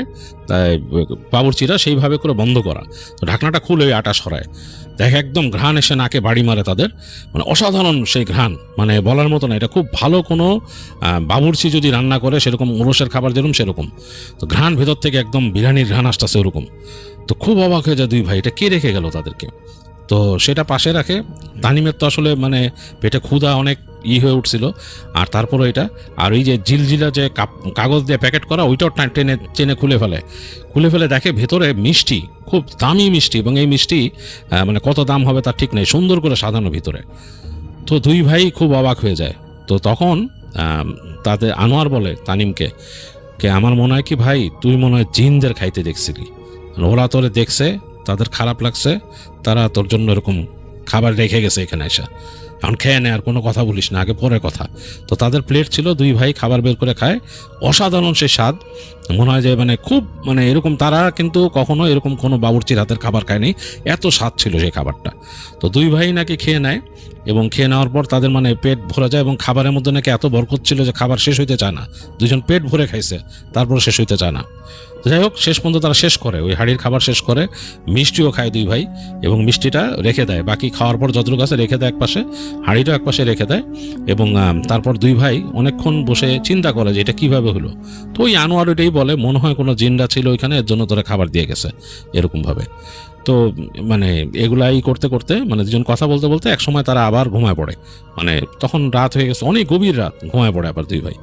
বাবুর্চিরা সেইভাবে করে বন্ধ করা। তো ঢাকনাটা খুলে ওই আটা সরায়, দেখে একদম ঘ্রাণ এসে নাকে বাড়ি মারে তাদের, মানে অসাধারণ সেই ঘ্রাণ, মানে বলার মতো না। এটা খুব ভালো কোনো বাবুর্চি যদি রান্না করে, সেরকম ওরসের খাবার যেরকম সেরকম, তো ঘ্রাণ ভেতর থেকে একদম বিরিয়ানির ঘ্রাণ আসতেছে ওরকম। তো খুব অবাক হয়ে যায় দুই ভাই, এটা কে রেখে গেল তাদেরকে? তো সেটা পাশে রাখে। তানিমের তো আসলে মানে পেটে ক্ষুধা অনেক হয়ে উঠছিল, আর তারপরে এটা, আর ওই যে জিলজিলা যে কাগজ দিয়ে প্যাকেট করা, ওইটাও টেনে খুলে ফেলে দেখে ভেতরে মিষ্টি, খুব দামি মিষ্টি, এবং এই মিষ্টি মানে কত দাম হবে তার ঠিক নেই, সুন্দর করে সাজানো ভিতরে। তো দুই ভাই খুব অবাক হয়ে যায়। তো তখন তাদের আনোয়ার বলে তানিমকে, আমার মনে হয় কি ভাই, তুই মনে হয় জিনদের খাইতে দেখছিলি, ওরা তোরে দেখছে, তাদের খারাপ লাগছে, তারা তোর জন্য এরকম খাবার রেখে গেছে এখানে এসে, এখন খেয়ে নেয়, আর কোনো কথা বলিস না, আগে পরে কথা। তো তাদের প্লেট ছিল, দুই ভাই খাবার বের করে খায়, অসাধারণ সে স্বাদ, মনে হয় যে মানে খুব মানে এরকম তারা কিন্তু কখনো এরকম কোনো বাবুর্চির হাতের খাবার খায়নি, এত স্বাদ ছিল সেই খাবারটা। তো দুই ভাই নাকি খেয়ে নেয়, এবং খেয়ে নেওয়ার পর তাদের মানে পেট ভরে যায় এবং খাবারের মধ্যে নাকি এত বরকত ছিল যে খাবার শেষ হইতে চায় না। দুজন পেট ভরে খাইছে, তারপর শেষ হইতে চায় না। তো যাই হোক, শেষ পর্যন্ত তারা শেষ করে, ওই হাঁড়ির খাবার শেষ করে, মিষ্টিও খায় দুই ভাই এবং মিষ্টিটা রেখে দেয়, বাকি খাওয়ার পর যতটুকু আছে রেখে দেয় একপাশে, হাঁড়িটাও একপাশে রেখে দেয়। এবং তারপর দুই ভাই অনেকক্ষণ বসে চিন্তা করে যে এটা কীভাবে হলো। তো ওই আনোয়ার এটাই বলে, মনে হয় কোনো জিনরা ছিল ওইখানে, এর জন্য তোরা খাবার দিয়ে গেছে এরকমভাবে। তো মানে এগুলাই করতে করতে মানে দুজন কথা বলতে বলতে একসময় তারা আবার ঘুমায় পড়ে। মানে তখন রাত হয়ে গেছে, অনেক গভীর রাত, ঘুমায় পড়ে আবার দুই ভাই।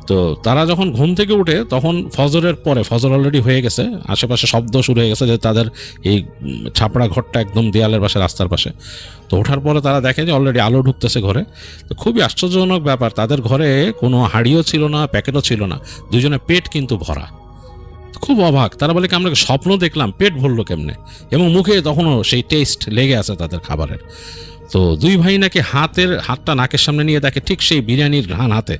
তো তারা যখন ঘুম থেকে উঠে তখন ফজরের পরে, ফজর অলরেডি হয়ে গেছে, আশেপাশে শব্দ শুরু হয়ে গেছে যে তাদের এই ছাপড়া ঘরটা একদম দেয়ালের পাশে, রাস্তার পাশে। তো ওঠার পরে তারা দেখে যে অলরেডি আলো ঢুকতেছে ঘরে। তো খুবই আশ্চর্যজনক ব্যাপার, তাদের ঘরে কোনো হাঁড়িও ছিল না, প্যাকেটও ছিল না, দুজনে পেট কিন্তু ভরা। খুব অবাক, তারা বলে কি আমরা স্বপ্ন দেখলাম, পেট ভরলো কেমনে, এবং মুখে তখনও সেই টেস্ট লেগে আছে তাদের খাবারের। তো দুই ভাই নাকি হাতটা নাকের সামনে নিয়ে দেখে ঠিক সেই বিরিয়ানির ঘ্রাণ হাতে,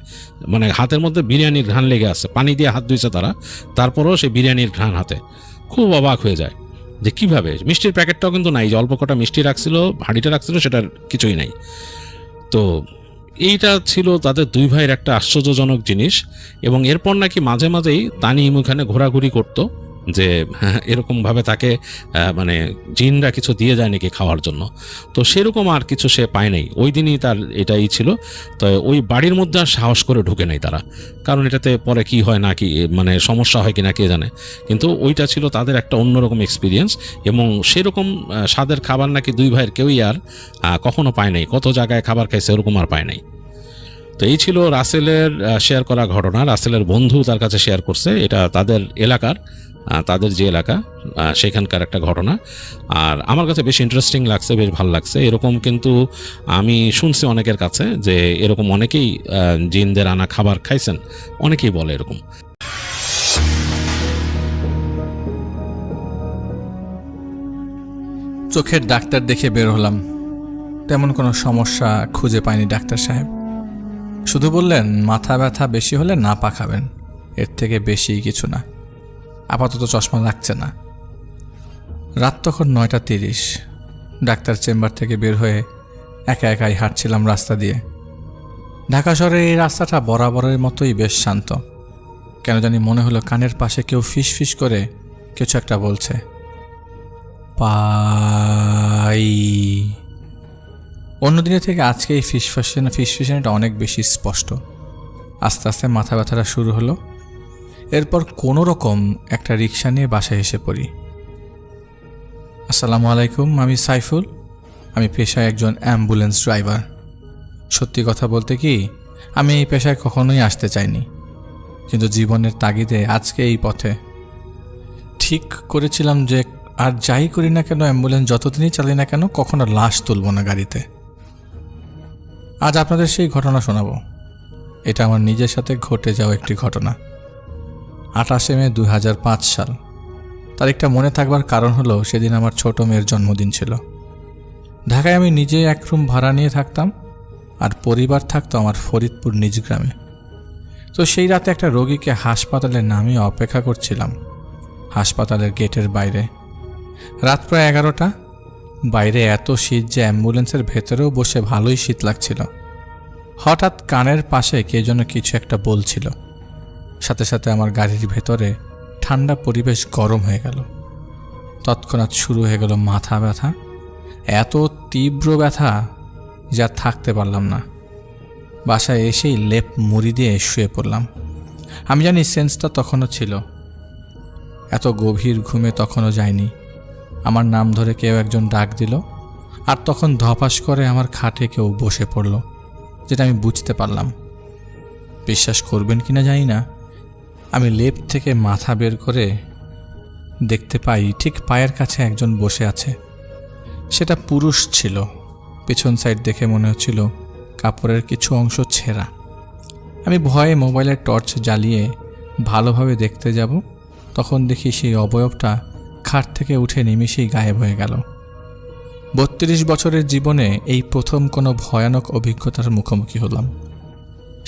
মানে হাতের মধ্যে বিরিয়ানির ঘ্রাণ লেগে আছে, পানি দিয়ে হাত ধুইছে তারা, তারপরেও সেই বিরিয়ানির ঘ্রাণ হাতে। খুব অবাক হয়ে যায় যে কিভাবে, মিষ্টির প্যাকেটটাও কিন্তু নাই, যে অল্প কটা মিষ্টি রাখছিল, হাঁড়িটা রাখছিল, সেটার কিছুই নাই। তো এইটা ছিল তাদের দুই ভাইয়ের একটা আশ্চর্যজনক জিনিস। এবং এরপর নাকি মাঝে মাঝেই তানিম ওখানে ঘোরাঘুরি করতো, যে এরকমভাবে তাকে মানে জিনরা কিছু দিয়ে যায় নাকি খাওয়ার জন্য। তো সেরকম আর কিছু সে পায় নাই, ওই দিনই তার এটাই ছিল। তো ওই বাড়ির মধ্যে আর সাহস করে ঢুকে নাই তারা, কারণ এটাতে পরে কি হয় না কি মানে সমস্যা হয় কিনা কে জানে। কিন্তু ওইটা ছিল তাদের একটা অন্যরকম এক্সপিরিয়েন্স, এবং সেরকম স্বাদের খাবার নাকি দুই ভাইয়ের কেউই আর কখনো পায় নাই। কত জায়গায় খাবার খাইছে, ওরকম আর পায় নাই। তো এই ছিল রাসেলের শেয়ার করা ঘটনা। রাসেলের বন্ধু তার কাছে শেয়ার করছে, এটা তাদের এলাকার, তাদের যে এলাকা সেখানকার একটা ঘটনা। আর আমার কাছে বেশ ইন্টারেস্টিং লাগছে, বেশ ভালো লাগছে। এরকম কিন্তু আমি শুনছি অনেকের কাছে যে এরকম অনেকেই জিনদের আনা খাবার খাইছেন, অনেকেই বলে এরকম। চোখের ডাক্তার দেখে বের হলাম, তেমন কোনো সমস্যা খুঁজে পাইনি ডাক্তার সাহেব। শুধু বললেন মাথা ব্যথা বেশি হলে না পা খাবেন, এর থেকে বেশি কিছু না। আপাতত চশমা লাগছে না। রাত তখন 9:30। ডাক্তার চেম্বার থেকে বের হয়ে একা একাই হাঁটছিলাম রাস্তা দিয়ে। ঢাকা শহরের এই রাস্তাটা বরাবরের মতোই বেশ শান্ত। কেন জানি মনে হলো কানের পাশে কেউ ফিস ফিস করে কিছু একটা বলছে। পাই। অন্যদিনের থেকে আজকে এই ফিসফিসানিটা অনেক বেশি স্পষ্ট। আস্তে আস্তে মাথা ব্যথাটা শুরু হলো। এরপর কোনো রকম একটা রিক্সা নিয়ে বাসায় এসে পড়ি। আসসালামু আলাইকুম, আমি সাইফুল। আমি পেশায় একজন অ্যাম্বুলেন্স ড্রাইভার। সত্যি কথা বলতে কি, আমি এই পেশায় কখনোই আসতে চাইনি, কিন্তু জীবনের তাগিদে আজকে এই পথে। ঠিক করেছিলাম যে আর যাই করি না কেন, অ্যাম্বুলেন্স যতদিনই চালাই না কেন, কখনো লাশ তুলব না গাড়িতে। আজ আপনাদের সেই ঘটনা শোনাবো। এটা আমার নিজের সাথে ঘটে যাওয়া একটি ঘটনা। 28 মে 2005 সাল। তারিখটা মনে থাকবার কারণ হলো সেদিন আমার ছোট মেয়ের জন্মদিন ছিল। ঢাকায় আমি নিজে এক রুম ভাড়া নিয়ে থাকতাম, আর পরিবার থাকতো আমার ফরিদপুর নিজ গ্রামে। তো সেই রাতে একটা রোগীকে হাসপাতালে নামিয়ে অপেক্ষা করছিলাম হাসপাতালের গেটের বাইরে। রাত প্রায় 11টা। বাইরে এত শীত যে অ্যাম্বুলেন্সের ভেতরেও বসে ভালোই শীত লাগছিল। হঠাৎ কানের পাশে কে যেন কিছু একটা বলছিল। সাথে সাথে আমার গাড়ির ভেতরে ঠান্ডা পরিবেশ গরম হয়ে গেল। তৎক্ষণাৎ শুরু হয়ে গেল মাথা ব্যথা। এত তীব্র ব্যথা যা থাকতে পারলাম না। বাসায় এসেই লেপ মুড়ি দিয়ে শুয়ে পড়লাম। আমি জানি সেন্সটা তখনও ছিল। এত গভীর ঘুমে তখনও যায়নি। আমার নাম ধরে কেউ একজন ডাক দিল, আর তখন ধপাস করে আমার খাটে কেউ বসে পড়ল, যেটা আমি বুঝতে পারলাম। বিশ্বাস করবেন কিনা জানি না, আমি লেপ থেকে মাথা বের করে দেখতে পাই ঠিক পায়ের কাছে একজন বসে আছে। সেটা পুরুষ ছিল। পেছন সাইড দেখে মনে হচ্ছিল কাপড়ের কিছু অংশ ছেঁড়া। আমি ভয়ে মোবাইলের টর্চ জ্বালিয়ে ভালোভাবে দেখতে যাব, তখন দেখি সেই অবয়বটা খাট থেকে উঠে নিমিষেই গায়েব হয়ে গেল। 32 বছরের জীবনে এই প্রথম কোনো ভয়ানক অভিজ্ঞতার মুখোমুখি হলাম।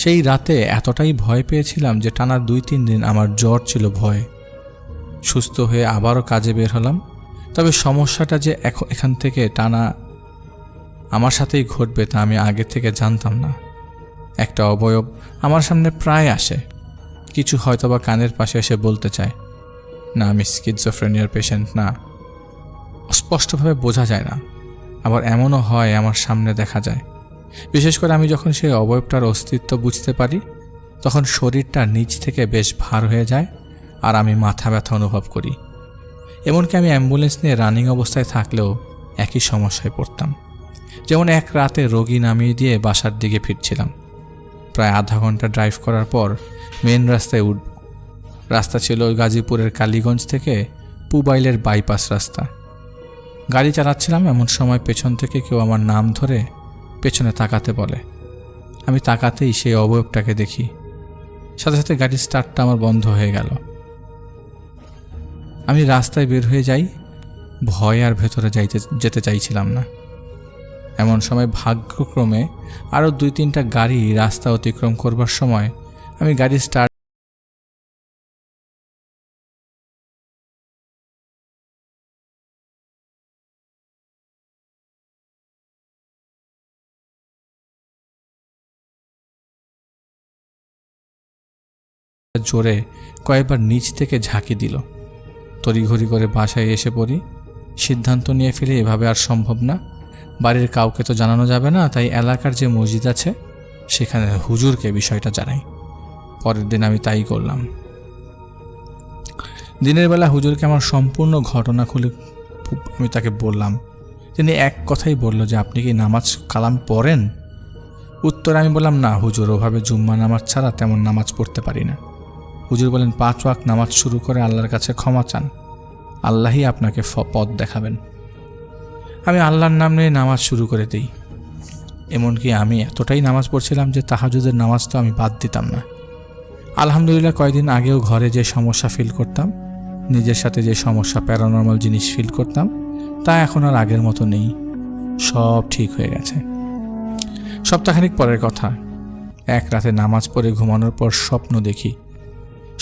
সেই রাতে এতটাই ভয় পেয়েছিলাম যে টানা 2-3 দিন আমার জ্বর ছিল ভয়ে। সুস্থ হয়ে আবারও কাজে বের হলাম। তবে সমস্যাটা যে এখান থেকে টানা আমার সাথেই ঘটবে তা আমি আগে থেকে জানতাম না। একটা অবয়ব আমার সামনে প্রায় আসে, কিছু হয়তোবা কানের পাশে এসে বলতে চায়, না আমি স্কিজোফ্রেনিয়ার পেশেন্ট না। স্পষ্টভাবে বোঝা যায় না, আবার এমনও হয় আমার সামনে দেখা যায়। বিশেষ করে আমি যখন সেই অবয়বটার অস্তিত্ব বুঝতে পারি, তখন শরীরটা নিচ থেকে বেশ ভার হয়ে যায় আর আমি মাথা ব্যথা অনুভব করি। এমনকি আমি অ্যাম্বুলেন্স নিয়ে রানিং অবস্থায় থাকলেও একই সমস্যায় পড়তাম। যেমন এক রাতে রোগী নামিয়ে দিয়ে বাসার দিকে ফিরছিলাম। প্রায় আধা ঘন্টা ড্রাইভ করার পর মেন রাস্তায় উঠব। রাস্তা ছিল গাজীপুরের কালীগঞ্জ থেকে পুবাইলের বাইপাস রাস্তা। গাড়ি চালাচ্ছিলাম, এমন সময় পেছন থেকে কেউ আমার নাম ধরে পেছনে তাকাতে বলে। আমি তাকাতেই সেই অবয়বটাকে দেখি। সাথে সাথে গাড়ির স্টার্টটা আমার বন্ধ হয়ে গেল। আমি রাস্তায় বের হয়ে যাই, ভয় আর ভেতরে যেতে চাইছিলাম না। এমন সময় ভাগ্যক্রমে আরও 2-3টা গাড়ি রাস্তা অতিক্রম করবার সময় আমি গাড়ি স্টার্ট জোরে কয়েকবার নিচ থেকে ঝাঁকি দিল। তড়িঘড়ি করে বাসায় এসে পড়ি। সিদ্ধান্ত নিয়ে ফেলে এভাবে আর সম্ভব না, বাড়ির কাউকে তো জানানো যাবে না, তাই এলাকার যে মসজিদ আছে সেখানে হুজুরকে বিষয়টা জানাই। পরের দিন আমি তাই করলাম। দিনের বেলা হুজুরকে আমার সম্পূর্ণ ঘটনা খুলে আমি তাকে বললাম। তিনি এক কথাই বলল যে আপনি কি নামাজ কালাম পড়েন? উত্তরে আমি বললাম, না হুজুর, ওভাবে জুম্মা নামাজ ছাড়া তেমন নামাজ পড়তে পারি না। হুজুর বলেন, 5 ওয়াক্ত নামাজ শুরু করে আল্লাহর কাছে ক্ষমা চান, আল্লাহই আপনাকে পথ দেখাবেন। আমি আল্লাহর নাম নিয়ে নামাজ শুরু করে দিই। এমনকি আমি এতটাই নামাজ পড়ছিলাম যে তাহাজ্জুদের নামাজ তো আমি বাদ দিতাম না। আলহামদুলিল্লাহ, কয়েকদিন আগেও ঘরে যে সমস্যা ফিল করতাম, নিজের সাথে যে সমস্যা, প্যারানর্মাল জিনিস ফিল করতাম, তা এখন আর আগের মতো নেই। সব ঠিক হয়ে গেছে। সপ্তাহখানিক পরের কথা, এক রাতে নামাজ পড়ে ঘুমানোর পর স্বপ্ন দেখি।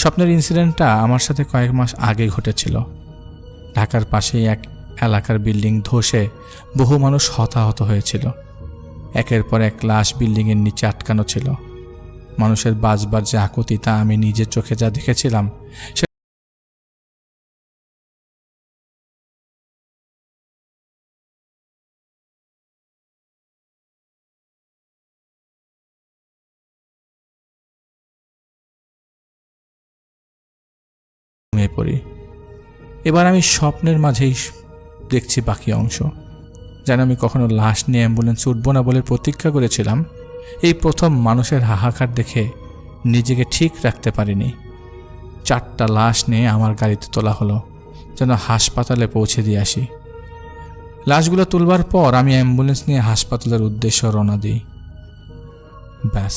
স্বপ্নের ইনসিডেন্টটা আমার সাথে কয়েক মাস আগে ঘটেছিল। ঢাকার পাশেই এক এলাকার বিল্ডিং ধসে বহু মানুষ হতাহত হয়েছিল। একের পর এক লাশ বিল্ডিংয়ের নিচে আটকানো ছিল। মানুষের বাঁচবার যে আকুতি, তা আমি নিজের চোখে যা দেখেছিলাম সে ঘুমিয়ে পড়ি। এবার আমি স্বপ্নের মাঝেই দেখছি বাকি অংশ। যেন আমি কখনো লাশ নিয়ে অ্যাম্বুলেন্সে উঠব না বলে প্রতীক্ষা করেছিলাম, এই প্রথম মানুষের হাহাকার দেখে নিজেকে ঠিক রাখতে পারিনি। 4টা লাশ নিয়ে আমার গাড়িতে তোলা হলো, যেন হাসপাতালে পৌঁছে দিয়ে আসি। লাশগুলো তুলবার পর আমি অ্যাম্বুলেন্স নিয়ে হাসপাতালের উদ্দেশ্যে রওনা দিই। ব্যাস,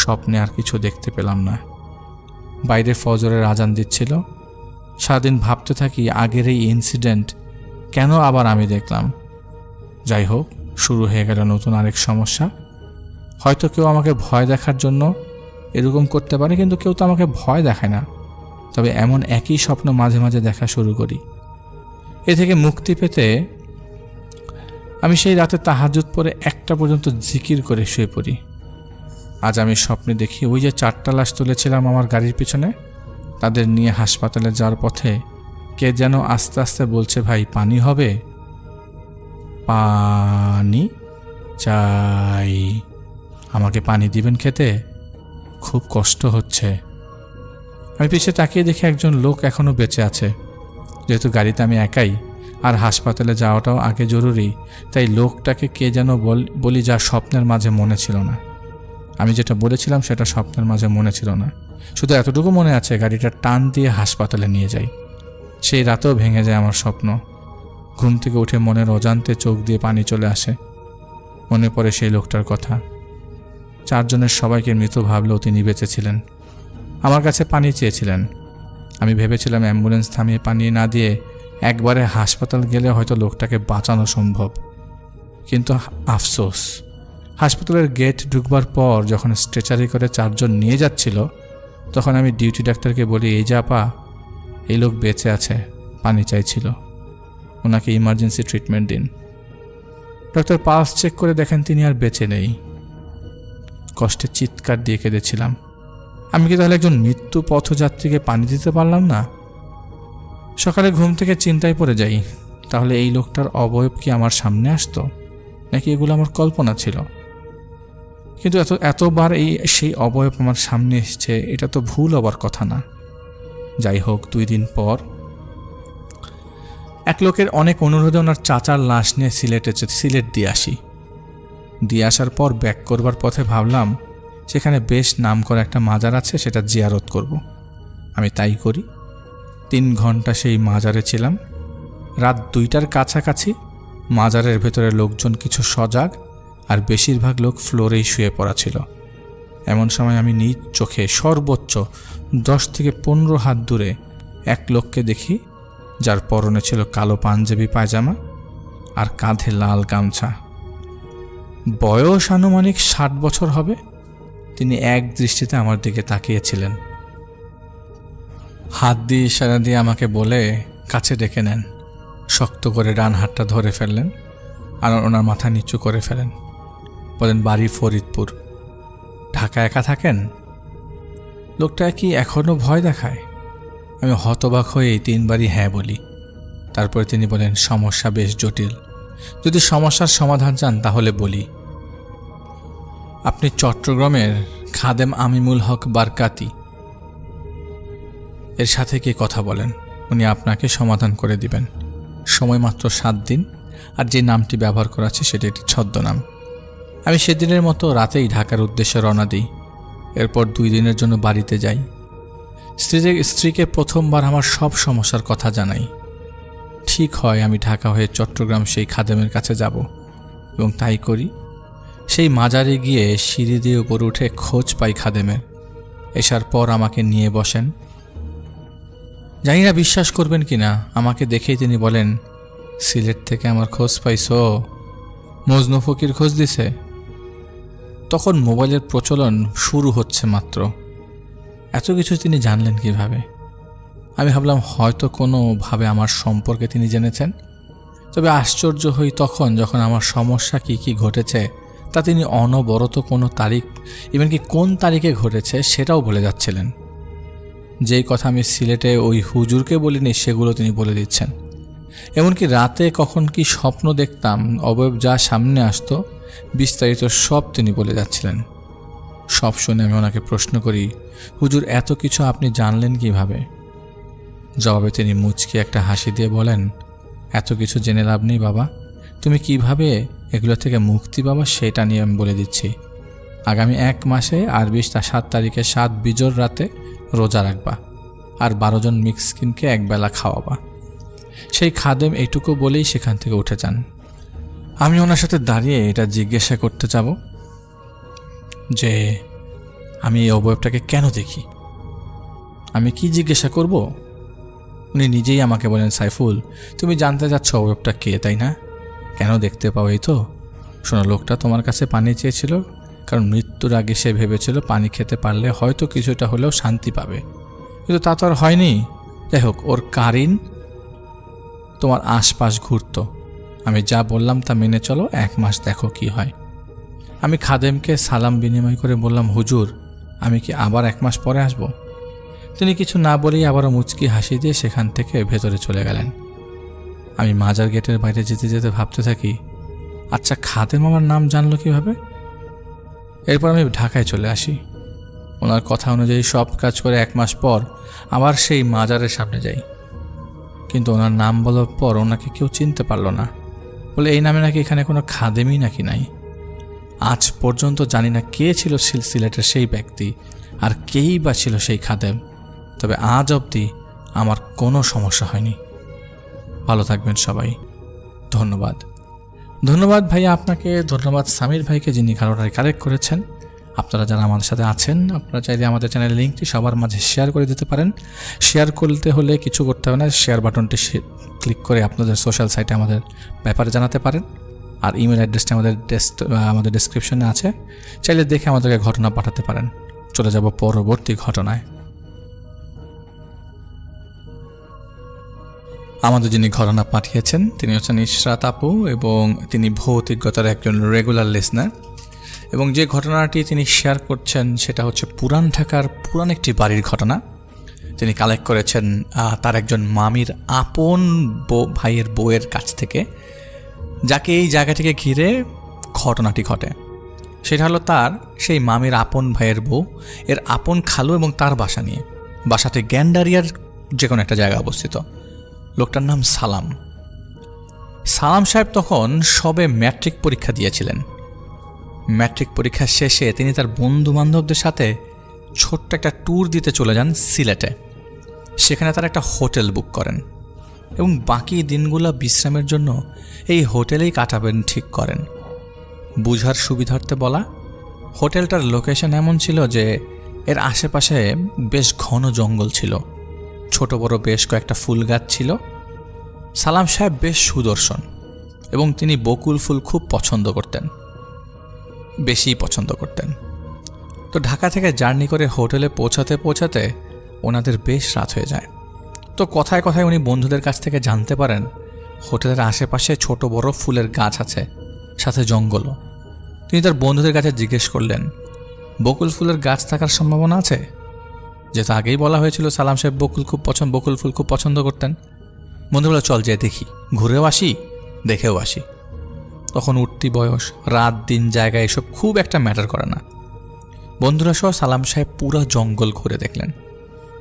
স্বপ্নে আর কিছু দেখতে পেলাম না। বাইরে ফজরের আজান দিচ্ছিল। সারাদিন ভাবতে থাকি আগের এই ইনসিডেন্ট কেন আবার আমি দেখলাম। যাই হোক, শুরু হয়ে গেল নতুন আরেক সমস্যা। হয়তো কেউ আমাকে ভয় দেখার জন্য এরকম করতে পারে, কিন্তু কেউ তো আমাকে ভয় দেখায় না। তবে এমন একই স্বপ্ন মাঝে মাঝে দেখা শুরু করি। এ থেকে মুক্তি পেতে আমি সেই রাতে তাহাজ্জুদ পড়ে 1টা পর্যন্ত জিকির করে শুয়ে পড়ি। আজ আমি স্বপ্নে দেখি ওই যে 4টা লাশ তুলেছিলাম আমার গাড়ির পিছনে, তাদের নিয়ে হাসপাতালে যাওয়ার পথে কে যেন আস্তে আস্তে বলছে, ভাই পানি হবে, পানি চাই, আমাকে পানি দিবেন খেতে, খুব কষ্ট হচ্ছে। আমি পিছিয়ে তাকিয়ে দেখি একজন লোক এখনও বেঁচে আছে। যেহেতু গাড়িতে আমি একাই আর হাসপাতালে যাওয়াটাও আগে জরুরি, তাই লোকটাকে কে যেন বলি, যা স্বপ্নের মাঝে মনে ছিল না। আমি যেটা বলেছিলাম সেটা স্বপ্নের মাঝে মনে ছিল না। শুধু এতটুকু মনে আছে, গাড়িটা টান দিয়ে হাসপাতালে নিয়ে যাই। সেই রাতেও ভেঙে যায় আমার স্বপ্ন। ঘুম থেকে উঠে মনের অজান্তে চোখ দিয়ে পানি চলে আসে। মনে পড়ে সেই লোকটার কথা। 4 জনের সবাইকে মৃত ভাবলেও তিনি বেঁচে ছিলেন। আমার কাছে পানি চেয়েছিলেন। আমি ভেবেছিলাম অ্যাম্বুলেন্স থামিয়ে পানি না দিয়ে একবারে হাসপাতাল গেলে হয়তো লোকটাকে বাঁচানো সম্ভব। কিন্তু আফসোস, হাসপাতালের গেট ঢুকবার পর যখন স্ট্রেচারে করে 4 জন নিয়ে যাচ্ছিল, তখন আমি ডিউটি ডাক্তারকে বলি, এই যে আপা, এই লোক বেঁচে আছে, পানি চাইছিল, ওনাকে ইমার্জেন্সি ট্রিটমেন্ট দিন। ডক্টর পালস চেক করে দেখেন তিনি আর বেঁচে নেই। কষ্টে চিৎকার দিয়ে কেঁদেছিলাম। আমি কি তাহলে একজন মৃত্যু পথযাত্রীকে পানি দিতে পারলাম না? সকালে ঘুম থেকে চিন্তায় পড়ে যাই, তাহলে এই লোকটার অবয়ব কি আমার সামনে আসতো, নাকি এগুলো আমার কল্পনা ছিল? কিন্তু এতবার সেই অবয়ব আমার সামনে এসছে, এটা তো ভুল হবার কথা না। যাই হোক, 2 দিন পর এক লোকের অনেক অনুরোধে ওনার চাচার লাশ নিয়ে সিলেট দিয়ে আসি। দিয়ে আসার পর ব্যাক করবার পথে ভাবলাম সেখানে বেশ নামকরা একটা মাজার আছে, সেটা জিয়ারত করব। আমি তাই করি। 3 ঘন্টা সেই মাজারে ছিলাম। রাত 2টার কাছাকাছি মাজারের ভেতরে লোকজন কিছু সজাগ, আর বেশিরভাগ লোক ফ্লোরেই শুয়ে পড়া ছিল। এমন সময় আমি নিজ চোখে সর্বোচ্চ 10 থেকে 15 হাত দূরে এক লোককে দেখি, যার পরনে ছিল কালো পাঞ্জাবি পায়জামা আর কাঁধে লাল গামছা। বয়স আনুমানিক 60 বছর হবে। তিনি এক দৃষ্টিতে আমার দিকে তাকিয়েছিলেন। হাত দিয়ে ইশারা দিয়ে আমাকে বলে কাছে ডেকে নেন। শক্ত করে ডান হাতটা ধরে ফেললেন আর ওনার মাথা নিচু করে ফেলেন। বলেন, বাড়ি ফরিদপুর। ঢাকা একা থাকেন? লোকটা কি এখনো ভয় দেখায়? আমি হতবাক হয়ে 3 বারই হ্যাঁ বলি। তারপরে তিনি বলেন, সমস্যা বেশ জটিল, যদি সমস্যার সমাধান চান তাহলে বলি। আপনি চট্টগ্রামের খাদেম আমিমুল হক বারকাতি এর সাথে কি কথা বলেন, উনি আপনাকে সমাধান করে দিবেন। সময় মাত্র 7 দিন, আর যে নামটি ব্যবহার করা আছে সেটি একটি ছদ্মনাম। আমি সেদিনের মতো রাতেই ঢাকার উদ্দেশ্যে রওনা দিই। এরপর 2 দিনের জন্য বাড়িতে যাই। স্ত্রীকে প্রথমবার আমার সব সমস্যার কথা জানাই। ঠিক হয় আমি ঢাকা হয়ে চট্টগ্রাম সেই খাদেমের কাছে যাব, এবং তাই করি। সেই মাজারে গিয়ে সিঁড়ি দিয়ে উপরে উঠে খোঁজ পাই খাদেমের। এসার পর আমাকে নিয়ে বসেন। জানি না বিশ্বাস করবেন কিনা, আমাকে দেখেই তিনি বলেন, সিলেট থেকে আমার খোঁজ পাইছো? মজনু ফকির খোঁজ দিছে? তখন মোবাইলের প্রচলন শুরু হচ্ছে মাত্র। এত কিছু তিনি জানলেন কিভাবে? আমি ভাবলাম হয়তো কোনোভাবে আমার সম্পর্কে তিনি জেনেছেন। তবে আশ্চর্য হই তখন যখন আমার সমস্যা কি ঘটেছে তা তিনি অনবরত কোনো তারিখ, ইভেনকি কোন তারিখে ঘটেছে সেটাও বলে যাচ্ছিলেন। যেই কথা আমি সিলেটে ওই হুজুরকে বলিনি সেগুলো তিনি বলে দিচ্ছেন। এমনকি রাতে কখন কি স্বপ্ন দেখতাম, অবয়ব যা সামনে আসতো, বিস্তারিত সব তিনি বলে যাচ্ছিলেন। সব শুনে আমি ওনাকে প্রশ্ন করি, হুজুর এত কিছু আপনি জানলেন কিভাবে? জবাবে তিনি মুচকি একটা হাসি দিয়ে বলেন, এত কিছু জেনে লাভ নেই বাবা, তুমি কিভাবে এগুলো থেকে মুক্তি পাবা সেটা নিয়ে আমি বলে দিচ্ছি। আগামী 1 মাসে আরবি 7 তারিখে 7 বিজোর রাতে রোজা রাখবা, আর 12 জন মিসকিনকে একবেলা খাওয়াবা। সেই খাদেম এইটুকু বলেই সেখান থেকে উঠে যান। আমি ওনার সাথে দাঁড়িয়ে এটা জিজ্ঞাসা করতে যাব যে আমি এই অবয়বটাকে কেন দেখি। আমি কি জিজ্ঞাসা করব? উনি নিজেই আমাকে বলেন, সাইফুল, তুমি জানতে চাচ্ছ অবয়বটা কে, তাই না? কেন দেখতে পাও? এই তো শোনো, লোকটা তোমার কাছে পানি চেয়েছিল, কারণ মৃত্যুর আগে সে ভেবেছিল পানি খেতে পারলে হয়তো কিছুটা হলেও শান্তি পাবে, কিন্তু তা তো আর হয়নি। যাই হোক, ওর কারিন তোমার আশপাশ ঘুরতো। আমি যা বললাম তা মেনে চলো, 1 মাস দেখো কি হয়। আমি খাদেমকে সালাম বিনিময় করে বললাম, হুজুর, আমি কি আবার 1 মাস পরে আসব? তিনি কিছু না বলেই আবারও মুচকি হাসি দিয়ে সেখান থেকে ভেতরে চলে গেলেন। আমি মাজার গেটের বাইরে যেতে যেতে ভাবতে থাকি, আচ্ছা খাদেম আমার নাম জানলো কিভাবে? এরপর আমি ঢাকায় চলে আসি। ওনার কথা অনুযায়ী সব কাজ করে 1 মাস পর আবার সেই মাজারের সামনে যাই। কিন্তু ওনার নাম বলার পর ওনাকে কেউ চিনতে পারল না। বলে এই নামে নাকি এখানে কোনো খাদেমই নাকি নাই। আজ পর্যন্ত জানি না কে ছিল সিলেটের সেই ব্যক্তি, আর কেই বা ছিল সেই খাদেম। তবে আজ অবধি আমার কোনো সমস্যা হয়নি। ভালো থাকবেন সবাই। ধন্যবাদ। ধন্যবাদ ভাইয়া আপনাকে, ধন্যবাদ সামির ভাইকে যিনি ঘটনাটি কালেক্ট করেছেন। আপনারা যারা আমাদের সাথে আছেন, আপনারা চাইলে আমাদের চ্যানেলের লিঙ্কটি সবার মাঝে শেয়ার করে দিতে পারেন। শেয়ার করতে হলে কিছু করতে হবে না, শেয়ার বাটনটি ক্লিক করে আপনাদের সোশ্যাল সাইটে আমাদের ব্যাপারে জানাতে পারেন। আর ইমেল অ্যাড্রেসটি আমাদের ডেসক্রিপশনে আছে, চাইলে দেখে আমাদেরকে ঘটনা পাঠাতে পারেন। চলে যাব পরবর্তী ঘটনায়। আমাদের যিনি ঘটনা পাঠিয়েছেন তিনি হচ্ছেন ইশরাত আপু, এবং তিনি ভৌতিকগতার একজন রেগুলার লিসনার। এবং যে ঘটনাটি তিনি শেয়ার করছেন সেটা হচ্ছে পুরান ঢাকার পুরান একটি বাড়ির ঘটনা। তিনি কালেক্ট করেছেন তার একজন মামির আপন ভাইয়ের বউয়ের কাছ থেকে, যাকে এই জায়গাটিকে ঘিরে ঘটনাটি ঘটে। সেটা হলো তার সেই মামির আপন ভাইয়ের বউ এর আপন খালু এবং তার বাসা নিয়ে। বাসাটি গ্যান্ডারিয়ার যে কোনো একটা জায়গায় অবস্থিত। লোকটার নাম সালাম। সালাম সাহেব তখন সবে ম্যাট্রিক পরীক্ষা দিয়েছিলেন। ম্যাট্রিক পরীক্ষা শেষে তিনি তার বন্ধু বান্ধবদের সাথে ছোট্ট একটা ট্যুর দিতে চলে যান সিলেটে। সেখানে তারা একটা হোটেল বুক করেন এবং বাকি দিনগুলো বিশ্রামের জন্য এই হোটেলেই কাটাবেন ঠিক করেন। বুঝার সুবিধার্থে বলা, হোটেলটার লোকেশন এমন ছিল যে এর আশেপাশে বেশ ঘন জঙ্গল ছিল, ছোট বড় বেশ কয়েকটা ফুল গাছ ছিল। সালাম সাহেব বেশ সুদর্শন এবং তিনি বকুল ফুল খুব পছন্দ করতেন, বেশি পছন্দ করতেন। তো ঢাকা থেকে জার্নি করে হোটেলে পৌঁছাতে পৌঁছাতে ওনাদের বেশ রাত হয়ে যায়। তো কথায় কথায় উনি বন্ধুদের কাছ থেকে জানতে পারেন হোটেলের আশেপাশে ছোট বড় ফুলের গাছ আছে, সাথে জঙ্গলও। তিনি তার বন্ধুদের কাছে জিজ্ঞেস করলেন, বকুল ফুলের গাছ থাকার সম্ভাবনা আছে? যেহেতু আগেই বলা হয়েছিল সালাম সাহেব বকুল ফুল খুব পছন্দ করতেন। বন্ধু বলে, চল যেয়ে দেখি, ঘুরেও আসি দেখেও আসি। তখন উঠতি বয়স, রাত দিন জায়গা এসব খুব একটা ম্যাটার করে না। বন্ধুরা সহ সালাম সাহেব পুরো জঙ্গল ঘুরে দেখলেন।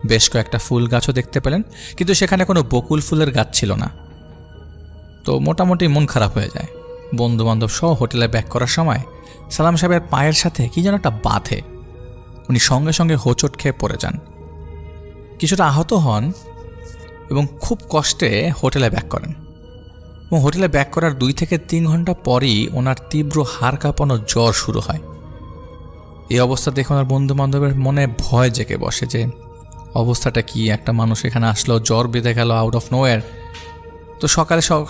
বেশ কয়েকটা ফুল গাছও দেখতে পেলেন, কিন্তু সেখানে কোনো বকুল ফুলের গাছ ছিল না। তো মোটামুটি মন খারাপ হয়ে যায়। বন্ধু বান্ধব সহ হোটেলে ব্যাক করার সময় সালাম সাহেবের পায়ের সাথে কি যেন একটা বাধে। উনি সঙ্গে সঙ্গে হোঁচট খেয়ে পড়ে যান, কিছুটা আহত হন এবং খুব কষ্টে হোটেলে ব্যাক করেন। এবং হোটেলে ব্যাক করার 2 থেকে 3 ঘন্টা পরই ওনার তীব্র হাড় কাঁপানো জ্বর শুরু হয়। এই অবস্থা দেখে ওনার বন্ধু বান্ধবের মনে ভয় জেগে বসে যে অবস্থাটা কি, একটা মানুষ এখানে আসলো, জ্বর বেঁধে গেল আউট অফ নোওয়্যার। তো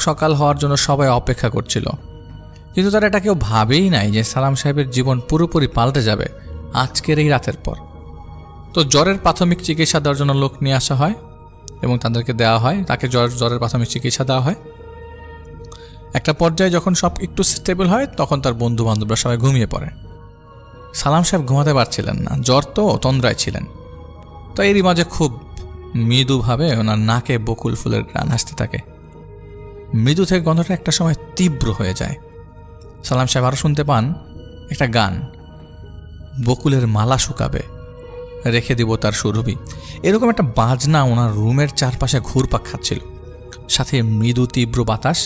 সকাল হওয়ার জন্য সবাই অপেক্ষা করছিল, কিন্তু তারা এটা কেউ ভাবেই নাই যে সালাম সাহেবের জীবন পুরোপুরি পাল্টে যাবে আজকের এই রাতের পর। তো জ্বরের প্রাথমিক চিকিৎসা দেওয়ার জন্য লোক নিয়ে আসা হয় এবং তাদেরকে দেওয়া হয়, তাকে জ্বরের প্রাথমিক চিকিৎসা দেওয়া হয়। একটা পর্যায়ে যখন সব একটু স্টেবল হয় তখন তার বন্ধু বান্ধবরা সবাই ঘুমিয়ে পড়ে। সালাম সাহেব ঘুমাতে পারছিলেন না, জ্বর তো তন্দ্রায় ছিলেন। তো এরই মাঝে খুব মৃদুভাবে ওনার নাকে বকুল ফুলের গান আসতে থাকে। মৃদু থেকে গন্ধটা একটা সময় তীব্র হয়ে যায়। সালাম সাহেব আরও শুনতে পান একটা গান, বকুলের মালা শুকাবে, রেখে দিব তার সুরভি। এরকম একটা বাজনা ওনার রুমের চারপাশে ঘুরপাক খাচ্ছিল, সাথে মৃদু তীব্র বাতাস।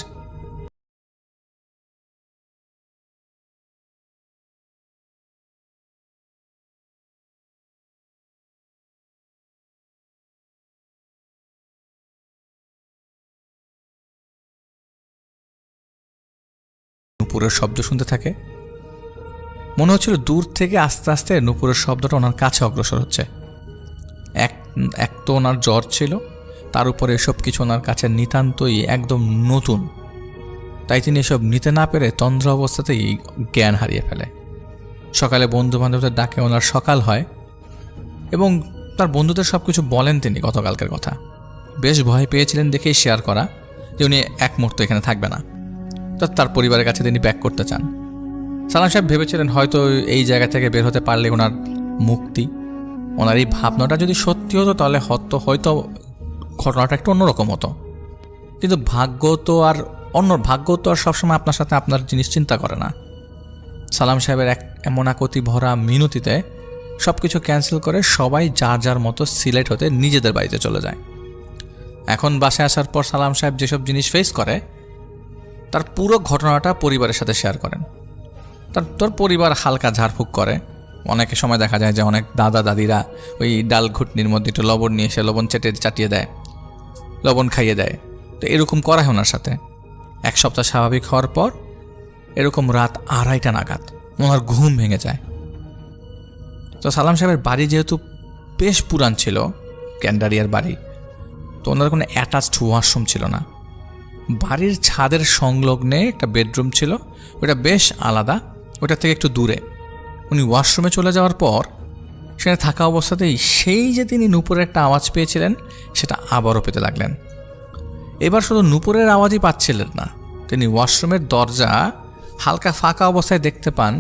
নুপুরের শব্দ শুনতে থাকে। মনে হচ্ছিল দূর থেকে আস্তে আস্তে নুপুরের শব্দটা ওনার কাছে অগ্রসর হচ্ছে। এক তো ওনার জ্বর ছিল, তার উপরে এসব কিছু ওনার কাছে নিতান্তই একদম নতুন। তাই তিনি এসব নিতে না পেরে তন্দ্রা অবস্থাতেই জ্ঞান হারিয়ে ফেলে। সকালে বন্ধু বান্ধবদের ডাকে ওনার সকাল হয় এবং তার বন্ধুদের সব কিছু বলেন তিনি গতকালকের কথা। বেশ ভয় পেয়েছিলেন দেখেই শেয়ার করা যে উনি এক মুহূর্ত এখানে থাকবে না, তো তার পরিবারের কাছে তিনি ব্যাক করতে চান। সালাম সাহেব ভেবেছিলেন হয়তো এই জায়গা থেকে বের হতে পারলে ওনার মুক্তি। ওনার এই ভাবনাটা যদি সত্যি হতো তাহলে হয়তো ঘটনাটা একটু অন্যরকম হতো। কিন্তু ভাগ্য তো আর সবসময় আপনার সাথে আপনার জিনিস চিন্তা করে না। সালাম সাহেবের এমন একতি ভরা মিনতিতে সব কিছু ক্যান্সেল করে সবাই যার যার মতো সিলেট হতে নিজেদের বাড়িতে চলে যায়। এখন বাসায় আসার পর সালাম সাহেব যেসব জিনিস ফেস করে তার পুরো ঘটনাটা পরিবারের সাথে শেয়ার করেন। তোর পরিবার হালকা ঝাড়ফুঁক করে। অনেক সময় দেখা যায় যে অনেক দাদা দাদিরা ওই ডাল ঘুটনির মধ্যে একটু লবণ নিয়ে এসে লবণ চাটিয়ে দেয়, লবণ খাইয়ে দেয়। তো এরকম করা হয় ওনার সাথে। 1 সপ্তাহ স্বাভাবিক হওয়ার পর এরকম রাত 2:30 নাগাদ ওনার ঘুম ভেঙে যায়। তো সালাম সাহেবের বাড়ি যেহেতু বেশ পুরান ছিল, ক্যান্ডারিয়ার বাড়ি, তো ওনার কোনো অ্যাটাচড ওয়াশরুম ছিল না। বাড়ির ছাদের সংলগ্নে একটা বেডরুম ছিল, ওটা বেশ আলাদা, ওটা থেকে একটু দূরে। উনি ওয়াশরুমে চলে যাওয়ার পর সেখানে থাকা অবস্থাতেই সেই যে তিনি নুপুরের একটা আওয়াজ পেয়েছিলেন সেটা আবারও পেতে লাগলেন। এবার শুধু নূপুরের আওয়াজই পাচ্ছিলেন না, তিনি ওয়াশরুমের দরজা হালকা ফাঁকা অবস্থায় দেখতে পান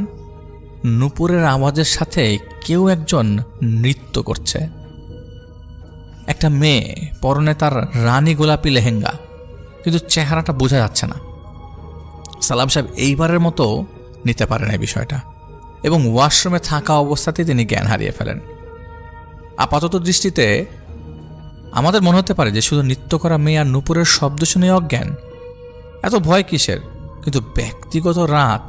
নূপুরের আওয়াজের সাথে কেউ একজন নৃত্য করছে। একটা মেয়ে, পরনে তার রানী গোলাপি লেহেঙ্গা, কিন্তু চেহারাটা বোঝা যাচ্ছে না। সালাম সাহেব এইবারের মতো নিতে পারেন এই বিষয়টা, এবং ওয়াশরুমে থাকা অবস্থাতেই তিনি জ্ঞান হারিয়ে ফেলেন। আপাতত দৃষ্টিতে আমাদের মনে হতে পারে যে শুধু নৃত্য করা মেয়ে আর নূপুরের শব্দ শুনে অজ্ঞান, এত ভয় কিসের? কিন্তু ব্যক্তিগত রাত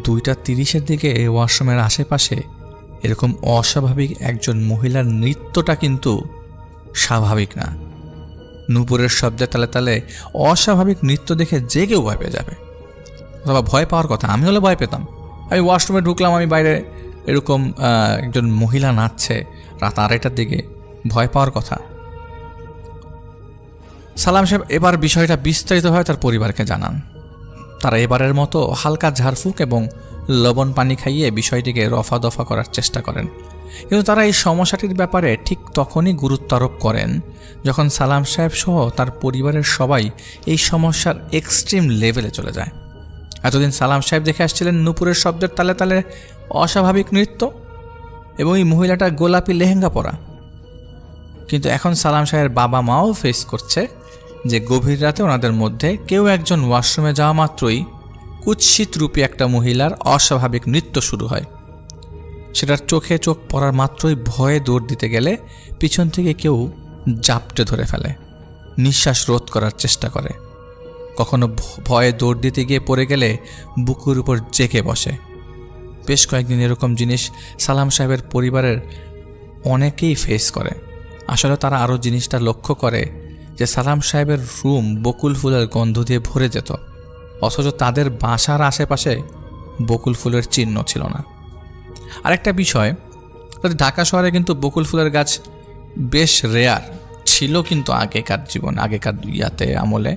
2:30 দিকে ওয়াশরুমের আশেপাশে এরকম অস্বাভাবিক একজন মহিলার নৃত্যটা কিন্তু স্বাভাবিক না। নূপুরের শব্দে তালে তালে অস্বাভাবিক নৃত্য দেখে যে কেউ ভয় পেয়ে যাবে, অথবা ভয় পাওয়ার কথা। আমি হলে ভয় পেতাম। আমি ওয়াশরুমে ঢুকলাম, আমি বাইরে এরকম একজন মহিলা নাচছে রাত 2:30টার দিকে, ভয় পাওয়ার কথা। সালাম সাহেব এবার বিষয়টা বিস্তারিতভাবে তার পরিবারকে জানান। তারা এবারের মতো হালকা ঝাড়ফুঁক এবং লবণ পানি খাইয়ে বিষয়টিকে রফা দফা করার চেষ্টা করেন, কিন্তু তারা এই সমস্যাটির ব্যাপারে ঠিক তখনই গুরুত্ব আরোপ করেন যখন সালাম সাহেব সহ তার পরিবারের সবাই এই সমস্যার এক্সট্রিম লেভেলে চলে যায়। এতদিন সালাম সাহেব দেখে আসছিলেন নূপুরের শব্দের তালে তালে অস্বাভাবিক নৃত্য এবং এই মহিলাটা গোলাপি লেহেঙ্গা পরা, কিন্তু এখন সালাম সাহেবের বাবা মাও ফেস করছে যে গভীর রাতে ওনাদের মধ্যে কেউ একজন ওয়াশরুমে যাওয়া মাত্রই কুৎসিত রূপী একটা মহিলার অস্বাভাবিক নৃত্য শুরু হয়। সেটার চোখে চোখ পড়ার মাত্রই ভয়ে দৌড় দিতে গেলে পিছন থেকে কেউ জাপটে ধরে ফেলে, নিঃশ্বাস রোধ করার চেষ্টা করে। কখনো ভয়ে দৌড় দিতে গিয়ে পড়ে গেলে বুকুর উপর জেকে বসে। বেশ কয়েকদিন এরকম জিনিস সালাম সাহেবের পরিবারের অনেকেই ফেস করে। আসলে তারা আরও জিনিসটা লক্ষ্য করে যে সালাম সাহেবের রুম বকুল ফুলের গন্ধ দিয়ে ভরে যেত, অথচ তাদের বাসার আশেপাশে বকুল ফুলের চিহ্ন ছিল না। আরেকটা বিষয়, ঢাকা শহরে কিন্তু বকুল ফুলের গাছ বেশ রেয়ার ছিল, কিন্তু আগেকার আমলে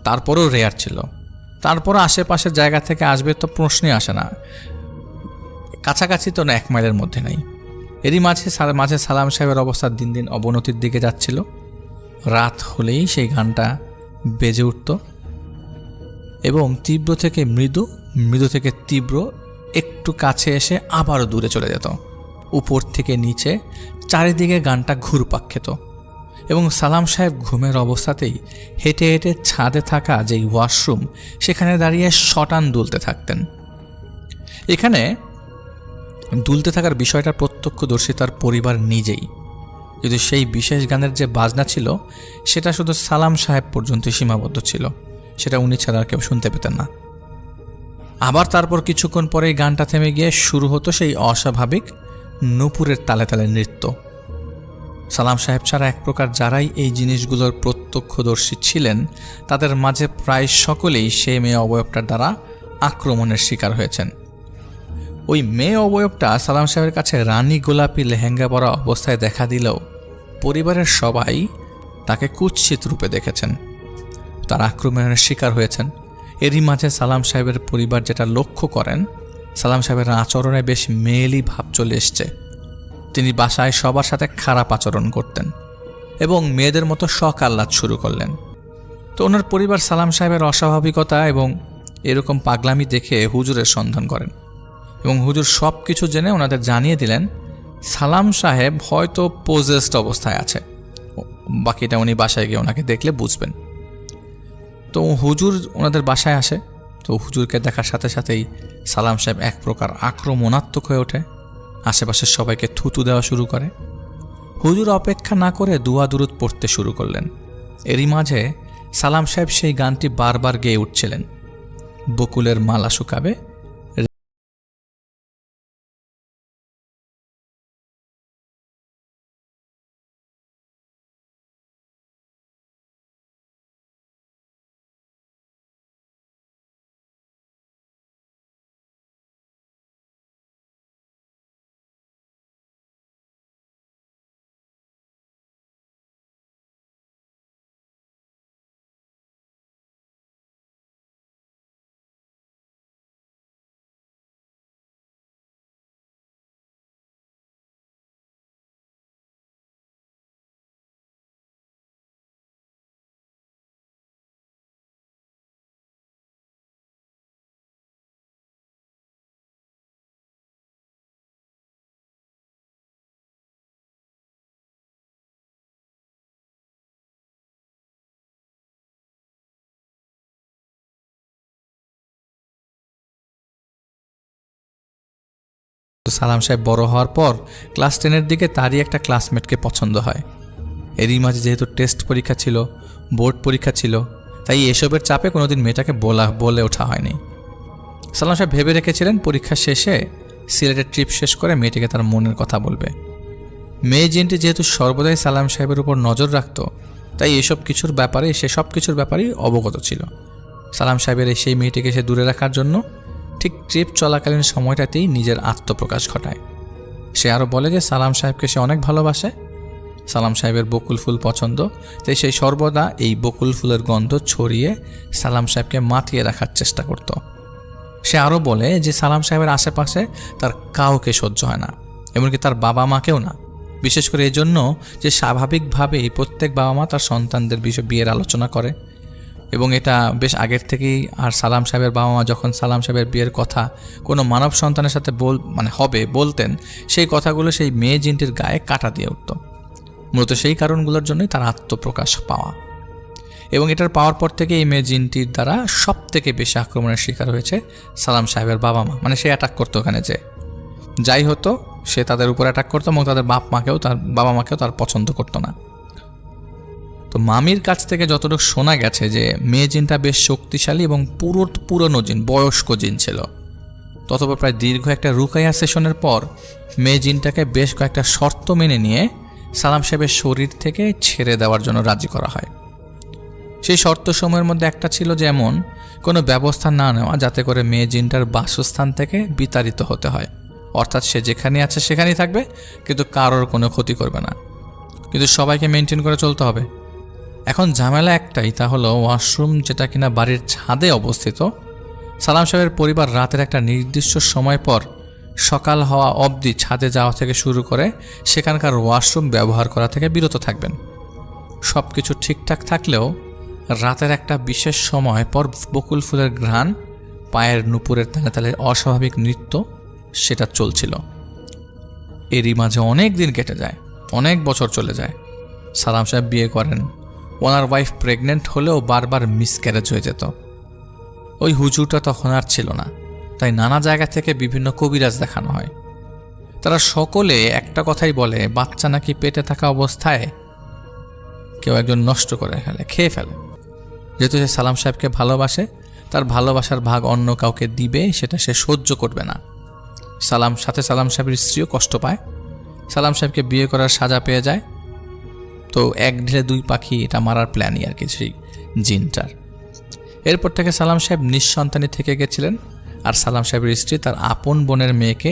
তারপরেও রেয়ার ছিল। তারপরও আশেপাশের জায়গা থেকে আসবে তো প্রশ্নই আসে না, কাছাকাছি তো না, 1 মাইলের মধ্যে নেই। এরই মাঝে সালাম সাহেবের অবস্থা দিন দিন অবনতির দিকে যাচ্ছিল। রাত হলেই সেই গানটা বেজে উঠত এবং তীব্র থেকে মৃদু, মৃদু থেকে তীব্র, একটু কাছে এসে আবারও দূরে চলে যেত। উপর থেকে নিচে চারিদিকে গানটা ঘুরপাক খেত এবং সালাম সাহেব ঘুমের অবস্থাতেই হেঁটে হেঁটে ছাদে থাকা যেই ওয়াশরুম, সেখানে দাঁড়িয়ে শটান দুলতে থাকতেন। এখানে দুলতে থাকার বিষয়টা প্রত্যক্ষদর্শী তার পরিবার নিজেই, যদি সেই বিশেষ গানের যে বাজনা ছিল সেটা শুধু সালাম সাহেব পর্যন্ত সীমাবদ্ধ ছিল, সেটা উনি ছাড়া আর কেউ শুনতে পেতেন না। আবার তারপর কিছুক্ষণ পরেই গানটা থেমে গিয়ে শুরু হতো সেই অস্বাভাবিক নূপুরের তালে তালে নৃত্য। সালাম সাহেব ছাড়া এক প্রকার যারাই এই জিনিসগুলোর প্রত্যক্ষদর্শী ছিলেন তাদের মাঝে প্রায় সকলেই সেই মেয়ে অবয়বটার দ্বারা আক্রমণের শিকার হয়েছেন। ওই মেয়ে অবয়বটা সালাম সাহেবের কাছে রানী গোলাপি লেহেঙ্গা পরা অবস্থায় দেখা দিলেও পরিবারের সবাই তাকে কুৎসিত রূপে দেখেছেন, তার আক্রমণের শিকার হয়েছেন। এরই মাঝে সালাম সাহেবের পরিবার যেটা লক্ষ্য করেন, সালাম সাহেবের আচরণে বেশ মেয়েলি ভাব চলে এসছে। তিনি বাসায় সবার সাথে খারাপ আচরণ করতেন এবং মেয়েদের মতো শখ আহ্লাদ শুরু করলেন। তো ওনার পরিবার সালাম সাহেবের অস্বাভাবিকতা এবং এরকম পাগলামি দেখে হুজুরের সন্ধান করেন এবং হুজুর সব কিছু জেনে ওনাদের জানিয়ে দিলেন সালাম সাহেব হয়তো পোজেসড অবস্থায় আছে, বাকিটা উনি বাসায় গিয়ে ওনাকে দেখলে বুঝবেন। তো হুজুর ওনাদের বাসায় আসে। তো হুজুরকে দেখার সাথে সাথেই সালাম সাহেব এক প্রকার আক্রমণাত্মক হয়ে ওঠে, আশেপাশের সবাইকে থুতু দেওয়া শুরু করে। হুজুর অপেক্ষা না করে দুয়া দুরুদ পড়তে শুরু করলেন। এরই মাঝে সালাম সাহেব সেই গানটি বারবার গেয়ে উঠছিলেন, বকুলের মালা শুকাবে সালাম সাহেব বড় হওয়ার পর ক্লাস 10-এর দিকে তারই একটা ক্লাসমেটকে পছন্দ হয়। এরই মাঝে যেহেতু টেস্ট পরীক্ষা ছিল, বোর্ড পরীক্ষা ছিল, তাই এসবের চাপে কোনোদিন মেয়েটাকে বলে ওঠা হয়নি। সালাম সাহেব ভেবে রেখেছিলেন পরীক্ষা শেষে সিলেটের ট্রিপ শেষ করে মেয়েটিকে তার মনের কথা বলবে। মেয়ে জিনটি যেহেতু সর্বদাই সালাম সাহেবের উপর নজর রাখত, তাই সে সব কিছুর ব্যাপারেই অবগত ছিল। সালাম সাহেবের সেই মেয়েটিকে সে দূরে রাখার জন্য ঠিক ট্রিপ চলাকালীন সময়টাতেই নিজের আত্মপ্রকাশ ঘটায়। সে আরও বলে যে সালাম সাহেবকে সে অনেক ভালোবাসে, সালাম সাহেবের বকুল ফুল পছন্দ, তাই সে সর্বদা এই বকুল ফুলের গন্ধ ছড়িয়ে সালাম সাহেবকে মাতিয়ে রাখার চেষ্টা করত। সে আরও বলে যে সালাম সাহেবের আশেপাশে তার কাউকে সহ্য হয় না, এমনকি তার বাবা মাকেও না। বিশেষ করে এই জন্য যে স্বাভাবিকভাবেই প্রত্যেক বাবা মা তার সন্তানদের বিষয়ে বিয়ের আলোচনা করে, এবং এটা বেশ আগের থেকেই। আর সালাম সাহেবের বাবা মা যখন সালাম সাহেবের বিয়ের কথা কোনো মানব সন্তানের সাথে বলতেন, সেই কথাগুলো সেই মেয়ে জিনটির গায়ে কাটা দিয়ে উঠত। মূলত সেই কারণগুলোর জন্যই তার আত্মপ্রকাশ পাওয়া, এবং এটার পাওয়ার পর থেকে এই মেয়ে জিনটির দ্বারা সব থেকে বেশি আক্রমণের শিকার হয়েছে সালাম সাহেবের বাবা মা। মানে সে অ্যাটাক করতো, ওখানে যে যাই হতো সে তাদের উপর অ্যাটাক করতো, এবং তাদের বাবা মাকেও তার পছন্দ করতো না। তো মামির কাছ থেকে যতটুকু শোনা গেছে যে মেয়ে জিনটা বেশ শক্তিশালী এবং পুরনো জিন, বয়স্ক জিন ছিল। ততপর প্রায় দীর্ঘ একটা রুকাইয়া সেশনের পর মেয়ে জিনটাকে বেশ কয়েকটা শর্ত মেনে নিয়ে সালাম সাহেবের শরীর থেকে ছেড়ে দেওয়ার জন্য রাজি করা হয়। সেই শর্ত সময়ের মধ্যে একটা ছিল যে এমন কোনো ব্যবস্থা না নেওয়া যাতে করে মেয়ে জিনটার বাসস্থান থেকে বিতাড়িত হতে হয়, অর্থাৎ সে যেখানে আছে সেখানেই থাকবে, কিন্তু কারোর কোনো ক্ষতি করবে না, কিন্তু সবাইকে মেনটেন করে চলতে হবে। এখন ঝামেলা একটাই, তা হলো ওয়াশরুম যেটা কিনা বাড়ির ছাদে অবস্থিত। সালাম সাহেবের পরিবার রাতের একটা নির্দিষ্ট সময় পর সকাল হওয়া অবধি ছাদে যাওয়া থেকে শুরু করে সেখানকার ওয়াশরুম ব্যবহার করা থেকে বিরত থাকবেন। সব কিছু ঠিকঠাক থাকলেও রাতের একটা বিশেষ সময় পর বকুল ফুলের ঘ্রাণ, পায়ের নুপুরের তালে তালে অস্বাভাবিক নৃত্য সেটা চলছিল। এরই মাঝে অনেক দিন কেটে যায়, অনেক বছর চলে যায়। সালাম সাহেব বিয়ে করেন, ওনার ওয়াইফ প্রেগনেন্ট হলেও বারবার মিসক্যারেজ হয়ে যেত। ওই হুজুরটা তখন আর ছিল না, তাই নানা জায়গা থেকে বিভিন্ন কবিরাজ দেখানো হয়। তারা সকলে একটা কথাই বলে, বাচ্চা নাকি পেটে থাকা অবস্থায় কেউ একজন নষ্ট করে ফেলে, খেয়ে ফেলে। যেহেতু সে সালাম সাহেবকে ভালোবাসে, তার ভালোবাসার ভাগ অন্য কাউকে দিবে সেটা সে সহ্য করবে না। সালাম সাহেবের স্ত্রীও কষ্ট পায়, সালাম সাহেবকে বিয়ে করার সাজা পেয়ে যায়। তো এক ঢিলে দুই পাখি, এটা মারার প্ল্যানই আর কি সেই জিনটার। এরপর থেকে সালাম সাহেব নিঃসন্তানী থেকে গেছিলেন, আর সালাম সাহেবের স্ত্রী তার আপন বোনের মেয়েকে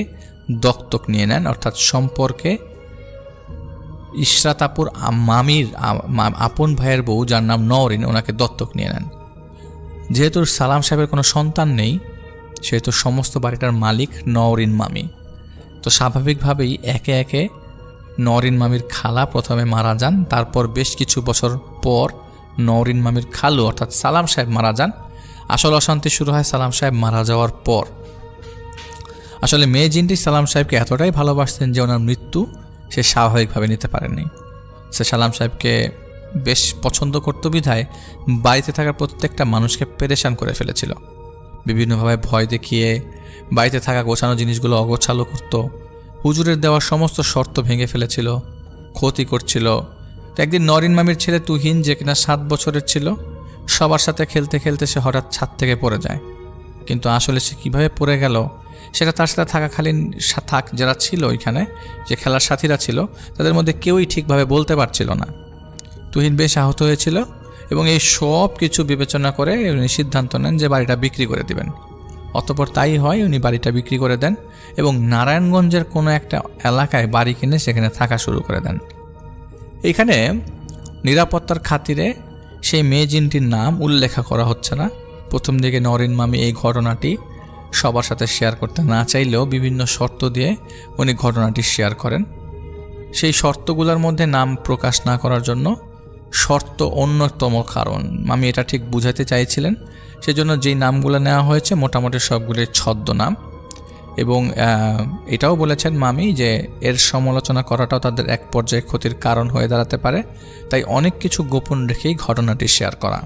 দত্তক নিয়ে নেন, অর্থাৎ সম্পর্কে ইশরাতাপুর মামির আপন ভাইয়ের বউ, যার নাম নওরিন, ওনাকে দত্তক নিয়ে নেন। যেহেতু সালাম সাহেবের কোনো সন্তান নেই, সেহেতু সমস্ত বাড়িটার মালিক নওরিন মামি। তো স্বাভাবিকভাবেই একে একে নওরিন মামির খালা প্রথমে মারা যান, তারপর বেশ কিছু বছর পর নওরিন মামির খালু অর্থাৎ সালাম সাহেব মারা যান। আসল অশান্তি শুরু হয় সালাম সাহেব মারা যাওয়ার পর। আসলে মেয়ে জিনটি সালাম সাহেবকে এতটাই ভালোবাসতেন যে ওনার মৃত্যু সে স্বাভাবিকভাবে নিতে পারেনি। সে সালাম সাহেবকে বেশ পছন্দ করত বিধায় বাড়িতে থাকা প্রত্যেকটা মানুষকে পেরেশান করে ফেলেছিল। বিভিন্নভাবে ভয় দেখিয়ে বাড়িতে থাকা গোছানো জিনিসগুলো অগোছালো করত, হুজুরের দেওয়ার সমস্ত শর্ত ভেঙে ফেলেছিল, ক্ষতি করছিল। তো একদিন নওরিন মামির ছেলে তুহিন, যে কিনা 7 বছরের ছিল, সবার সাথে খেলতে খেলতে সে হঠাৎ ছাদ থেকে পড়ে যায়। কিন্তু আসলে সে কীভাবে পড়ে গেল সেটা তার সাথে থাকাকালীন যারা ছিল ওইখানে, যে খেলার সাথীরা ছিল, তাদের মধ্যে কেউই ঠিকভাবে বলতে পারছিল না। তুহিন বেশ আহত হয়েছিল, এবং এই সব কিছু বিবেচনা করে উনি সিদ্ধান্ত নেন যে বাড়িটা বিক্রি করে দিবেন। অতঃপর তাই হয়, উনি বাড়িটা বিক্রি করে দেন এবং নারায়ণগঞ্জের কোনো একটা এলাকায় বাড়ি কিনে সেখানে থাকা শুরু করে দেন। এখানে নিরাপত্তার খাতিরে সেই মেয়ে জিনটির নাম উল্লেখ করা হচ্ছে না। প্রথম দিকে নওরিন মামি এই ঘটনাটি সবার সাথে শেয়ার করতে না চাইলেও বিভিন্ন শর্ত দিয়ে উনি ঘটনাটি শেয়ার করেন। সেই শর্তগুলোর মধ্যে নাম প্রকাশ না করার জন্য শর্ত অন্যতম কারণ মামি এটা ঠিক বুঝাতে চাইছিলেন। সেজন্য যেই নামগুলো নেওয়া হয়েছে মোটামুটি সবগুলির ছদ্মনাম, এবং এটাও বলেছেন মামি যে এর সমালোচনা করাটাও তাদের এক পর্যায়ে ক্ষতির কারণ হয়ে দাঁড়াতে পারে, তাই অনেক কিছু গোপন রেখেই ঘটনাটি শেয়ার করা।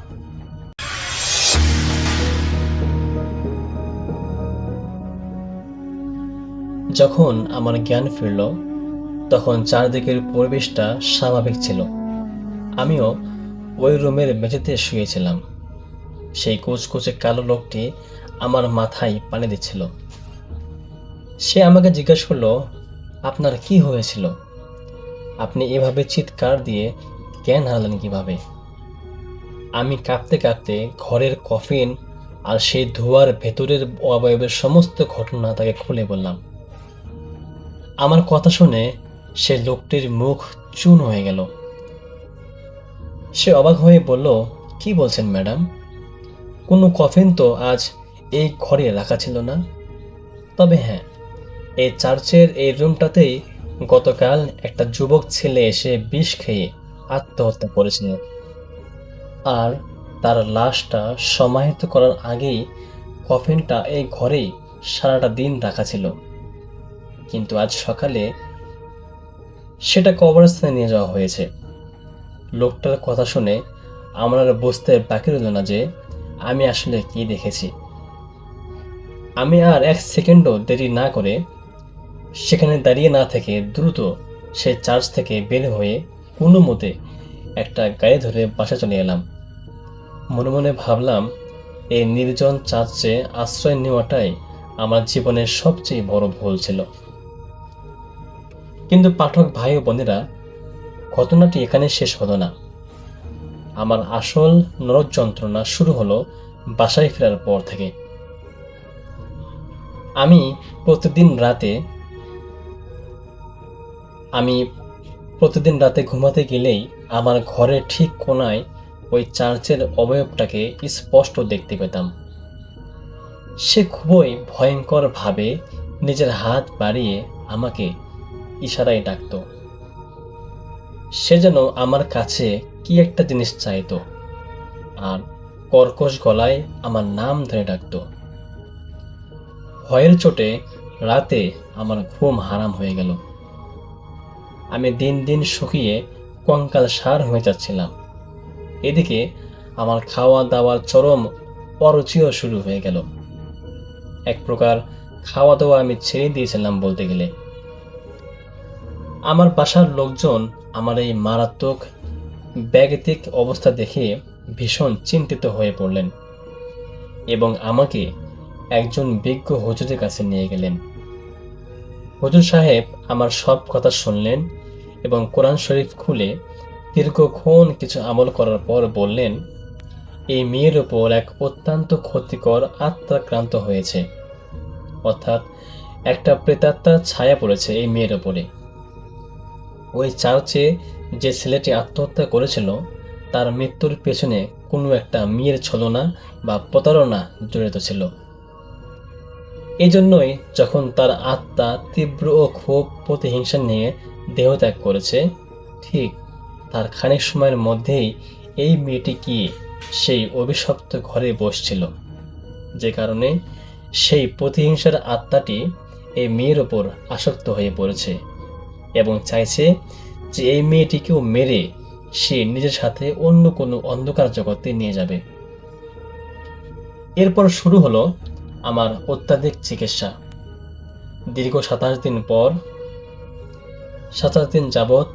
যখন আমার জ্ঞান ফিরল তখন চারদিকের পরিবেশটা স্বাভাবিক ছিল। আমিও ওই রুমের মেঝেতে শুয়েছিলাম। সেই কুচকুচে কালো লোকটি আমার মাথায় পানি দিচ্ছিল। সে আমাকে জিজ্ঞাসা করলো, আপনার কি হয়েছিল? আপনি এভাবে চিৎকার দিয়ে জ্ঞান হারালেন কিভাবে? আমি কাঁপতে কাঁপতে ঘরের কফিন আর সেই ধোঁয়ার ভেতরের অবয়বের সমস্ত ঘটনা তাকে খুলে বললাম। আমার কথা শুনে সে লোকটির মুখ চুন হয়ে গেল। সে অবাক হয়ে বলল, কি বলছেন ম্যাডাম? কোনো কফিন তো আজ এই ঘরে রাখা ছিল না। তবে হ্যাঁ, এই চার্চের এই রুমটাতেই গতকাল একটা যুবক ছেলে এসে বিষ খেয়ে আত্মহত্যা করেছিল, আর তার লাশটা সমাহিত করার আগেই কফিনটা এই ঘরেই সারাটা দিন রাখা ছিল। কিন্তু আজ সকালে সেটা কবরস্থানে নিয়ে যাওয়া হয়েছে। লোকটার কথা শুনে আমার আর বুঝতে বাকি রইল না যে আমি আসলে কি দেখেছি। আমি আর এক সেকেন্ডও দেরি না করে সেখানে দাঁড়িয়ে না থেকে দ্রুত সেই চার্চ থেকে বের হয়ে কোনো মতে একটা গাড়ি ধরে বাসা চলে এলাম। মনে মনে ভাবলাম, এই নির্জন চার্চে আশ্রয় নেওয়াটাই আমার জীবনের সবচেয়ে বড় ভুল ছিল। কিন্তু পাঠক ভাই ও বোনেরা, ঘটনাটি এখানে শেষ হলো না। আমার আসল নরক যন্ত্রণা শুরু হলো বাসায় ফেরার পর থেকে। আমি প্রতিদিন রাতে ঘুমাতে গেলেই আমার ঘরের ঠিক কোণায় ওই চার্চের অবয়বটাকে স্পষ্ট দেখতে পেতাম। সে খুবই ভয়ঙ্করভাবে নিজের হাত বাড়িয়ে আমাকে ইশারায় ডাকত। সে যেন আমার কাছে কি একটা জিনিস চাইতো, আর কর্কশ গলায় আমার নাম ধরে ডাকত। ভয়ের চোটে রাতে আমার ঘুম হারাম হয়ে গেল। আমি দিন দিন শুকিয়ে কঙ্কাল সার হয়ে যাচ্ছিলাম। এদিকে আমার খাওয়া দাওয়ার চরম অরুচিও শুরু হয়ে গেল। এক প্রকার খাওয়া দাওয়া আমি ছেড়ে দিয়েছিলাম বলতে গেলে। আমার বাসার লোকজন আমার এই মারাত্মক ব্যাগতিক অবস্থা দেখে ভীষণ চিন্তিত হয়ে পড়লেন এবং আমাকে একজন বিজ্ঞ হুজুরের কাছে নিয়ে গেলেন। হুজুর সাহেব আমার সব কথা শুনলেন এবং কোরআন শরীফ খুলে দীর্ঘক্ষণ কিছু আমল করার পর বললেন, এই মেয়ের ওপর এক অত্যন্ত ক্ষতিকর আত্মাক্রান্ত হয়েছে, অর্থাৎ একটা প্রেতাত্মার ছায়া পড়েছে এই মেয়ের ওপরে। ওই চার্চে যে ছেলেটি আত্মহত্যা করেছিল তার মৃত্যুর পেছনে কোনো একটা মেয়ের ছলনা বা প্রতারণা জড়িত ছিল। এজন্যই যখন তার আত্মা তীব্র ও খুব প্রতিহিংসা নিয়ে দেহত্যাগ করেছে, ঠিক তার খানিক সময়ের মধ্যেই এই মেয়েটি গিয়ে সেই অভিশপ্ত ঘরে বসছিল, যে কারণে সেই প্রতিহিংসার আত্মাটি এই মেয়ের ওপর আসক্ত হয়ে পড়েছে এবং চাইছে যে এই মেয়েটিকেও মেরে সে নিজের সাথে অন্য কোনো অন্ধকার জগতে নিয়ে যাবে। এরপর শুরু হলো আমার অত্যাধিক চিকিৎসা। দীর্ঘ 27 দিন যাবৎ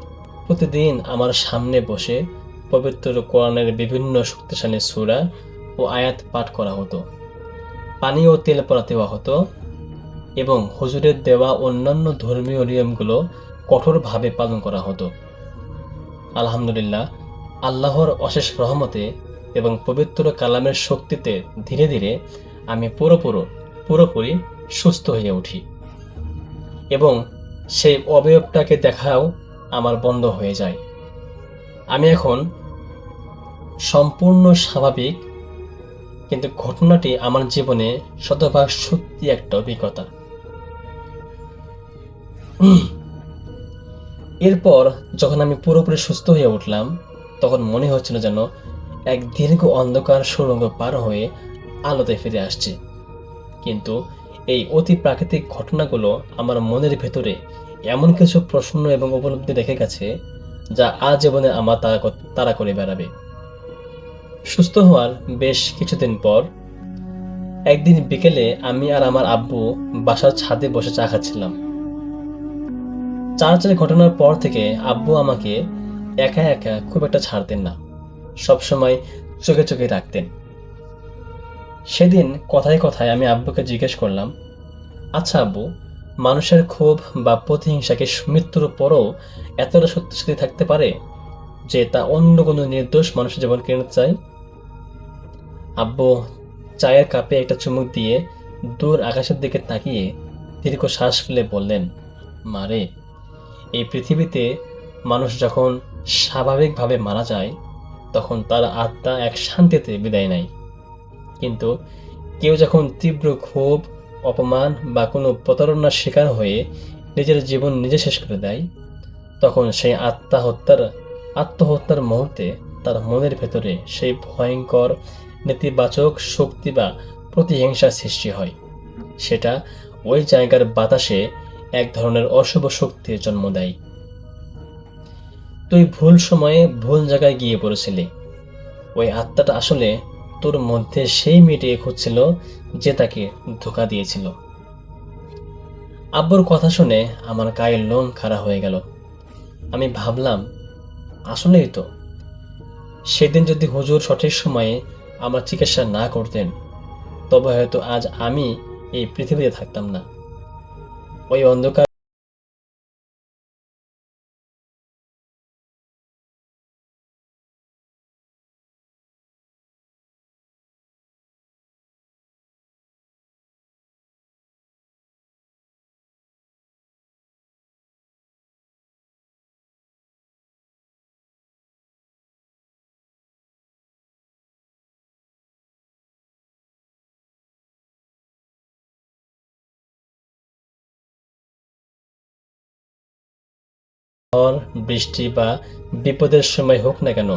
প্রতিদিন আমার সামনে বসে পবিত্র কোরআনের বিভিন্ন শক্তিশালী সূরা ও আয়াত পাঠ করা হতো, পানি ও তেল পড়া দেওয়া হতো এবং হুজুরের দেওয়া অন্যান্য ধর্মীয় নিয়মগুলো কঠোরভাবে পালন করা হতো। আলহামদুলিল্লাহ, আল্লাহর অশেষ রহমতে এবং পবিত্র কালামের শক্তিতে ধীরে ধীরে আমি পুরোপুরি সুস্থ হয়ে উঠি এবং সেই অবয়বটাকে দেখাও আমার বন্ধ হয়ে যায়। আমি এখন সম্পূর্ণ স্বাভাবিক, কিন্তু ঘটনাটি আমার জীবনে শতভাগ সত্যি একটা অভিজ্ঞতা। এরপর যখন আমি পুরোপুরি সুস্থ হয়ে উঠলাম, তখন মনে হচ্ছিল যেন এক দীর্ঘ অন্ধকার সুড়ঙ্গ পার হয়ে আলোতে ফিরে আসছে। কিন্তু এই অতি প্রাকৃতিক ঘটনাগুলো আমার মনের ভেতরে এমন কিছু প্রশ্ন এবং উপলব্ধি রেখে গেছে যা আজীবনে আমার তাড়া করে বেড়াবে। সুস্থ হওয়ার বেশ কিছুদিন পর একদিন বিকেলে আমি আর আমার আব্বু বাসার ছাদে বসে চা খাচ্ছিলাম। চার্চের ঘটনার পর থেকে আব্বু আমাকে একা একা খুব একটা ছাড়তেন না, সবসময় চোখে চোখে রাখতেন। সেদিন কথায় কথায় আমি আব্বুকে জিজ্ঞেস করলাম, আচ্ছা আব্বু, মানুষের ক্ষোভ বা প্রতিহিংসাকে মৃত্যুর পরও এতটা শক্তিশালী থাকতে পারে যে তা অন্য কোনো নির্দোষ মানুষের জীবন কেড়ে নিতে চায়? আব্বু চায়ের কাপে একটা চুমুক দিয়ে দূর আকাশের দিকে তাকিয়ে দীর্ঘ শ্বাস ফেলে বললেন, মারে, এই পৃথিবীতে মানুষ যখন স্বাভাবিকভাবে মারা যায় তখন তার আত্মা এক শান্তিতে বিদায় নেয়, কিন্তু কেউ যখন তীব্র ক্ষোভ, অপমান বা কোনো প্রতারণার শিকার হয়ে নিজের জীবন নিজে শেষ করে দেয়, তখন সেই আত্মহত্যার মুহূর্তে তার মনের ভেতরে সেই ভয়ঙ্কর নেতিবাচক শক্তি বা প্রতিহিংসার সৃষ্টি হয়। সেটা ওই জায়গার বাতাসে এক ধরনের অশুভ শক্তির জন্ম দেয়। তুই ভুল সময়ে ভুল জায়গায় গিয়ে পড়েছিলি। ওই আত্মাটা আসলে তোর মধ্যে সেই মেয়েটিকে খুঁজছিল যে তাকে ধোঁকা দিয়েছিল। আব্বুর কথা শুনে আমার গায়ের লোম খাড়া হয়ে গেল। আমি ভাবলাম, আসলেই তো, সেদিন যদি হুজুর সঠিক সময়ে আমার চিকিৎসা না করতেন তবে হয়তো আজ আমি এই পৃথিবীতে থাকতাম না। ওই অন্ধকার বৃষ্টি বা বিপদের সময় হোক না কেন,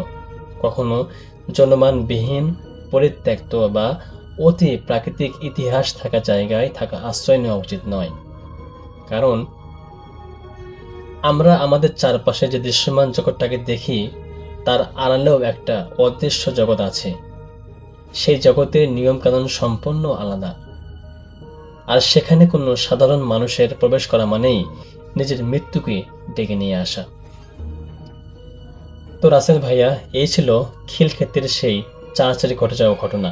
কখনো জনমানবিহীন, পরিত্যক্ত বা অতি প্রাকৃতিক ইতিহাস থাকা জায়গায় থাকা আশ্রয় নেওয়া উচিত নয়। কারণ আমরা আমাদের চারপাশে যে দৃশ্যমান জগৎটাকে দেখি তার আড়ালেও একটা অদৃশ্য জগৎ আছে। সেই জগতের নিয়মকানুন সম্পূর্ণ আলাদা। আর সেখানে কোনো সাধারণ মানুষের প্রবেশ করা মানেই নিজের মৃত্যুকে ডেকে নিয়ে আসা। তো রাসেল ভাইয়া, এই ছিল খিলক্ষেতের সেই চার্চের ঘটে যাওয়া ঘটনা,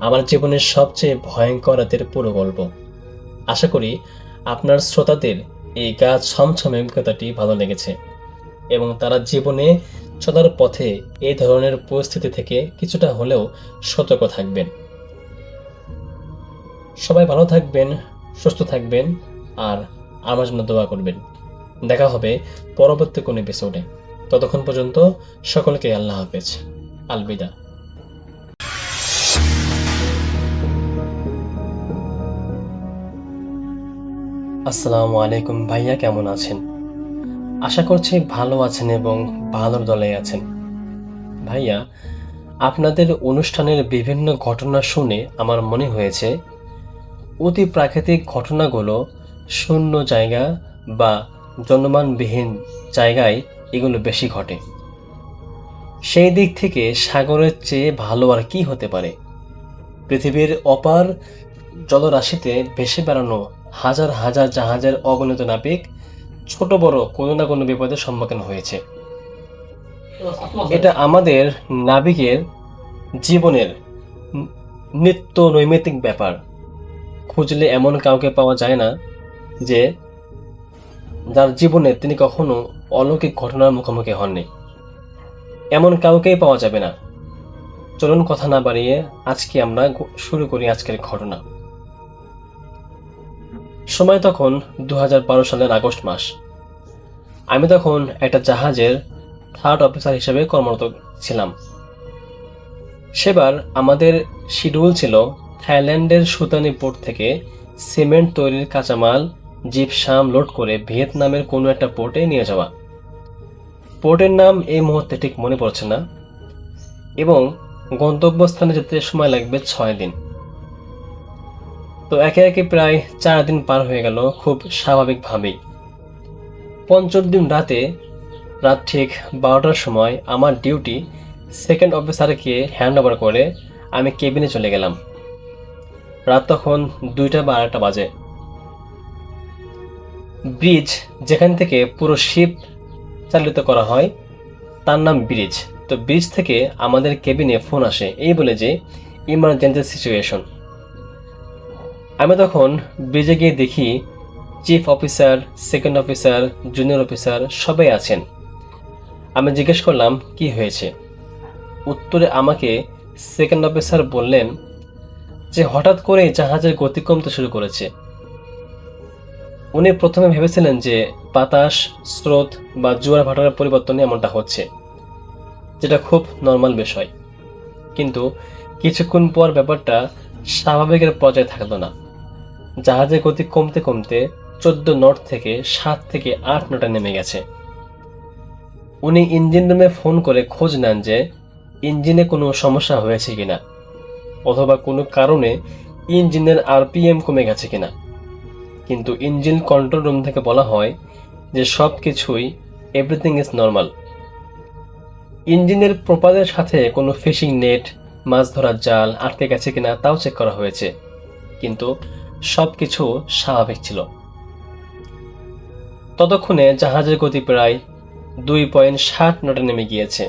আমার জীবনের সবচেয়ে ভয়ঙ্কর রাতের পুরো গল্প। আশা করি আপনার শ্রোতাদের এই গা ছমছমে অভিজ্ঞতাটি ভালো লেগেছে এবং তারা জীবনে চলার পথে এই ধরনের পরিস্থিতি থেকে কিছুটা হলেও সতর্ক থাকবেন। সবাই ভালো থাকবেন, সুস্থ থাকবেন, আর আমার জন্য দোয়া করবেন। দেখা হবে পরবর্তী কোনো এপিসোডে। ততক্ষণ পর্যন্ত সকলকে আল্লাহ হাফেজ। আলবিদা। আসসালামু আলাইকুম ভাইয়া, কেমন আছেন? আশা করছি ভালো আছেন এবং ভালোর দলে আছেন। ভাইয়া, আপনাদের অনুষ্ঠানের বিভিন্ন ঘটনা শুনে আমার মনে হয়েছে অতি প্রাকৃতিক ঘটনাগুলো শূন্য জায়গা বা জনমানবিহীন জায়গায় এগুলো বেশি ঘটে। সেই দিক থেকে সাগরের চেয়ে ভালো আর কি হতে পারে? পৃথিবীর অপার জলরাশিতে ভেসে বেড়ানো হাজার হাজার জাহাজের অগণিত নাবিক ছোট বড় কোনো না কোনো বিপদের সম্মুখীন হয়েছে। এটা আমাদের নাবিকের জীবনের নিত্য নৈমিত্তিক ব্যাপার। খুঁজলে এমন কাউকে পাওয়া যায় না যে যার জীবনে তিনি কখনো অলৌকিক ঘটনার মুখোমুখি হননি। এমন কাউকেই পাওয়া যাবে না। চলুন কথা না বাড়িয়ে আজকে আমরা শুরু করি আজকের ঘটনা। সময় তখন 2012 সালের আগস্ট মাস। আমি তখন একটা জাহাজের থার্ড অফিসার হিসেবে কর্মরত ছিলাম। সেবার আমাদের শিডিউল ছিল থাইল্যান্ডের সুতানি পোর্ট থেকে সিমেন্ট তৈরির কাঁচামাল জিপসাম লোড করে ভিয়েতনামের কোনো একটা পোর্টে নিয়ে যাওয়া। পোর্টের নাম এই মুহূর্তে ঠিক মনে পড়ছে না, এবং গন্তব্যস্থানে যেতে সময় লাগবে 6 দিন। তো একে একে প্রায় 4 দিন পার হয়ে গেল খুব স্বাভাবিকভাবেই। 5ম দিন রাত ঠিক 12টার সময় আমার ডিউটি সেকেন্ড অফিসারকে হ্যান্ড ওভার করে আমি কেবিনে চলে গেলাম। রাত তখন 2টা বা 2:30 বাজে। ব্রিজ যেখান থেকে পুরো শিপ চালিত করা হয় তার নাম ব্রিজ। তো ব্রিজ থেকে আমাদের কেবিনে ফোন আসে এই বলে যে ইমার্জেন্সি সিচুয়েশন। আমি তখন ব্রিজে গিয়ে দেখি chief officer, second officer, junior officer সবাই আছেন। আমি জিজ্ঞেস করলাম কি হয়েছে। উত্তরে আমাকে সেকেন্ড অফিসার বললেন যে হঠাৎ করে জাহাজের গতি কমতে শুরু করেছে। উনি প্রথমে ভেবেছিলেন যে বাতাস, স্রোত বা জোয়ার ভাটার পরিবর্তনে এমনটা হচ্ছে, যেটা খুব নর্মাল বিষয়। কিন্তু কিছুক্ষণ পর ব্যাপারটা স্বাভাবিকের পর্যায়ে থাকলো না। জাহাজের গতি কমতে কমতে 14 নট থেকে 7 থেকে 8 নটে নেমে গেছে। উনি ইঞ্জিন রুমে ফোন করে খোঁজ নেন যে ইঞ্জিনে কোনো সমস্যা হয়েছে কিনা, অথবা কোনো কারণে ইঞ্জিনের আরপিএম কমে গেছে কিনা। কিন্তু ইঞ্জিন কন্ট্রোল রুম থেকে বলা হয় যে সব কিছুই এভরিথিং ইজ নর্মাল। ইঞ্জিনের প্রোপালের সাথে কোনো ফিশিং নেট, মাছ ধরার জাল আটকে গেছে কিনা তাও চেক করা হয়েছে, কিন্তু সব কিছু স্বাভাবিক ছিল। ততক্ষণে জাহাজের গতি প্রায় 2.7 নটে নেমে গিয়েছে।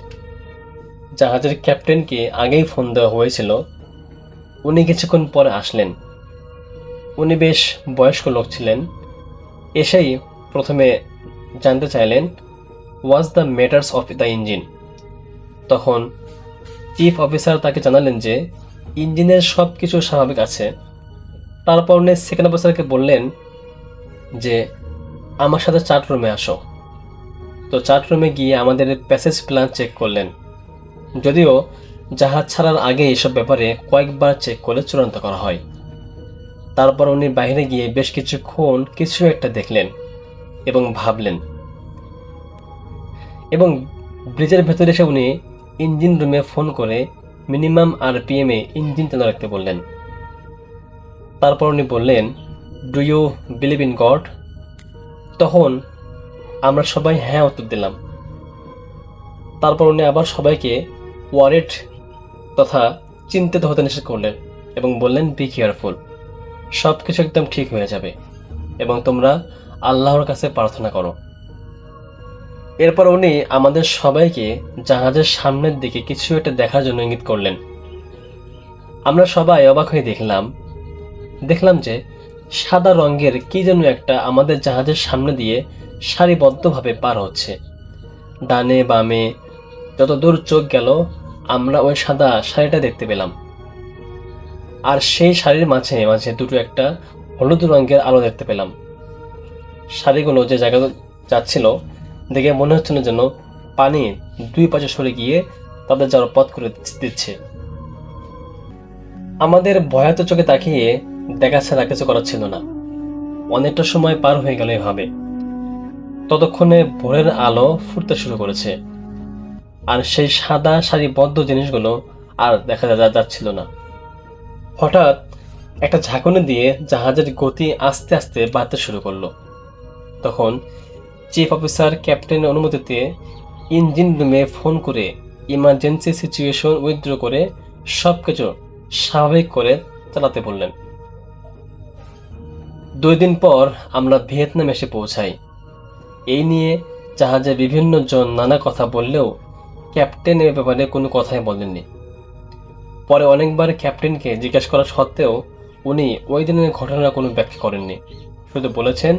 জাহাজের ক্যাপ্টেনকে আগেই ফোন দেওয়া হয়েছিল। উনি কিছুক্ষণ পরে আসলেন। উনি বেশ বয়স্ক লোক ছিলেন। এসেই প্রথমে জানতে চাইলেন was the matters of the engine. তখন চিফ অফিসার তাকে জানালেন যে ইঞ্জিনের সব কিছু স্বাভাবিক আছে। তারপর উনি সেকেন্ড অফিসারকে বললেন যে আমার সাথে চার্ট রুমে আসো। তো চার্ট রুমে গিয়ে আমাদের প্যাসেজ প্ল্যান চেক করলেন, যদিও জাহাজ ছাড়ার আগে এসব ব্যাপারে কয়েকবার চেক করে চূড়ান্ত করা হয়। তারপর উনি বাইরে গিয়ে বেশ কিছুক্ষণ কিছু একটা দেখলেন এবং ভাবলেন, এবং ব্রিজের ভেতরে এসে উনি ইঞ্জিন রুমে ফোন করে মিনিমাম আরপিএমে ইঞ্জিন চালু রাখতে বললেন। তারপর উনি বললেন, do you believe in God? তখন আমরা সবাই হ্যাঁ উত্তর দিলাম। তারপর উনি আবার সবাইকে ওয়ারিড তথা চিন্তিত হতে নিষেধ করলেন এবং বললেন, বি কেয়ারফুল, সব কিছু একদম ঠিক হয়ে যাবে এবং তোমরা আল্লাহর কাছে প্রার্থনা করো। এরপর উনি আমাদের সবাইকে জাহাজের সামনের দিকে কিছু একটা দেখার জন্য ইঙ্গিত করলেন। আমরা সবাই অবাক হয়ে দেখলাম যে সাদা রঙের কি যেন একটা আমাদের জাহাজের সামনে দিয়ে সারিবদ্ধভাবে পার হচ্ছে। ডানে বামে যত দূর চোখ গেল আমরা ওই সাদা শাড়িটা দেখতে পেলাম। আর সেই শাড়ির মাঝে মাঝে দুটো একটা হলুদ রঙের আলো দেখতে পেলাম। শাড়িগুলো যে জায়গা যাচ্ছিল দেখে মনে হচ্ছিল যেন পানি দুই পাশে সরে গিয়ে তাদের যাওয়ার পথ করে দিচ্ছে। আমাদের ভয়াত চোখে তাকিয়ে দেখা ছাড়া কিছু করার ছিল না। অনেকটা সময় পার হয়ে গেল এভাবে। ততক্ষণে ভোরের আলো ফুটতে শুরু করেছে, আর সেই সাদা সারিবদ্ধ জিনিসগুলো আর দেখা যাচ্ছিল না। হঠাৎ একটা ঝাঁকুনি দিয়ে জাহাজের গতি আস্তে আস্তে বাড়তে শুরু করলো। তখন চিফ অফিসার ক্যাপ্টেনের অনুমতিতে ইঞ্জিন রুমে ফোন করে ইমার্জেন্সি সিচুয়েশন উইথড্র করে সব কিছু স্বাভাবিক করে চালাতে বললেন। 2 দিন পর আমরা ভিয়েতনাম এসে পৌঁছাই। এই নিয়ে জাহাজে বিভিন্ন জন নানা কথা বললেও ক্যাপ্টেন এর ব্যাপারে কোনো কথাই বলেননি। পরে অনেকবার ক্যাপ্টেনকে জিজ্ঞাসা করা সত্ত্বেও উনি ওই দিনের ঘটনার কোনো ব্যাখ্যা করেননি, শুধু বলেছেন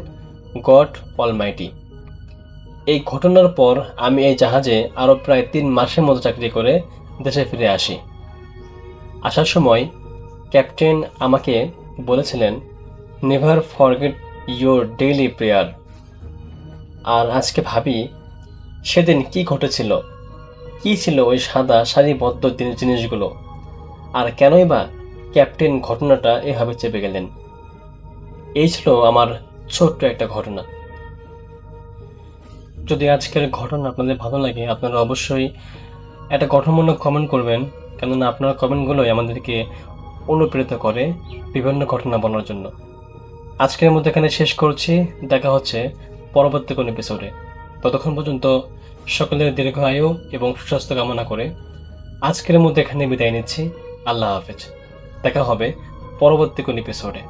গড অলমাইটি। এই ঘটনার পর আমি এই জাহাজে আরও প্রায় 3 মাসের মতো চাকরি করে দেশে ফিরে আসি। আসার সময় ক্যাপ্টেন আমাকে বলেছিলেন, never forget your daily prayer. আর আজকে ভাবি সেদিন কি ঘটেছিল, কি ছিল ওই সাদা সারিবদ্ধ জিনিসগুলো, আর কেনই বা ক্যাপ্টেন ঘটনাটা এভাবে চেপে গেলেন। এই ছিল আমার ছোট্ট একটা ঘটনা। যদি আজকের ঘটনা আপনাদের ভালো লাগে আপনারা অবশ্যই একটা গঠনমূলক কমেন্ট করবেন, কেননা আপনার কমেন্টগুলোই আমাদেরকে অনুপ্রেরিত করে বিভিন্ন ঘটনা বলার জন্য। আজকের মধ্যে এখানে শেষ করছি। দেখা হচ্ছে পরবর্তী কোনো এপিসোডে। ততক্ষণ পর্যন্ত সকলের দীর্ঘ আয়ু এবং সুস্বাস্থ্য কামনা করে আজকের মধ্যে এখানে বিদায় নিচ্ছি। আল্লাহ হাফেজ। দেখা হবে পরবর্তী কোনো এপিসোডে।